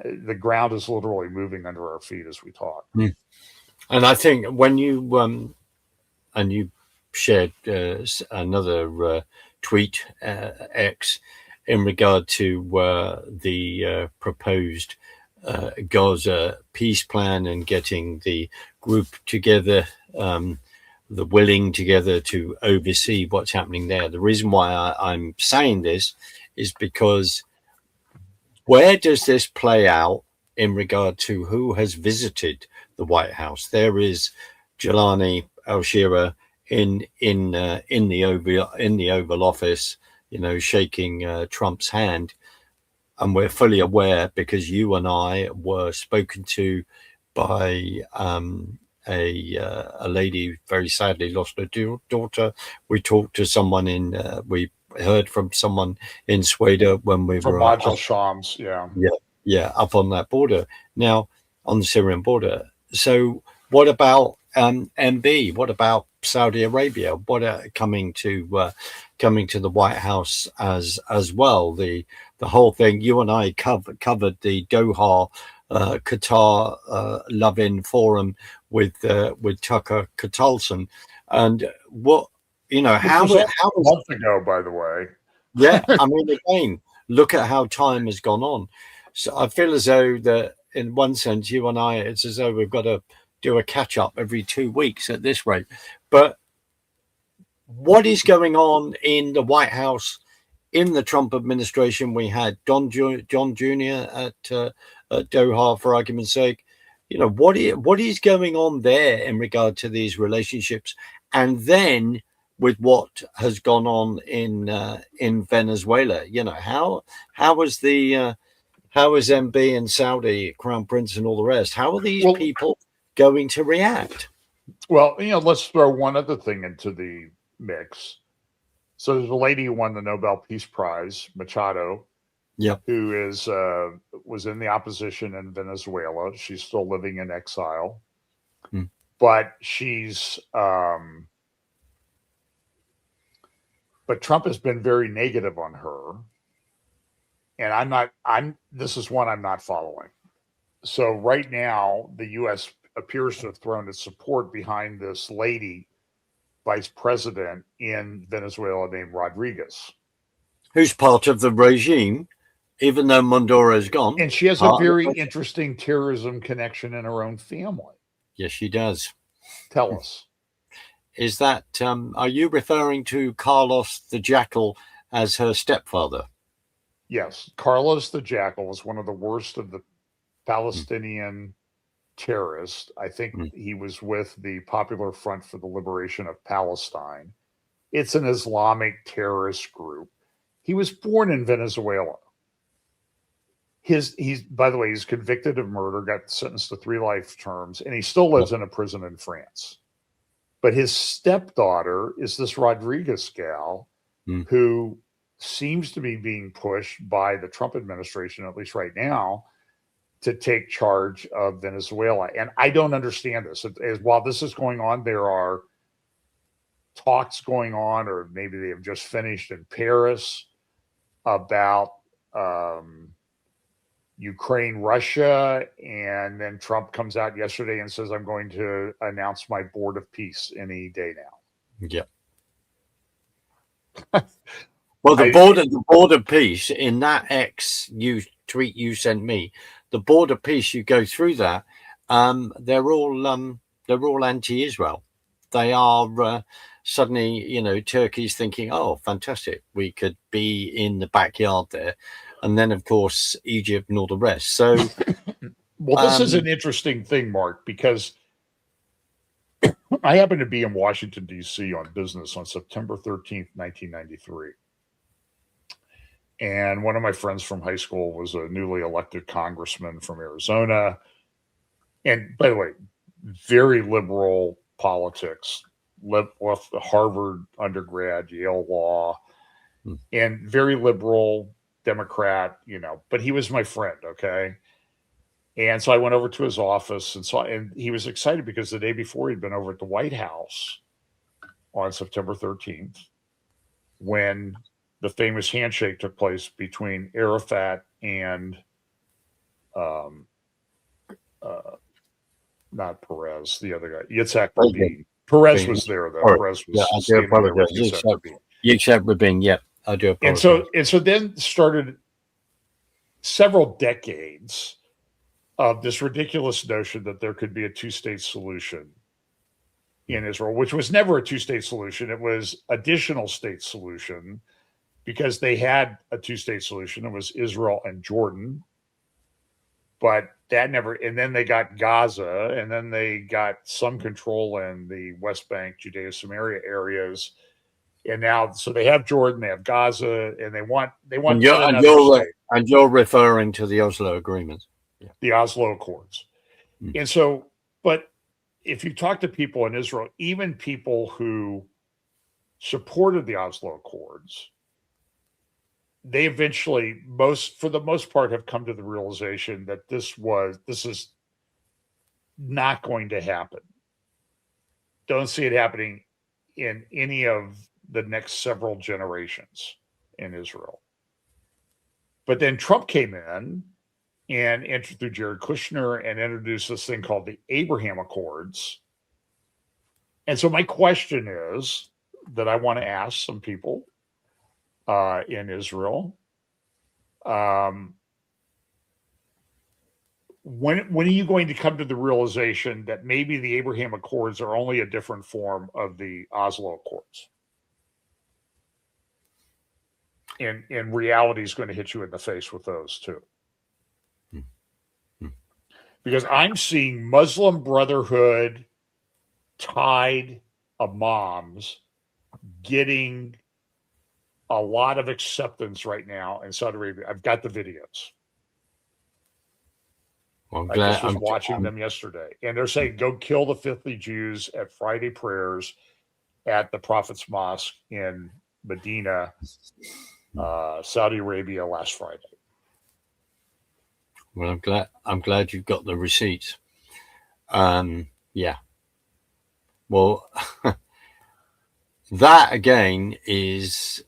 The ground is literally moving under our feet as we talk. And I think when you shared another tweet, X, in regard to the proposed Gaza peace plan and getting the group together, the willing together to oversee what's happening there. The reason why I'm saying this is because where does this play out in regard to who has visited the White House? There is Jelani al-Shira in the Oval Office, shaking Trump's hand. And we're fully aware, because you and I were spoken to by a lady who very sadly lost her daughter. We talked to someone we heard from someone in Sweden when we were from Majel Shams, up on that border, now on the Syrian border. So what about MB? What about Saudi Arabia? What are coming to the White House as well? The whole thing. You and I covered the Doha Qatar Love-In Forum with Tucker Carlson, and how was a month ago, by the way. Yeah, I mean, again, look at how time has gone on. So I feel as though that in one sense, you and I, it's as though we've got to do a catch up every 2 weeks at this rate. But what is going on in the White House in the Trump administration? We had John Jr. at Doha, for argument's sake. What is going on there in regard to these relationships? And then with what has gone on in Venezuela, how How is MB and Saudi, Crown Prince and all the rest? How are these Well, people going to react? well, let's throw one other thing into the mix. So there's a lady who won the Nobel Peace Prize, Machado, Yeah. who is was in the opposition in Venezuela. She's still living in exile, but but Trump has been very negative on her, and this is one I'm not following. So right now, the U.S. appears to have thrown its support behind this lady vice president in Venezuela named Rodriguez, who's part of the regime, even though Maduro is gone. and she has a very interesting terrorism connection in her own family. Yes, she does. Tell us. Is that, are you referring to Carlos the Jackal as her stepfather? Yes. Carlos the Jackal was one of the worst of the Palestinian terrorists. I think he was with the Popular Front for the Liberation of Palestine. It's an Islamic terrorist group. He was born in Venezuela. He's by the way, he's convicted of murder, got sentenced to 3 life terms, and he still lives in a prison in France. But his stepdaughter is this Rodriguez gal who seems to be being pushed by the Trump administration, at least right now, to take charge of Venezuela. And I don't understand this. While this is going on, there are talks going on, or maybe they have just finished in Paris about Ukraine, Russia, and then Trump comes out yesterday and says, I'm going to announce my board of peace any day now. Yeah. Well, the board of peace in that tweet you sent me, the board of peace, you go through that, they're all anti-Israel. They are suddenly, Turkey's thinking, oh, fantastic, we could be in the backyard there. And then, of course, Egypt and all the rest. So, well, this is an interesting thing, Mark, because I happened to be in Washington, D.C. on business on September 13th, 1993. And one of my friends from high school was a newly elected congressman from Arizona. And by the way, very liberal politics, left Harvard undergrad, Yale Law, and very liberal Democrat, but he was my friend. Okay. And so I went over to his office and he was excited because the day before he'd been over at the White House on September 13th when the famous handshake took place between Arafat and not Perez, the other guy, Yitzhak Rabin. Perez was there though. Perez was standing there with Yitzhak Rabin. Yitzhak Rabin, yeah. I do apologize. And so then started several decades of this ridiculous notion that there could be a 2-state solution in Israel, which was never a 2-state solution. It was additional state solution because they had a 2-state solution. It was Israel and Jordan, but that never, and then they got Gaza, and then they got some control in the West Bank, Judea, Samaria areas. And now, so they have Jordan, they have Gaza, and they want and you're referring to the Oslo agreements, the Oslo Accords. And so, but if you talk to people in Israel, even people who supported the Oslo Accords, they eventually, for the most part, have come to the realization that this is not going to happen. Don't see it happening in any of the next several generations in Israel. But then Trump came in and entered through Jared Kushner and introduced this thing called the Abraham Accords. And so my question is that I want to ask some people in Israel, when are you going to come to the realization that maybe the Abraham Accords are only a different form of the Oslo Accords? And reality is going to hit you in the face with those too. Because I'm seeing Muslim Brotherhood tied imams getting a lot of acceptance right now in Saudi Arabia. I've got the videos. Well, I just was watching them yesterday, and they're saying go kill the 50 Jews at Friday prayers at the Prophet's Mosque in Medina, Saudi Arabia last Friday. Well, I'm glad you've got the receipts. Yeah. Well, that again is,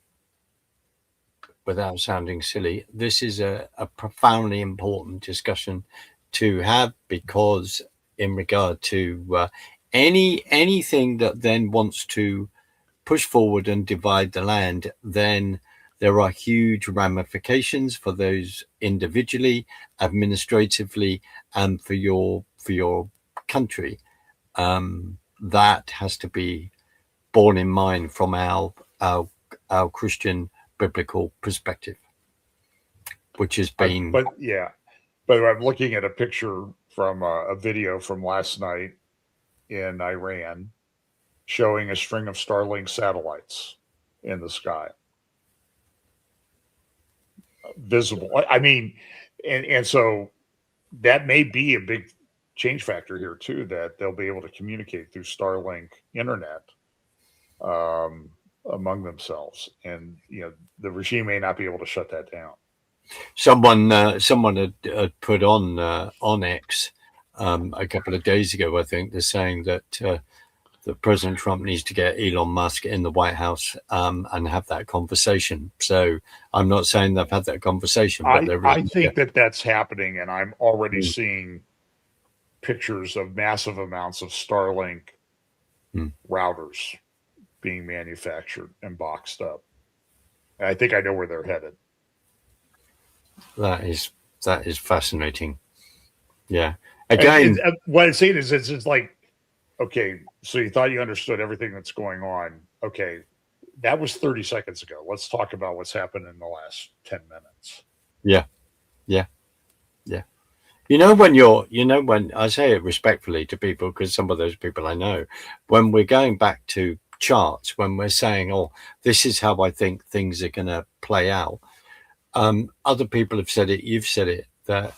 without sounding silly, this is a profoundly important discussion to have, because in regard to anything that then wants to push forward and divide the land, then there are huge ramifications for those individually, administratively, and for your country. That has to be borne in mind from our Christian biblical perspective, which has been. But I'm looking at a picture from a video from last night in Iran showing a string of Starlink satellites in the sky, visible. I mean, and so that may be a big change factor here too, that they'll be able to communicate through Starlink internet among themselves, and the regime may not be able to shut that down. Someone had put on X a couple of days ago, I think, they're saying that President Trump needs to get Elon Musk in the White House and have that conversation. So I'm not saying they've had that conversation, but I think that's happening, and I'm already seeing pictures of massive amounts of Starlink routers being manufactured and boxed up. And I think I know where they're headed. That is fascinating. Yeah. Again, what I'm saying is, it's like, okay, so you thought you understood everything that's going on. Okay, that was 30 seconds ago. Let's talk about what's happened in the last 10 minutes. Yeah. When I say it respectfully to people, because some of those people I know, when we're going back to charts, when we're saying, oh, this is how I think things are going to play out, other people have said it, you've said it, that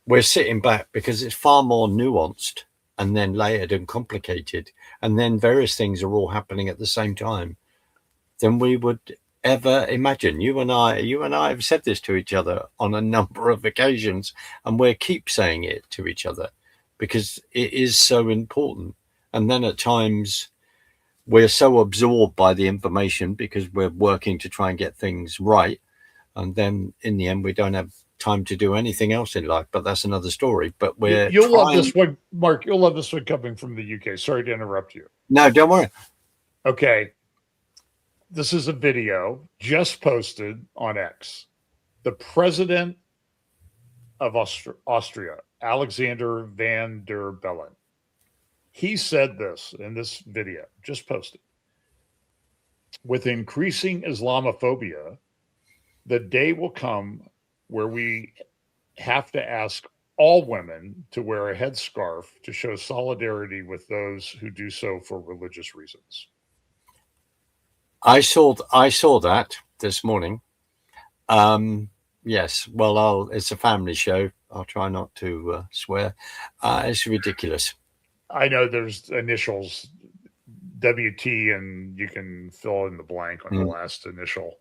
we're sitting back because it's far more nuanced and then layered and complicated, and then various things are all happening at the same time than we would ever imagine. You and I have said this to each other on a number of occasions, and we keep saying it to each other because it is so important. And then at times we're so absorbed by the information because we're working to try and get things right, and then in the end we don't have time to do anything else in life, but that's another story. But you'll love this one, Mark. You'll love this one coming from the UK. Sorry to interrupt you. No, don't worry. Okay. This is a video just posted on X. The president of Austria, Alexander van der Bellen, he said this in this video, just posted. With increasing Islamophobia, the day will come where we have to ask all women to wear a headscarf to show solidarity with those who do so for religious reasons. I saw that this morning. Yes, well, it's a family show. I'll try not to swear. It's ridiculous. I know there's initials WT, and you can fill in the blank on the last initial.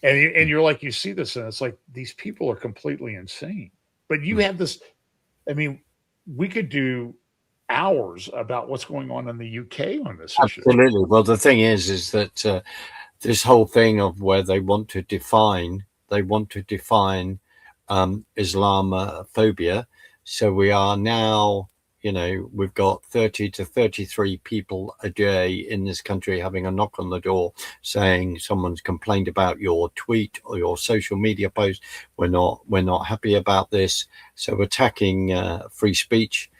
And you're like, you see this, and it's like, these people are completely insane. But you have this, I mean, we could do hours about what's going on in the UK on this issue. Absolutely. Well, the thing is that this whole thing of where they want to define Islamophobia. So we are now, we've got 30 to 33 people a day in this country having a knock on the door saying someone's complained about your tweet or your social media post. We're not happy about this. So attacking free speech.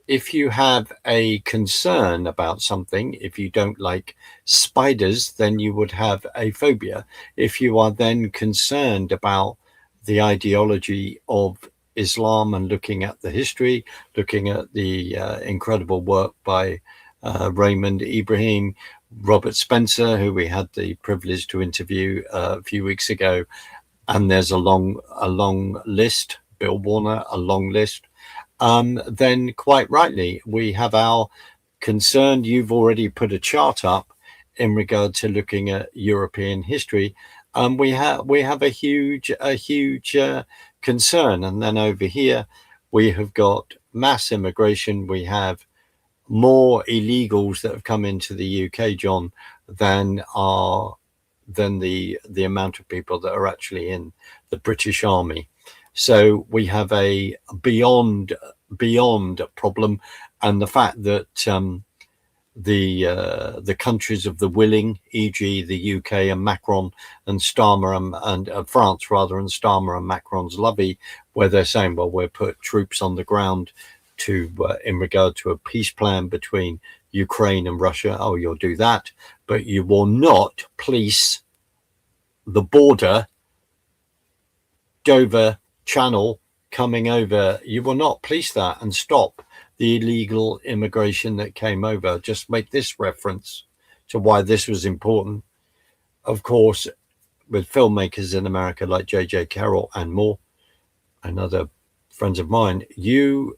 If you have a concern about something, if you don't like spiders, then you would have a phobia. If you are then concerned about the ideology of Islam and looking at the history, looking at the incredible work by Raymond Ibrahim, Robert Spencer, who we had the privilege to interview a few weeks ago, and there's a long list, Bill Warner, a long list. Then quite rightly, we have our concern. You've already put a chart up in regard to looking at European history. We have a huge concern. And then over here, we have got mass immigration. We have more illegals that have come into the UK, John, than the amount of people that are actually in the British Army. So we have a beyond problem, and the fact that the countries of the willing, e.g., the UK and Macron and Starmer and France rather, and Starmer and Macron's lobby, where they're saying, well, we'll put troops on the ground to in regard to a peace plan between Ukraine and Russia. Oh, you'll do that, but you will not police the border, Dover Channel coming over. You will not police that and stop the illegal immigration that came over. Just make this reference to why this was important. Of course, with filmmakers in America like J.J. Carroll and more, and other friends of mine, you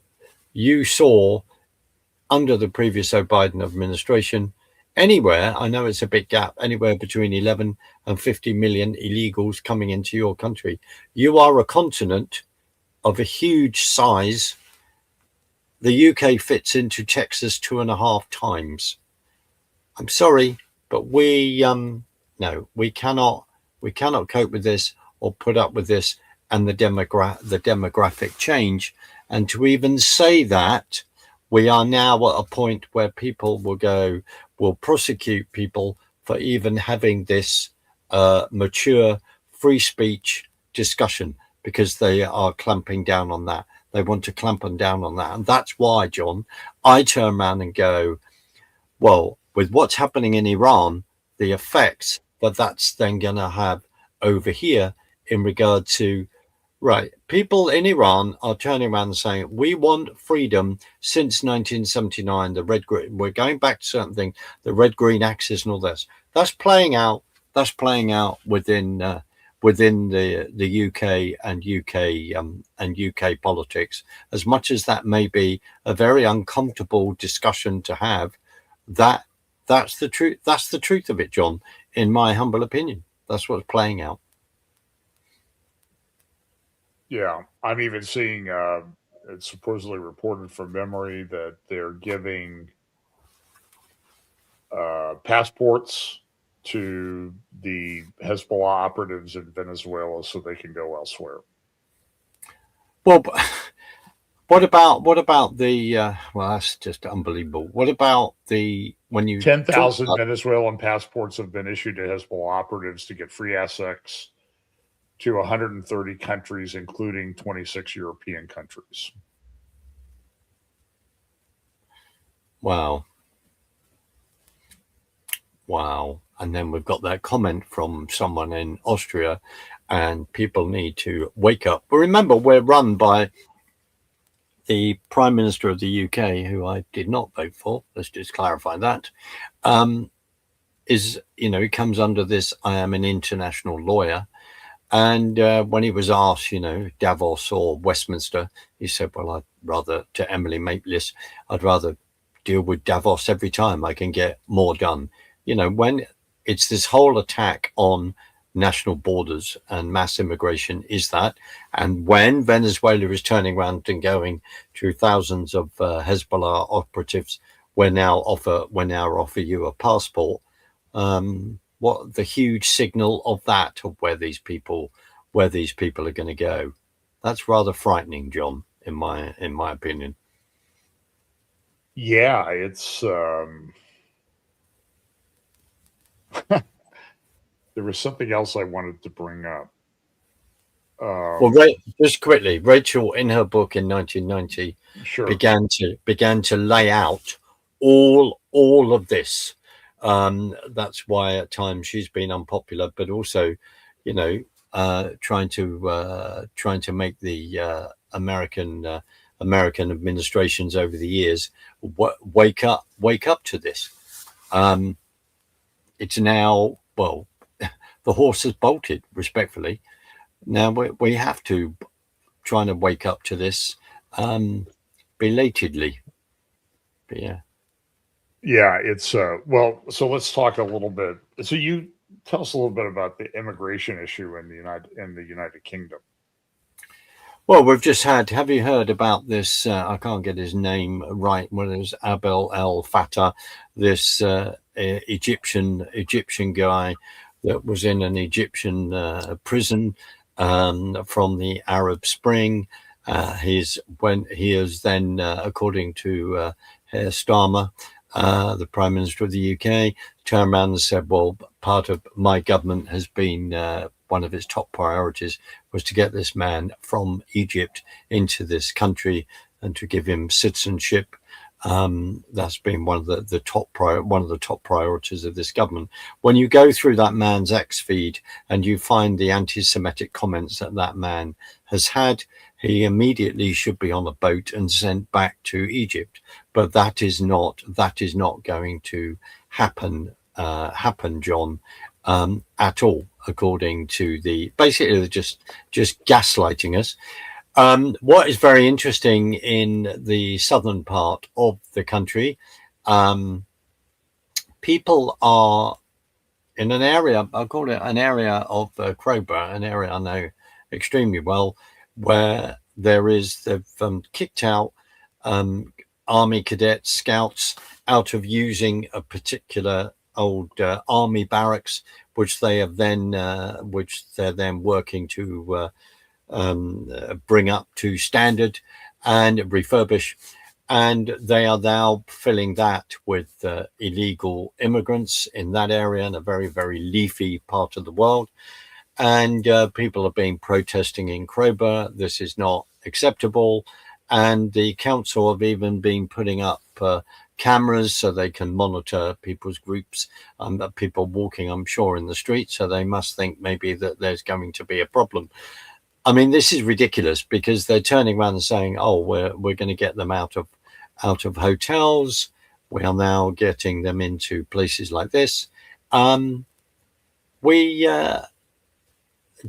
saw under the previous Biden administration, anywhere, I know it's a big gap, anywhere between 11 and 50 million illegals coming into your country. You are a continent of a huge size. The UK fits into Texas 2.5 times. I'm sorry, but we cannot cope with this or put up with this and the demographic change. And to even say that, we are now at a point where people will prosecute people for even having this mature free speech discussion, because they are clamping down on that. They want to clamp down on that. And that's why, John, I turn around and go, well, with what's happening in Iran, the effects that that's then going to have over here in regard to, right, people in Iran are turning around and saying, we want freedom since 1979, the red, green, we're going back to certain things, the red, green axis and all this. That's playing out within the UK and UK politics. As much as that may be a very uncomfortable discussion to have, that's the truth. That's the truth of it, John, in my humble opinion. That's what's playing out. Yeah, I'm even seeing it's supposedly reported from memory that they're giving passports to the Hezbollah operatives in Venezuela so they can go elsewhere. Well, what about the? Well, that's just unbelievable. What about when you 10,000 Venezuelan passports have been issued to Hezbollah operatives to get free access to 130 countries, including 26 European countries. Wow. And then we've got that comment from someone in Austria, and people need to wake up. But remember, we're run by the Prime Minister of the UK, who I did not vote for. Let's just clarify that. He comes under this, I am an international lawyer. And when he was asked, Davos or Westminster, he said, well, I'd rather, to Emily Maitlis, I'd rather deal with Davos every time. I can get more done. When it's this whole attack on national borders and mass immigration is that. And when Venezuela is turning around and going to thousands of Hezbollah operatives, we're now offer you a passport. What the huge signal of that, of where these people are going to go? That's rather frightening, John, in my opinion. Yeah, it's there was something else I wanted to bring up. Well, just quickly, Rachel, in her book in 1990, sure, began to lay out all of this. That's why at times she's been unpopular, but also, trying to make the American administrations over the years wake up to this. It's now, well, the horse has bolted, respectfully. Now we have to trying to wake up to this belatedly. But yeah. Yeah, it's well, so let's talk a little bit. So you tell us a little bit about the immigration issue in the United Kingdom. Well, we've just had. Have you heard about this? I can't get his name right. Well, it was Abel El Fattah, this Egyptian guy that was in an Egyptian prison from the Arab Spring. He is then, according to Herr Starmer, the Prime Minister of the UK, turned around and said, "Well, part of my government has been one of its top priorities was to get this man from Egypt into this country and to give him citizenship." That's been one of the top priorities of this government. When you go through that man's X feed and you find the anti-Semitic comments that man has had, he immediately should be on a boat and sent back to Egypt. But that is not going to happen, John, at all, according to basically they're just gaslighting us. What is very interesting in the southern part of the country, people are in an area, I'll call it an area of Crowborough, an area I know extremely well, where they've kicked out army cadets, scouts out of using a particular old army barracks, which they're then working to bring up to standard and refurbish, and they are now filling that with illegal immigrants in that area, in a very, very leafy part of the world. And people have been protesting in Crowborough. This is not acceptable. And the council have even been putting up cameras so they can monitor people's groups, people walking, I'm sure, in the street. So they must think maybe that there's going to be a problem. I mean, this is ridiculous because they're turning around and saying, "Oh, we're going to get them out of hotels. We are now getting them into places like this."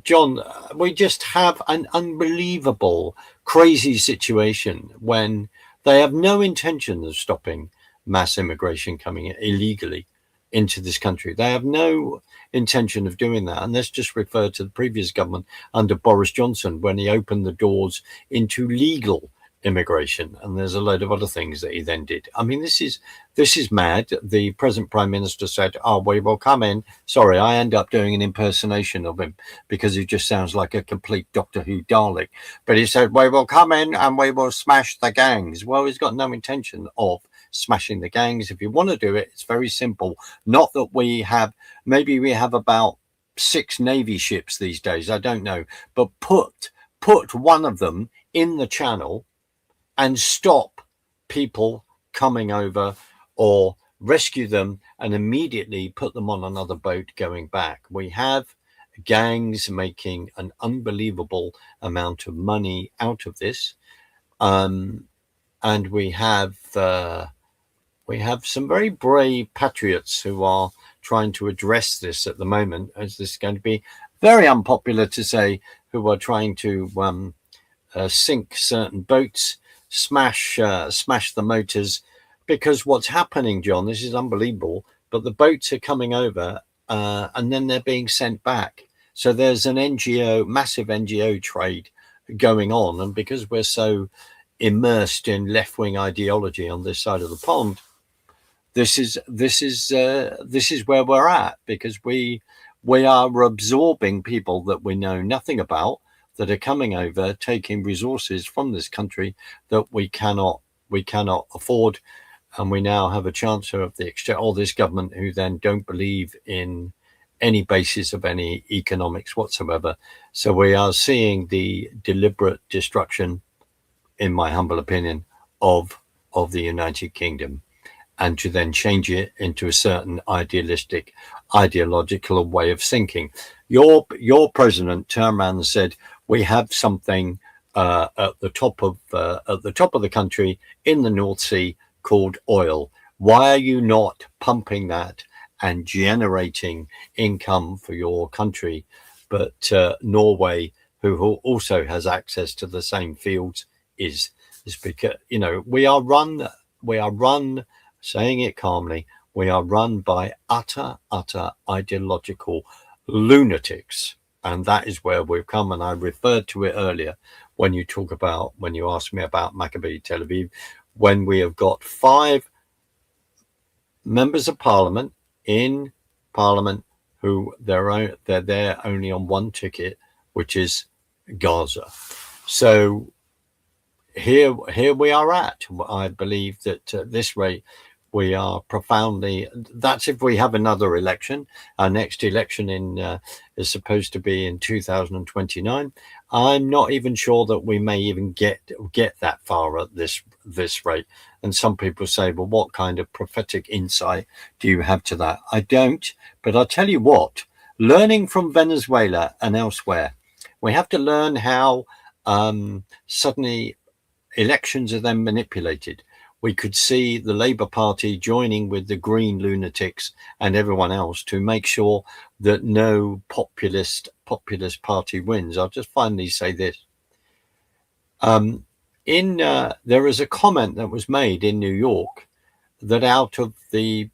John, we just have an unbelievable, crazy situation when they have no intention of stopping mass immigration coming in illegally into this country. They have no intention of doing that. And let's just refer to the previous government under Boris Johnson when he opened the doors into legal immigration, and there's a load of other things that he then did. I mean, this is mad. The present Prime Minister said, "Oh, we will come in." Sorry, I end up doing an impersonation of him because he just sounds like a complete Doctor Who Dalek. But he said, "We will come in and we will smash the gangs." Well, he's got no intention of smashing the gangs. If you want to do it, it's very simple. Not that maybe we have about 6 Navy ships these days, I don't know, but put one of them in the channel and stop people coming over, or rescue them and immediately put them on another boat going back. We have gangs making an unbelievable amount of money out of this, and we have some very brave patriots who are trying to address this at the moment, as this is going to be very unpopular to say, who are trying to sink certain boats, smash the motors, because what's happening, John, this is unbelievable, but the boats are coming over and then they're being sent back. So there's an massive NGO trade going on, and because we're so immersed in left-wing ideology on this side of the pond, this is where we're at, because we are absorbing people that we know nothing about, that are coming over, taking resources from this country that we cannot afford. And we now have a chancellor of this government who then don't believe in any basis of any economics whatsoever. So we are seeing the deliberate destruction, in my humble opinion, of the United Kingdom, and to then change it into a certain ideological way of thinking. Your president turned around and said, "We have something at the top of the country in the North Sea called oil. Why are you not pumping that and generating income for your country?" But Norway who also has access to the same fields is because, you know, we are run, saying it calmly, we are run by utter ideological lunatics. And that is where we've come. And I referred to it earlier when you asked me about Maccabi Tel Aviv, when we have got 5 members of parliament in parliament who they're there only on one ticket, which is Gaza. So here we are at. I believe that at this rate we are profoundly. That's if we have another election. Our next election is supposed to be in 2029. I'm not even sure that we may even get that far at this rate. And some people say, well, what kind of prophetic insight do you have to that? I don't. But I'll tell you what, learning from Venezuela and elsewhere, we have to learn how suddenly elections are then manipulated. We could see the Labour Party joining with the Green lunatics and everyone else to make sure that no populist party wins. I'll just finally say this. There is a comment that was made in New York that out of the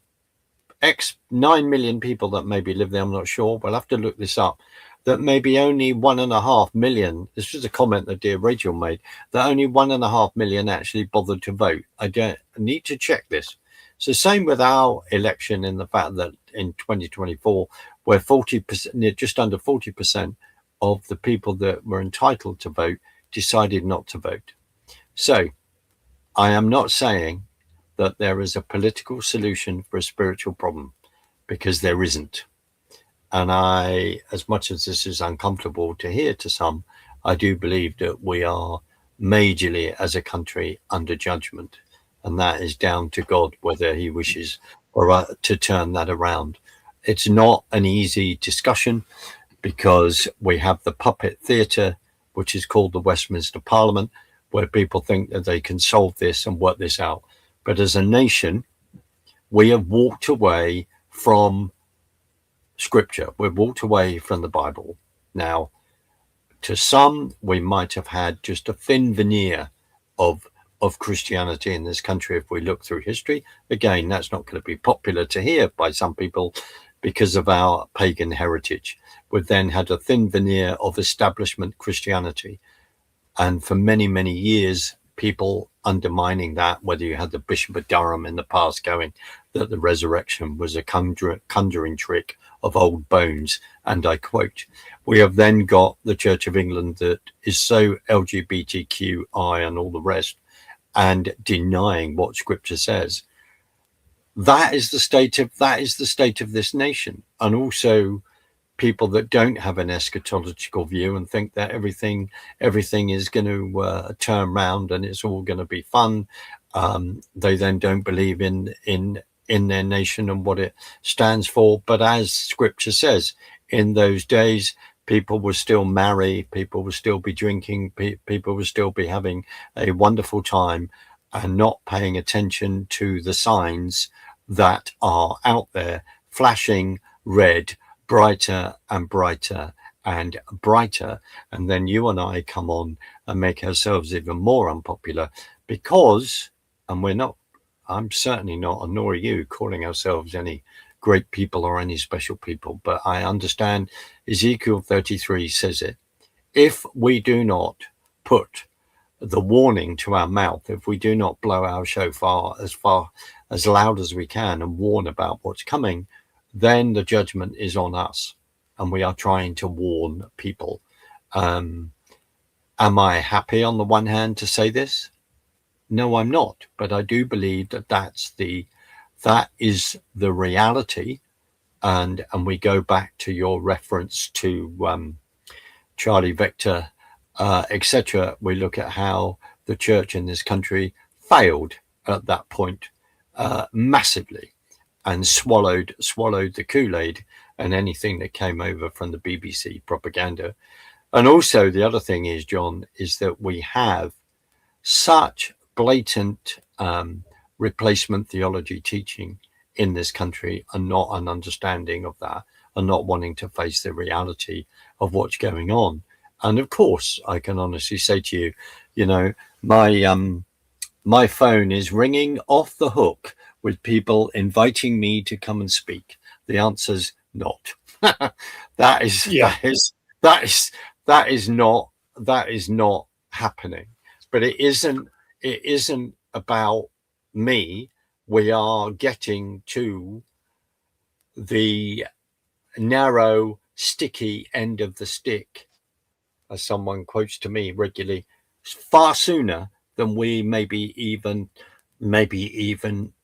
9 million people that maybe live there, I'm not sure, we'll have to look this up, that maybe only 1.5 million, this was a comment that dear Rachel made, that only 1.5 million actually bothered to vote. I need to check this. So same with our election, in the fact that in 2024, where 40%, just under 40% of the people that were entitled to vote decided not to vote. So I am not saying that there is a political solution for a spiritual problem, because there isn't. And as much as this is uncomfortable to hear to some, I do believe that we are majorly as a country under judgment. And that is down to God, whether he wishes to turn that around. It's not an easy discussion, because we have the puppet theatre, which is called the Westminster Parliament, where people think that they can solve this and work this out. But as a nation, we have walked away from Scripture. We've walked away from the Bible. Now, to some, we might have had just a thin veneer of Christianity in this country if we look through history. Again, that's not going to be popular to hear by some people because of our pagan heritage. We've then had a thin veneer of establishment Christianity. And for many, many years, people undermining that, whether you had the Bishop of Durham in the past going that the resurrection was a conjuring trick of old bones. And I quote, we have then got the Church of England that is so LGBTQI and all the rest, and denying what Scripture says. That is the state of this nation. And also people that don't have an eschatological view and think that everything is going to turn around and it's all going to be fun. They then don't believe in their nation and what it stands for. But as Scripture says, in those days, people will still marry, people will still be drinking, people will still be having a wonderful time and not paying attention to the signs that are out there, flashing red, brighter and brighter and brighter. And then you and I come on and make ourselves even more unpopular because, and I'm certainly not, nor are you, calling ourselves any great people or any special people, but I understand Ezekiel 33 says it. If we do not put the warning to our mouth, if we do not blow our shofar as loud as we can and warn about what's coming, then the judgment is on us, and we are trying to warn people. Am I happy on the one hand to say this? No, I'm not. But I do believe that is the reality. And we go back to your reference to Charlie Victor, etc. We look at how the church in this country failed at that point massively, and swallowed the Kool-Aid and anything that came over from the BBC propaganda. And also the other thing is, John, is that we have such blatant replacement theology teaching in this country, and not an understanding of that, and not wanting to face the reality of what's going on. And of course, I can honestly say to you, you know, my phone is ringing off the hook with people inviting me to come and speak. The answer's not. that is Yeah. that is that is that is not happening. But it isn't about me. We are getting to the narrow, sticky end of the stick, as someone quotes to me regularly, far sooner than we maybe even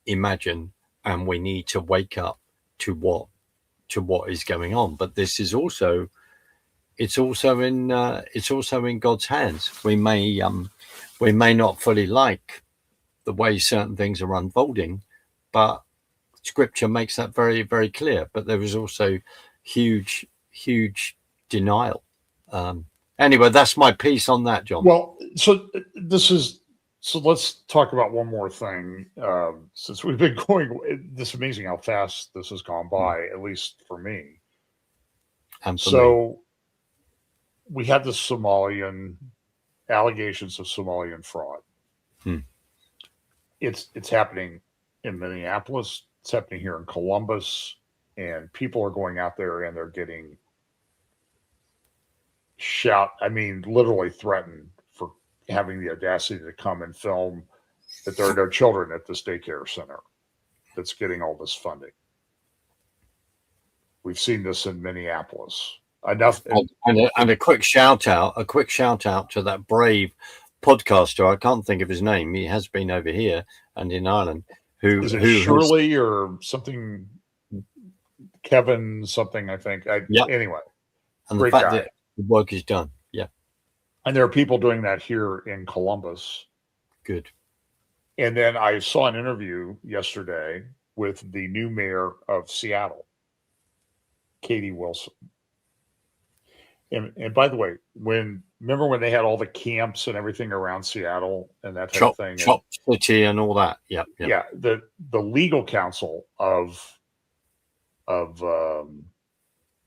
imagine. And we need to wake up to what is going on. But this is also it's also in God's hands. We may not fully like the way certain things are unfolding, but Scripture makes that very, very clear. But there is also huge denial. Anyway, that's my piece on that, John. Well, so let's talk about one more thing. Since we've been going, this amazing how fast this has gone by, at least for me. And for me, So we had the Somalian allegations of Somalian fraud. Hmm. It's happening in Minneapolis. It's happening here in Columbus, and people are going out there and they're getting literally threatened for having the audacity to come and film that there are no children at this daycare center that's getting all this funding. We've seen this in Minneapolis. Enough. and a quick shout out to that brave podcaster. I can't think of his name. He has been over here and in Ireland. Who Is it who Shirley or something? Kevin something, I think. Yeah. Anyway, and the great fact guy. that the work is done. Yeah, And there are people doing that here in Columbus. good. And then I saw an interview yesterday with the new mayor of Seattle, Katie Wilson. And by the way, remember when they had all the camps and everything around Seattle and that type of thing? Chop City and all that. Yeah. Yeah. The legal counsel of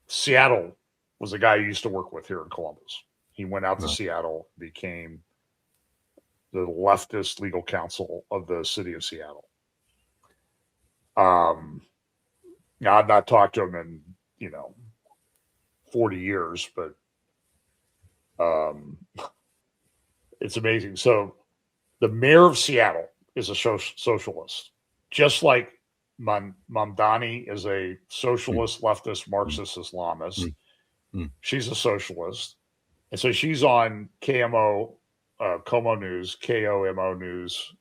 Seattle was a guy I used to work with here in Columbus. He went out to Seattle, became the leftist legal counsel of the city of Seattle. Now I've not talked to him in 40 years, but it's amazing. So the mayor of Seattle is a socialist, just like Mamdani is a socialist, leftist, Marxist, Islamist. She's a socialist. And so she's on KOMO News, KOMO News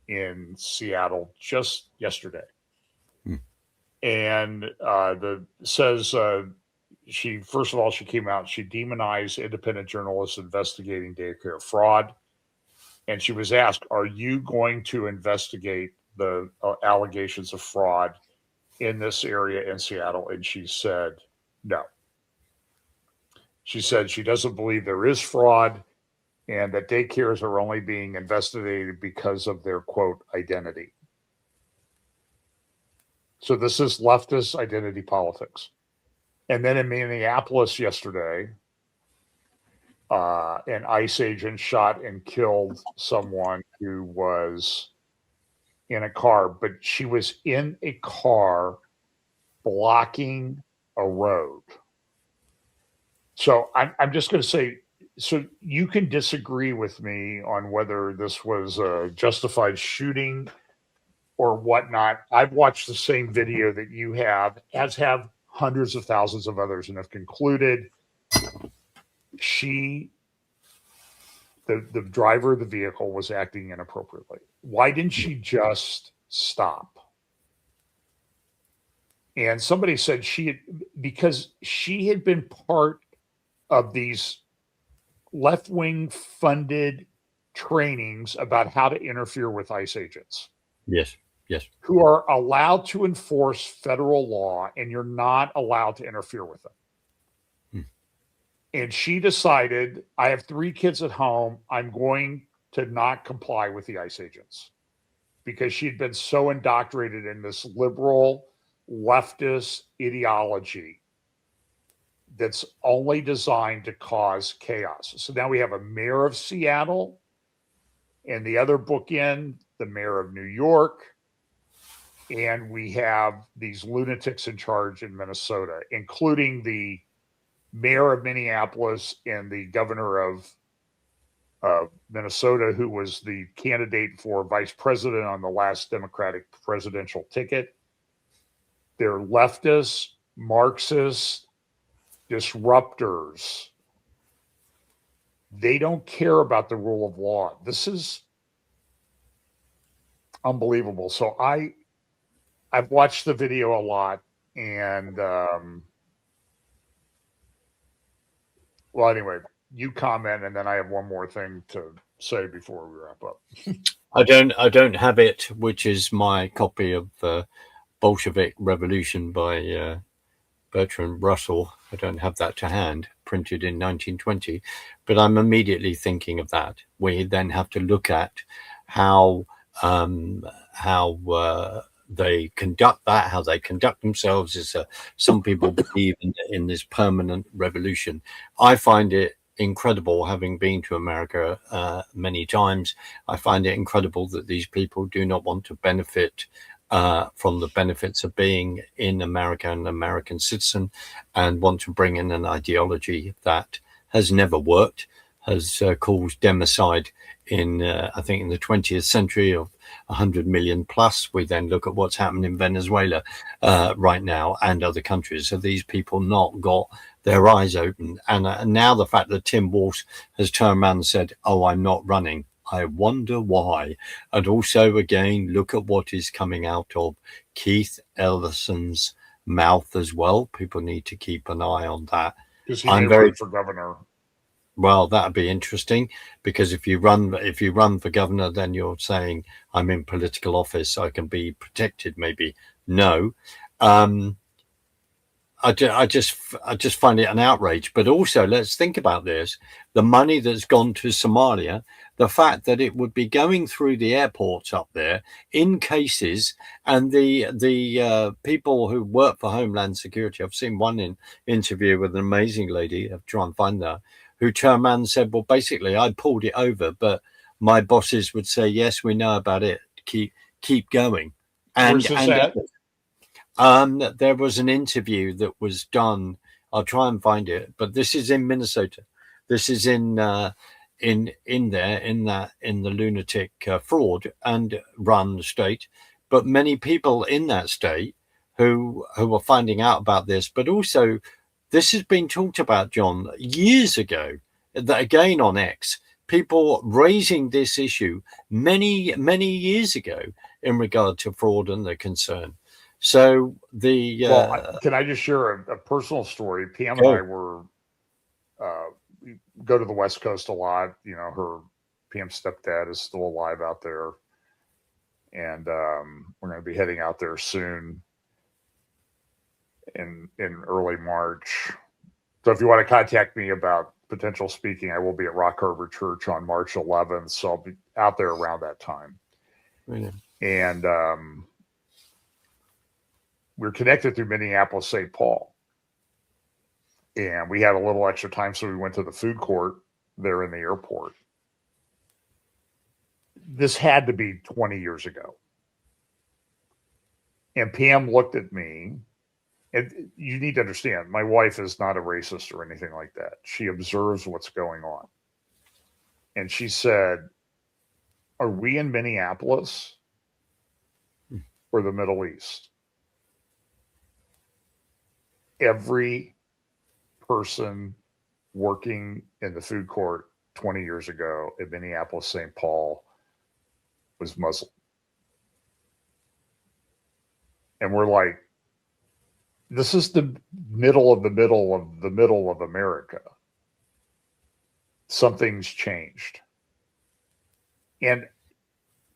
in Seattle just yesterday. And she came out, she demonized independent journalists investigating daycare fraud. And she was asked, are you going to investigate the allegations of fraud in this area in Seattle? And she said, no. She said she doesn't believe there is fraud and that daycares are only being investigated because of their, quote, identity. So this is leftist identity politics. And then in Minneapolis yesterday, an ICE agent shot and killed someone who was in a car, but she was in a car blocking a road. So I'm just going to say, so you can disagree with me on whether this was a justified shooting or whatnot. I've watched the same video that you have, as have hundreds of thousands of others, and have concluded the driver of the vehicle was acting inappropriately. Why didn't she just stop? And somebody said because she had been part of these left-wing funded trainings about how to interfere with ICE agents. Yes. Who are allowed to enforce federal law, and you're not allowed to interfere with them. And she decided, I have 3 kids at home. I'm going to not comply with the ICE agents, because she'd been so indoctrinated in this liberal leftist ideology that's only designed to cause chaos. So now we have a mayor of Seattle, and the other bookend, the mayor of New York, and we have these lunatics in charge in Minnesota, including the mayor of Minneapolis and the governor of Minnesota, who was the candidate for vice president on the last Democratic presidential ticket. They're leftists, Marxists, disruptors. They don't care about the rule of law. This is unbelievable. So I've watched the video a lot, and well, anyway, you comment, and then I have one more thing to say before we wrap up. I don't have it, which is my copy of Bolshevik Revolution by Bertrand Russell. I don't have that to hand, printed in 1920, but I'm immediately thinking of that. We then have to look at how they conduct that, how they conduct themselves. Is some people believe in this permanent revolution. I find it incredible, having been to America many times. I find it incredible that these people do not want to benefit from the benefits of being in America, an American citizen, and want to bring in an ideology that has never worked, has caused democide in, I think, in the 20th century of 100 million plus. We then look at what's happened in Venezuela right now and other countries. So these people not got their eyes open. And now the fact that Tim Walsh has turned around and said, oh, I'm not running. I wonder why. And also, again, look at what is coming out of Keith Ellison's mouth as well. People need to keep an eye on that. Because he may run for governor. Well, that'd be interesting, because if you run for governor, then you're saying I'm in political office, so I can be protected. Maybe no. I just find it an outrage. But also, let's think about this: the money that's gone to Somalia, the fact that it would be going through the airports up there in cases, and the people who work for Homeland Security. I've seen one interview with an amazing lady. I'll try and find that, who turned around and said, well, basically, I pulled it over, but my bosses would say, yes, we know about it. Keep going. Where's this at? There was an interview that was done. I'll try and find it, but this is in Minnesota. This is in the lunatic fraud and run state. But many people in that state who are finding out about this, but also this has been talked about, John, years ago. That again on X, people raising this issue many years ago in regard to fraud and the concern. So well, can I just share a personal story? Pam and I were we go to the West Coast a lot. You know, her Pam's stepdad is still alive out there, and we're going to be heading out there soon in early March. So if you want to contact me about potential speaking, I will be at Rock Harbor Church on March 11th. So I'll be out there around that time. Really? And we're connected through Minneapolis, St. Paul. And we had a little extra time, so we went to the food court there in the airport. This had to be 20 years ago. And Pam looked at me, and you need to understand, my wife is not a racist or anything like that. She observes what's going on. And she said, are we in Minneapolis or the Middle East? Every person working in the food court 20 years ago at Minneapolis, St. Paul was Muslim. And we're like, this is the middle of the middle of the middle of America. Something's changed. And,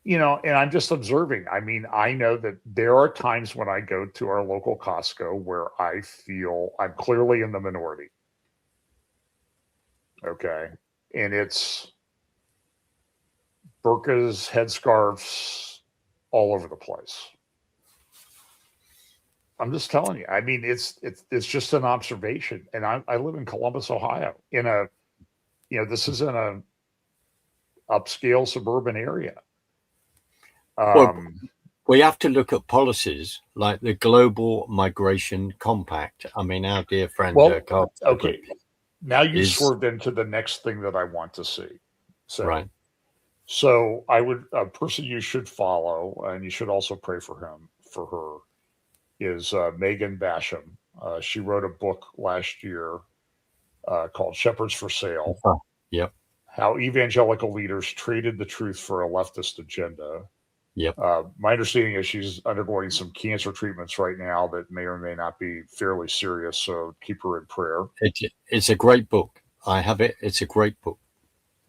you know, and I'm just observing. I mean, I know that there are times when I go to our local Costco where I feel I'm clearly in the minority. Okay. And it's burqas, headscarves all over the place. I'm just telling you. I mean, it's just an observation, and I live in Columbus, Ohio, in a this is in a upscale suburban area. Well, Um, we have to look at policies like the Global Migration Compact. I mean, our dear friend well, Carl okay. Now you is swerved into the next thing that I want to see. right. So I would a person you should follow, and you should also pray for him for her is Megan Basham. She wrote a book last year called Shepherds for Sale: Yep. How Evangelical Leaders Traded the Truth for a Leftist Agenda. Yep. My understanding is she's undergoing some cancer treatments right now that may or may not be fairly serious, so keep her in prayer. It's a great book. I have it. It's a great book.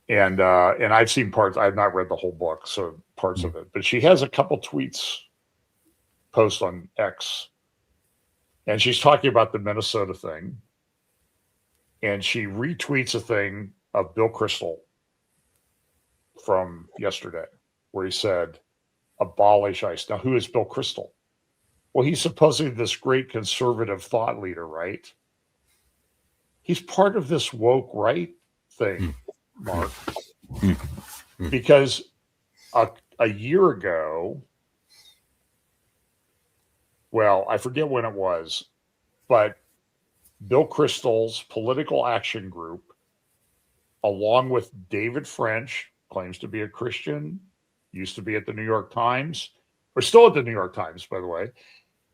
And I've seen parts. I've not read the whole book, so parts of it. But she has a couple tweets post on X, and she's talking about the Minnesota thing, and she retweets a thing of Bill Kristol from yesterday, where he said, "Abolish ICE." Now, who is Bill Kristol? Well, he's supposedly this great conservative thought leader, right? He's part of this woke right thing, Mark, because a year ago, well, I forget when it was, but Bill Kristol's Political Action Group, along with David French, claims to be a Christian, used to be at the New York Times, or still at the New York Times, by the way,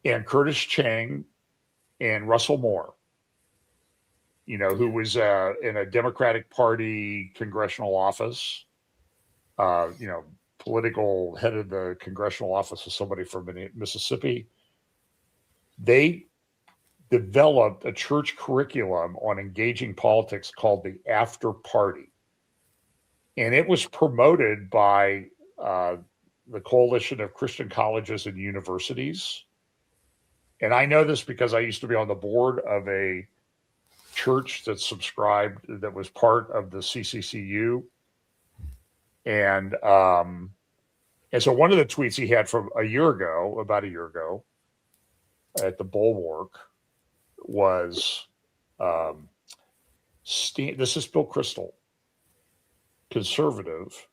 and Curtis Chang and Russell Moore, who was in a Democratic Party congressional office, political head of the congressional office of somebody from Mississippi. They developed a church curriculum on engaging politics called the After Party. And it was promoted by the Coalition of Christian Colleges and Universities. And I know this because I used to be on the board of a church that was part of the CCCU. And so one of the tweets he had from about a year ago, at the Bulwark was, this is Bill Kristol, conservative,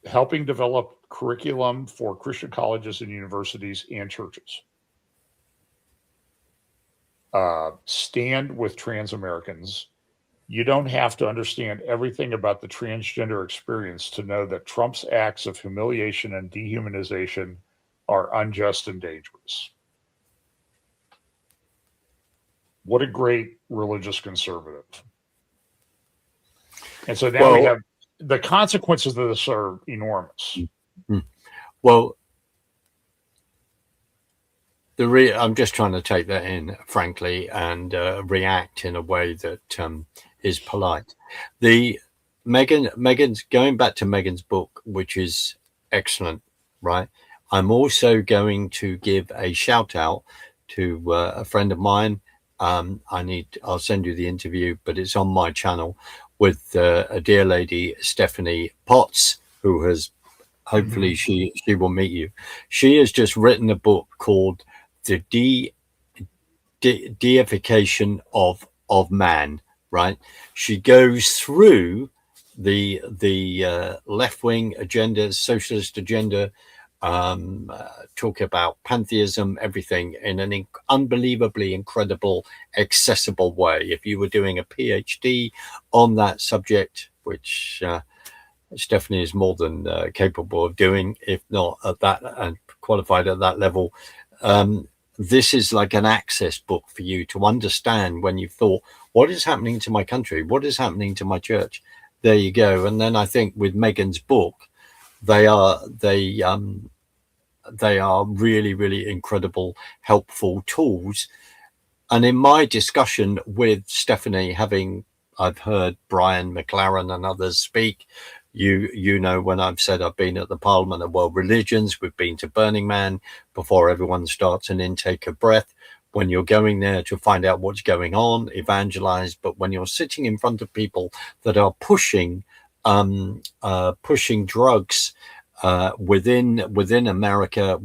helping develop curriculum for Christian colleges and universities and churches. Stand with trans Americans. You don't have to understand everything about the transgender experience to know that Trump's acts of humiliation and dehumanization are unjust and dangerous. What a great religious conservative. And so now we have the consequences of this are enormous. Well, I'm just trying to take that in, frankly, and react in a way that is polite. Megan's going back to Megan's book, which is excellent, right? I'm also going to give a shout out to a friend of mine. I'll send you the interview, but it's on my channel with a dear lady, Stephanie Potts, who has hopefully she will meet you. She has just written a book called The Deification of Man, right? She goes through the left-wing agenda, socialist agenda, talk about pantheism, everything in an unbelievably incredible, accessible way. If you were doing a PhD on that subject, which Stephanie is more than capable of doing, if not at that and qualified at that level, this is like an access book for you to understand when you thought, what is happening to my country? What is happening to my church? There you go. And then I think with Megan's book, they are really, really incredible, helpful tools. And in my discussion with Stephanie, I've heard Brian McLaren and others speak, you know, when I've said I've been at the Parliament of World Religions, we've been to Burning Man before everyone starts an intake of breath. When you're going there to find out what's going on, evangelize. But when you're sitting in front of people that are pushing drugs, within America,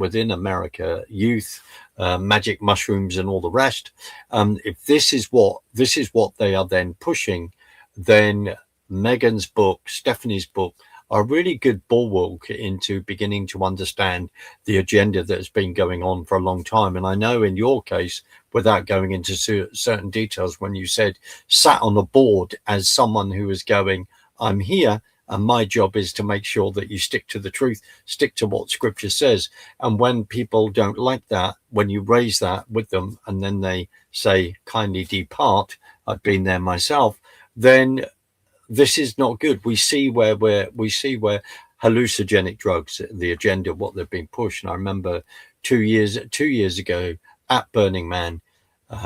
youth, magic mushrooms, and all the rest. If this is what they are then pushing, then Megan's book, Stephanie's book, are a really good bulwark into beginning to understand the agenda that has been going on for a long time. And I know in your case, without going into certain details, when you said sat on the board as someone who was going, I'm here, and my job is to make sure that you stick to the truth, stick to what scripture says. And when people don't like that, when you raise that with them and then they say, kindly depart, I've been there myself, then this is not good. We see where hallucinogenic drugs, the agenda, what they've been pushed. And I remember 2 years ago at Burning Man,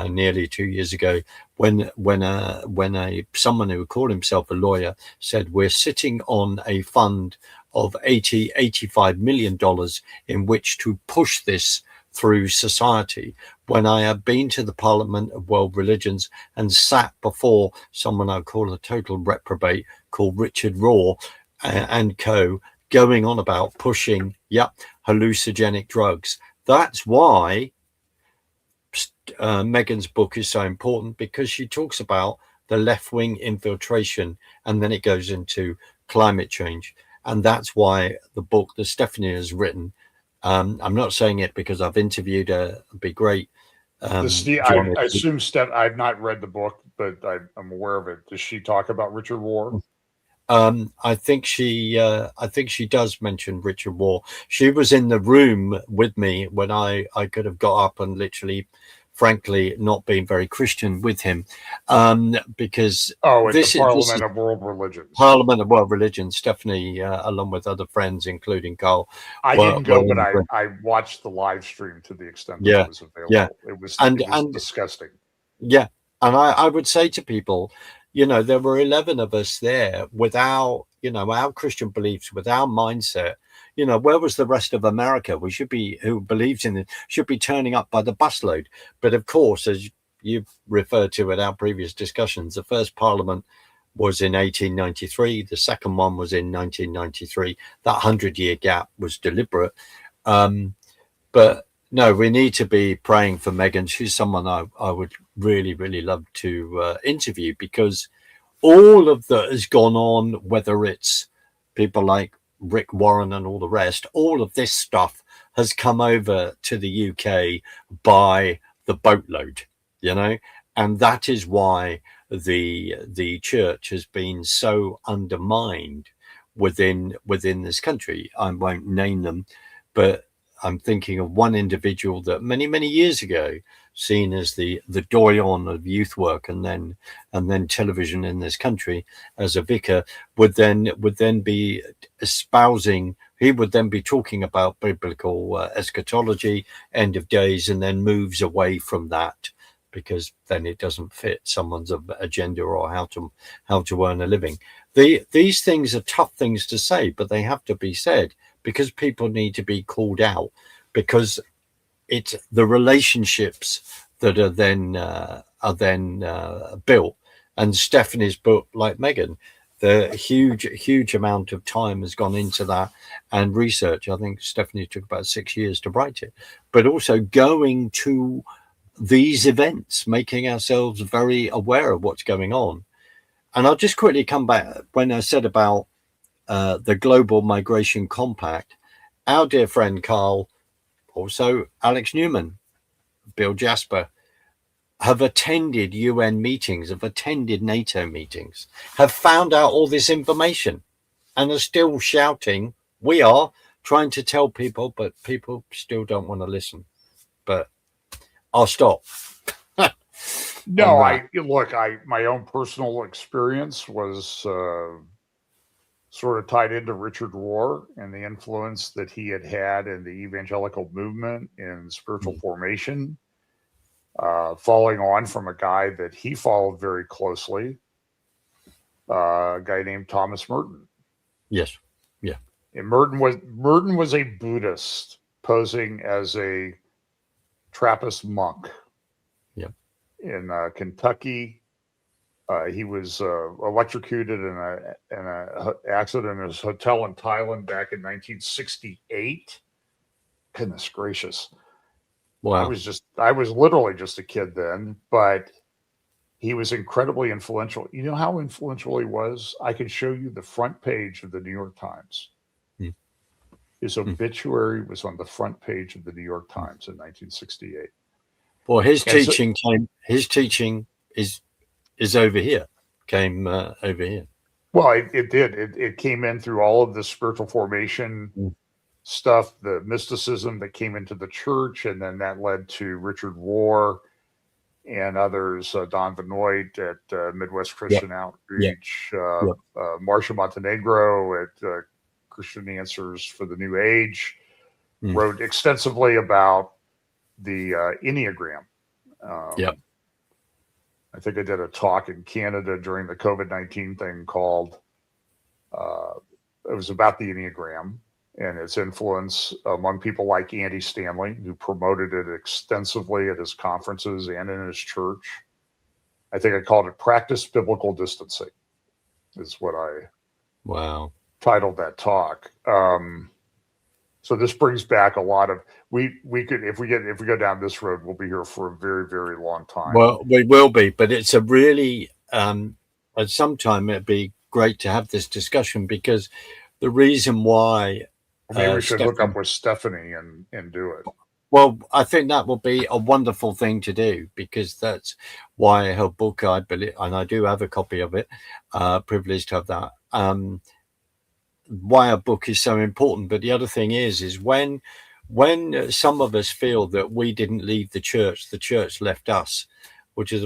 nearly 2 years ago, when someone who called himself a lawyer said, we're sitting on a fund of $85 million in which to push this through society. When I have been to the Parliament of World Religions and sat before someone I call a total reprobate called Richard Rohr and co, going on about pushing, hallucinogenic drugs. That's why Megan's book is so important, because she talks about the left-wing infiltration, and then it goes into climate change. And that's why the book that Stephanie has written, I'm not saying it because I've interviewed her, it'd be great. I assume I've not read the book, but I'm aware of it. Does she talk about Richard Rohr? I think she does mention Richard Rohr. She was in the room with me when I could have got up and literally, frankly, not being very Christian with him, because the Parliament of World Religions. Parliament of World Religions. Stephanie, along with other friends, including Carl. I didn't go, but I watched the live stream to the extent that it was available. Yeah. It was disgusting. Yeah, and I would say to people, there were 11 of us there with our Christian beliefs, with our mindset. Where was the rest of America? Who believes in it, should be turning up by the busload. But of course, as you've referred to in our previous discussions, the first Parliament was in 1893. The second one was in 1993. That 100-year gap was deliberate. But no, we need to be praying for Megan. She's someone I would really, really love to interview, because all of that has gone on, whether it's people like Rick Warren and all the rest, all of this stuff has come over to the UK by the boatload, and that is why the church has been so undermined within this country. I won't name them, but I'm thinking of one individual that many years ago, seen as the doyen of youth work and then television in this country as a vicar, would then be espousing. He would then be talking about biblical eschatology, end of days, and then moves away from that because then it doesn't fit someone's agenda or how to earn a living. These things are tough things to say, but they have to be said because people need to be called out, because it's the relationships that are then built. And Stephanie's book, like Megan, the huge amount of time has gone into that and research. I think Stephanie took about 6 years to write it, but also going to these events, making ourselves very aware of what's going on. And I'll just quickly come back when I said about the Global Migration Compact. Our dear friend Carl, also Alex Newman, Bill Jasper, have attended UN meetings, have attended NATO meetings, have found out all this information, and are still shouting. We are trying to tell people, but people still don't want to listen. But I'll stop. No, my own personal experience was sort of tied into Richard Rohr and the influence that he had in the evangelical movement in spiritual formation, following on from a guy that he followed very closely, a guy named Thomas Merton. Yes. Yeah. And Merton was a Buddhist posing as a Trappist monk. Yeah. In Kentucky, He was electrocuted in a accident in his hotel in Thailand back in 1968. Goodness gracious. Wow. I was literally just a kid then, but he was incredibly influential. You know how influential he was? I could show you the front page of the New York Times. Mm, His mm, obituary was on the front page of the New York mm. Times in 1968. Well, And so, his teaching is over here, came over here. well, it did. It came in through all of the spiritual formation Mm. stuff, the mysticism that came into the church, and then that led to Richard Rohr and others, Don Benoit at Midwest Yep, Christian yep, Outreach, yep. Marcia Montenegro at Christian Answers for the New Age, Mm, wrote extensively about the Enneagram. yep. I think I did a talk in Canada during the COVID-19 thing called, uh, it was about the Enneagram and its influence among people like Andy Stanley, who promoted it extensively at his conferences and in his church. I think I called it Practice Biblical Distancing, is what I Wow. titled that talk. So this brings back a lot of we could if we go down this road, we'll be here for a very, very long time. Well, we will be, but it's a really at some time it'd be great to have this discussion because the reason why Well, maybe we should hook up Stefan. with Stephanie and do it. Well, I think that would be a wonderful thing to do because that's why her book, I believe, and I do have a copy of it, privileged to have that. Why a book is so important. But the other thing is when some of us feel that we didn't leave the church left us, which is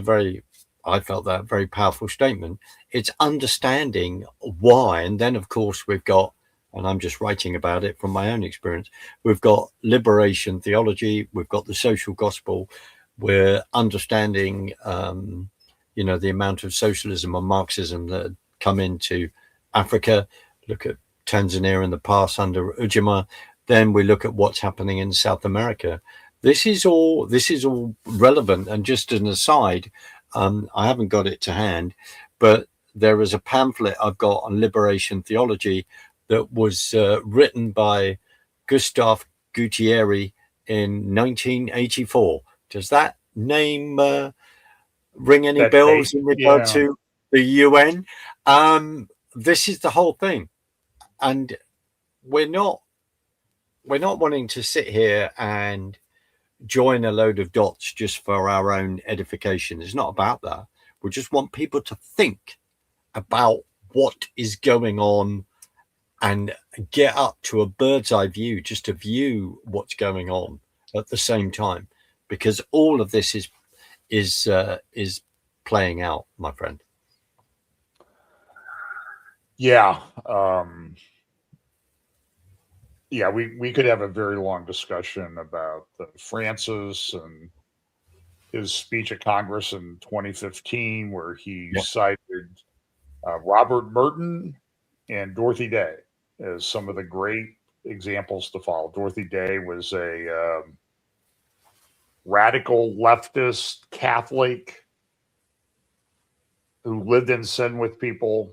I felt that very powerful statement. It's understanding why, and then of course we've got, and I'm just writing about it from my own experience. We've got liberation theology. We've got the social gospel. We're understanding, the amount of socialism and Marxism that had come into Africa. Look at Tanzania in the past under Ujima. Then we look at what's happening in South America. This is all relevant. And just an aside, I haven't got it to hand, but there is a pamphlet I've got on liberation theology that was written by Gustav Gutierrez in 1984. Does that name ring any That bells date, in regard yeah. to the UN? This is the whole thing, and we're not wanting to sit here and join a load of dots just for our own edification. It's not about that. We just want people to think about what is going on and get up to a bird's eye view, just to view what's going on at the same time, because all of this is playing out, my friend. Yeah. Yeah, we could have a very long discussion about Francis and his speech at Congress in 2015, where he Yeah. cited Robert Merton and Dorothy Day as some of the great examples to follow. Dorothy Day was a radical leftist Catholic who lived in sin with people,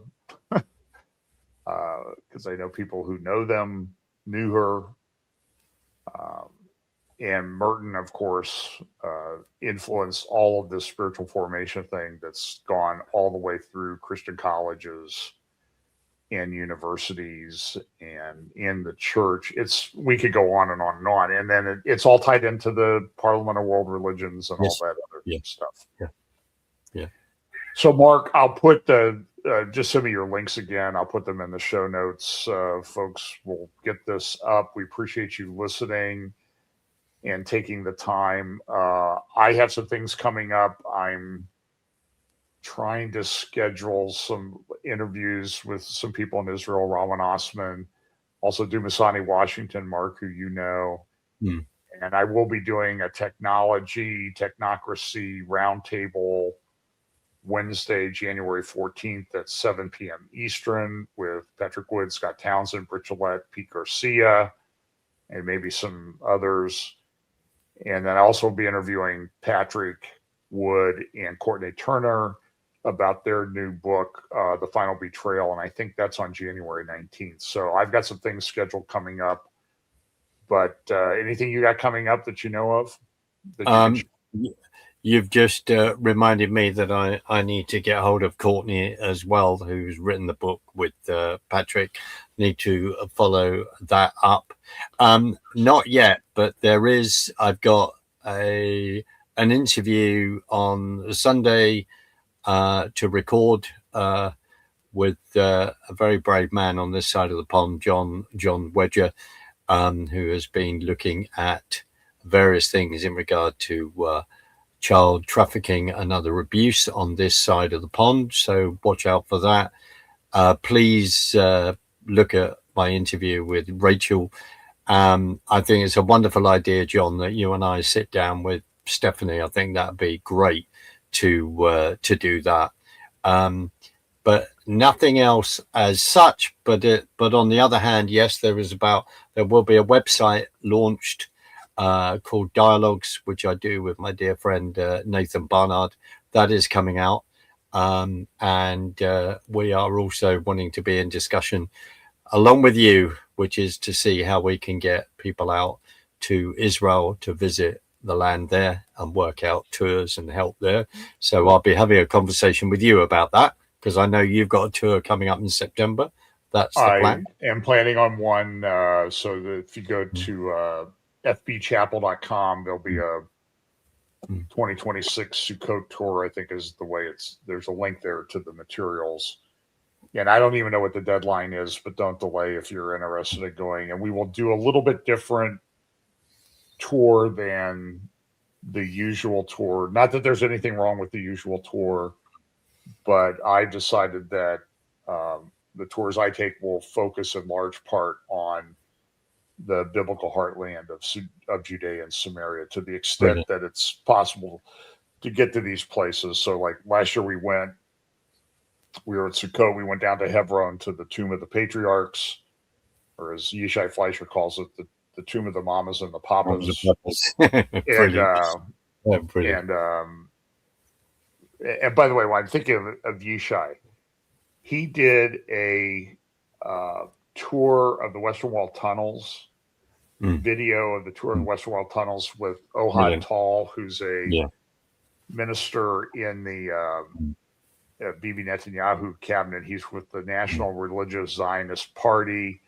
because I know people who know them knew her. Um, and Merton, of course, influenced all of this spiritual formation thing that's gone all the way through Christian colleges and universities and in the church. We could go on and on and on, and then it's all tied into the Parliament of World Religions and all Yes. that other Yeah. stuff. Yeah. Yeah. So, Mark, I'll put just some of your links again. I'll put them in the show notes. Folks will get this up. We appreciate you listening and taking the time. I have some things coming up. I'm trying to schedule some interviews with some people in Israel, Rawan Osman, also Dumasani Washington, Mark, who you know. Mm. And I will be doing a technocracy roundtable Wednesday, January 14th at 7 p.m. Eastern with Patrick Wood, Scott Townsend, Brit Gillette, Pete Garcia, and maybe some others. And then I'll also be interviewing Patrick Wood and Courtney Turner about their new book, The Final Betrayal, and I think that's on January 19th. So I've got some things scheduled coming up. But anything you got coming up that you know of? That You've just reminded me that I need to get hold of Courtney as well, who's written the book with Patrick. Need to follow that up. Not yet, but there is. I've got an interview on Sunday to record with a very brave man on this side of the pond, John Wedger, who has been looking at various things in regard to child trafficking and other abuse on this side of the pond. So watch out for that. Please look at my interview with Rachel. I think it's a wonderful idea, John, that you and I sit down with Stephanie. I think that'd be great to do that. But nothing else as such. But on the other hand, yes, there will be a website launched called Dialogues, which I do with my dear friend Nathan Barnard. That is coming out. And we are also wanting to be in discussion along with you, which is to see how we can get people out to Israel to visit the land there and work out tours and help there. So I'll be having a conversation with you about that, because I know you've got a tour coming up in September. That's the plan. I am planning on one. So that if you go to fbchapel.com, there'll be a 2026 Sukkot tour, I think is the way there's a link there to the materials. And I don't even know what the deadline is, but don't delay if you're interested in going. And we will do a little bit different tour than the usual tour. Not that there's anything wrong with the usual tour, but I've decided that the tours I take will focus in large part on the biblical heartland of Judea and Samaria, to the extent that it's possible to get to these places. So like last year we were at Sukkot, we went down to Hebron to the Tomb of the Patriarchs, or as Yishai Fleischer calls it, the Tomb of the Mamas and the Papas. And by the way, when I'm thinking of Yishai, he did a tour of the Western Wall tunnels, video of the tour of the Western Wall tunnels with Ohad Tal, who's a minister in the Bibi Netanyahu cabinet. He's with the National Religious Zionist Party.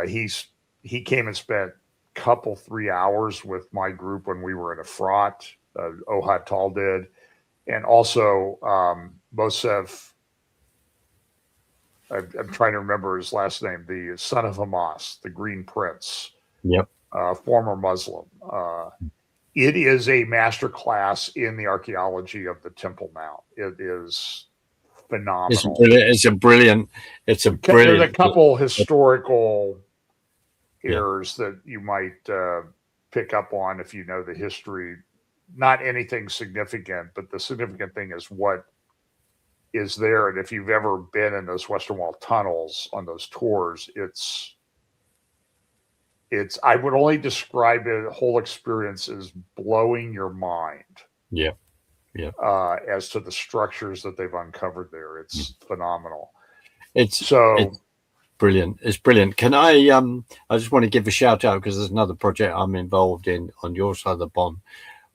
He came and spent a couple 3 hours with my group when we were in Efrat. Ohad Tal did, and also Mosef. I'm trying to remember his last name. The son of Hamas, the Green Prince. Yep. Former Muslim. It is a master class in the archaeology of the Temple Mount. It is phenomenal. There's a couple historical errors that you might pick up on if you know the history. Not anything significant, but the significant thing is what is there. And if you've ever been in those Western Wall tunnels on those tours, I would only describe the whole experience as blowing your mind. Yeah. As to the structures that they've uncovered there. It's phenomenal. It's brilliant. It's brilliant. Can I just want to give a shout out, because there's another project I'm involved in on your side of the pond,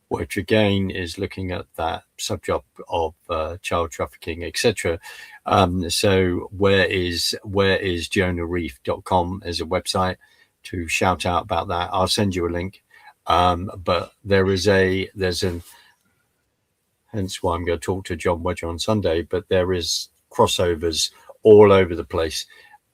which again is looking at that subject of child trafficking, etc. So where is jonahreef.com as a website to shout out about that. I'll send you a link. But there's an, hence why I'm going to talk to John Wedger on Sunday, but there is crossovers all over the place.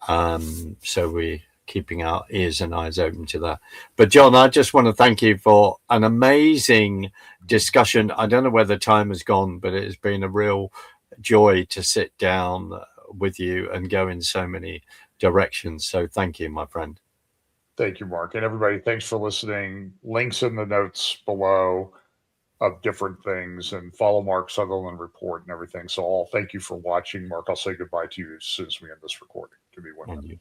So we're keeping our ears and eyes open to that. But John, I just want to thank you for an amazing discussion. I don't know where the time has gone, but it has been a real joy to sit down with you and go in so many directions. So thank you, my friend. Thank you, Mark. And everybody, thanks for listening. Links in the notes below of different things, and follow Mark Sutherland Report and everything. So I'll thank you for watching. Mark, I'll say goodbye to you as soon as we end this recording. Give me 1 minute.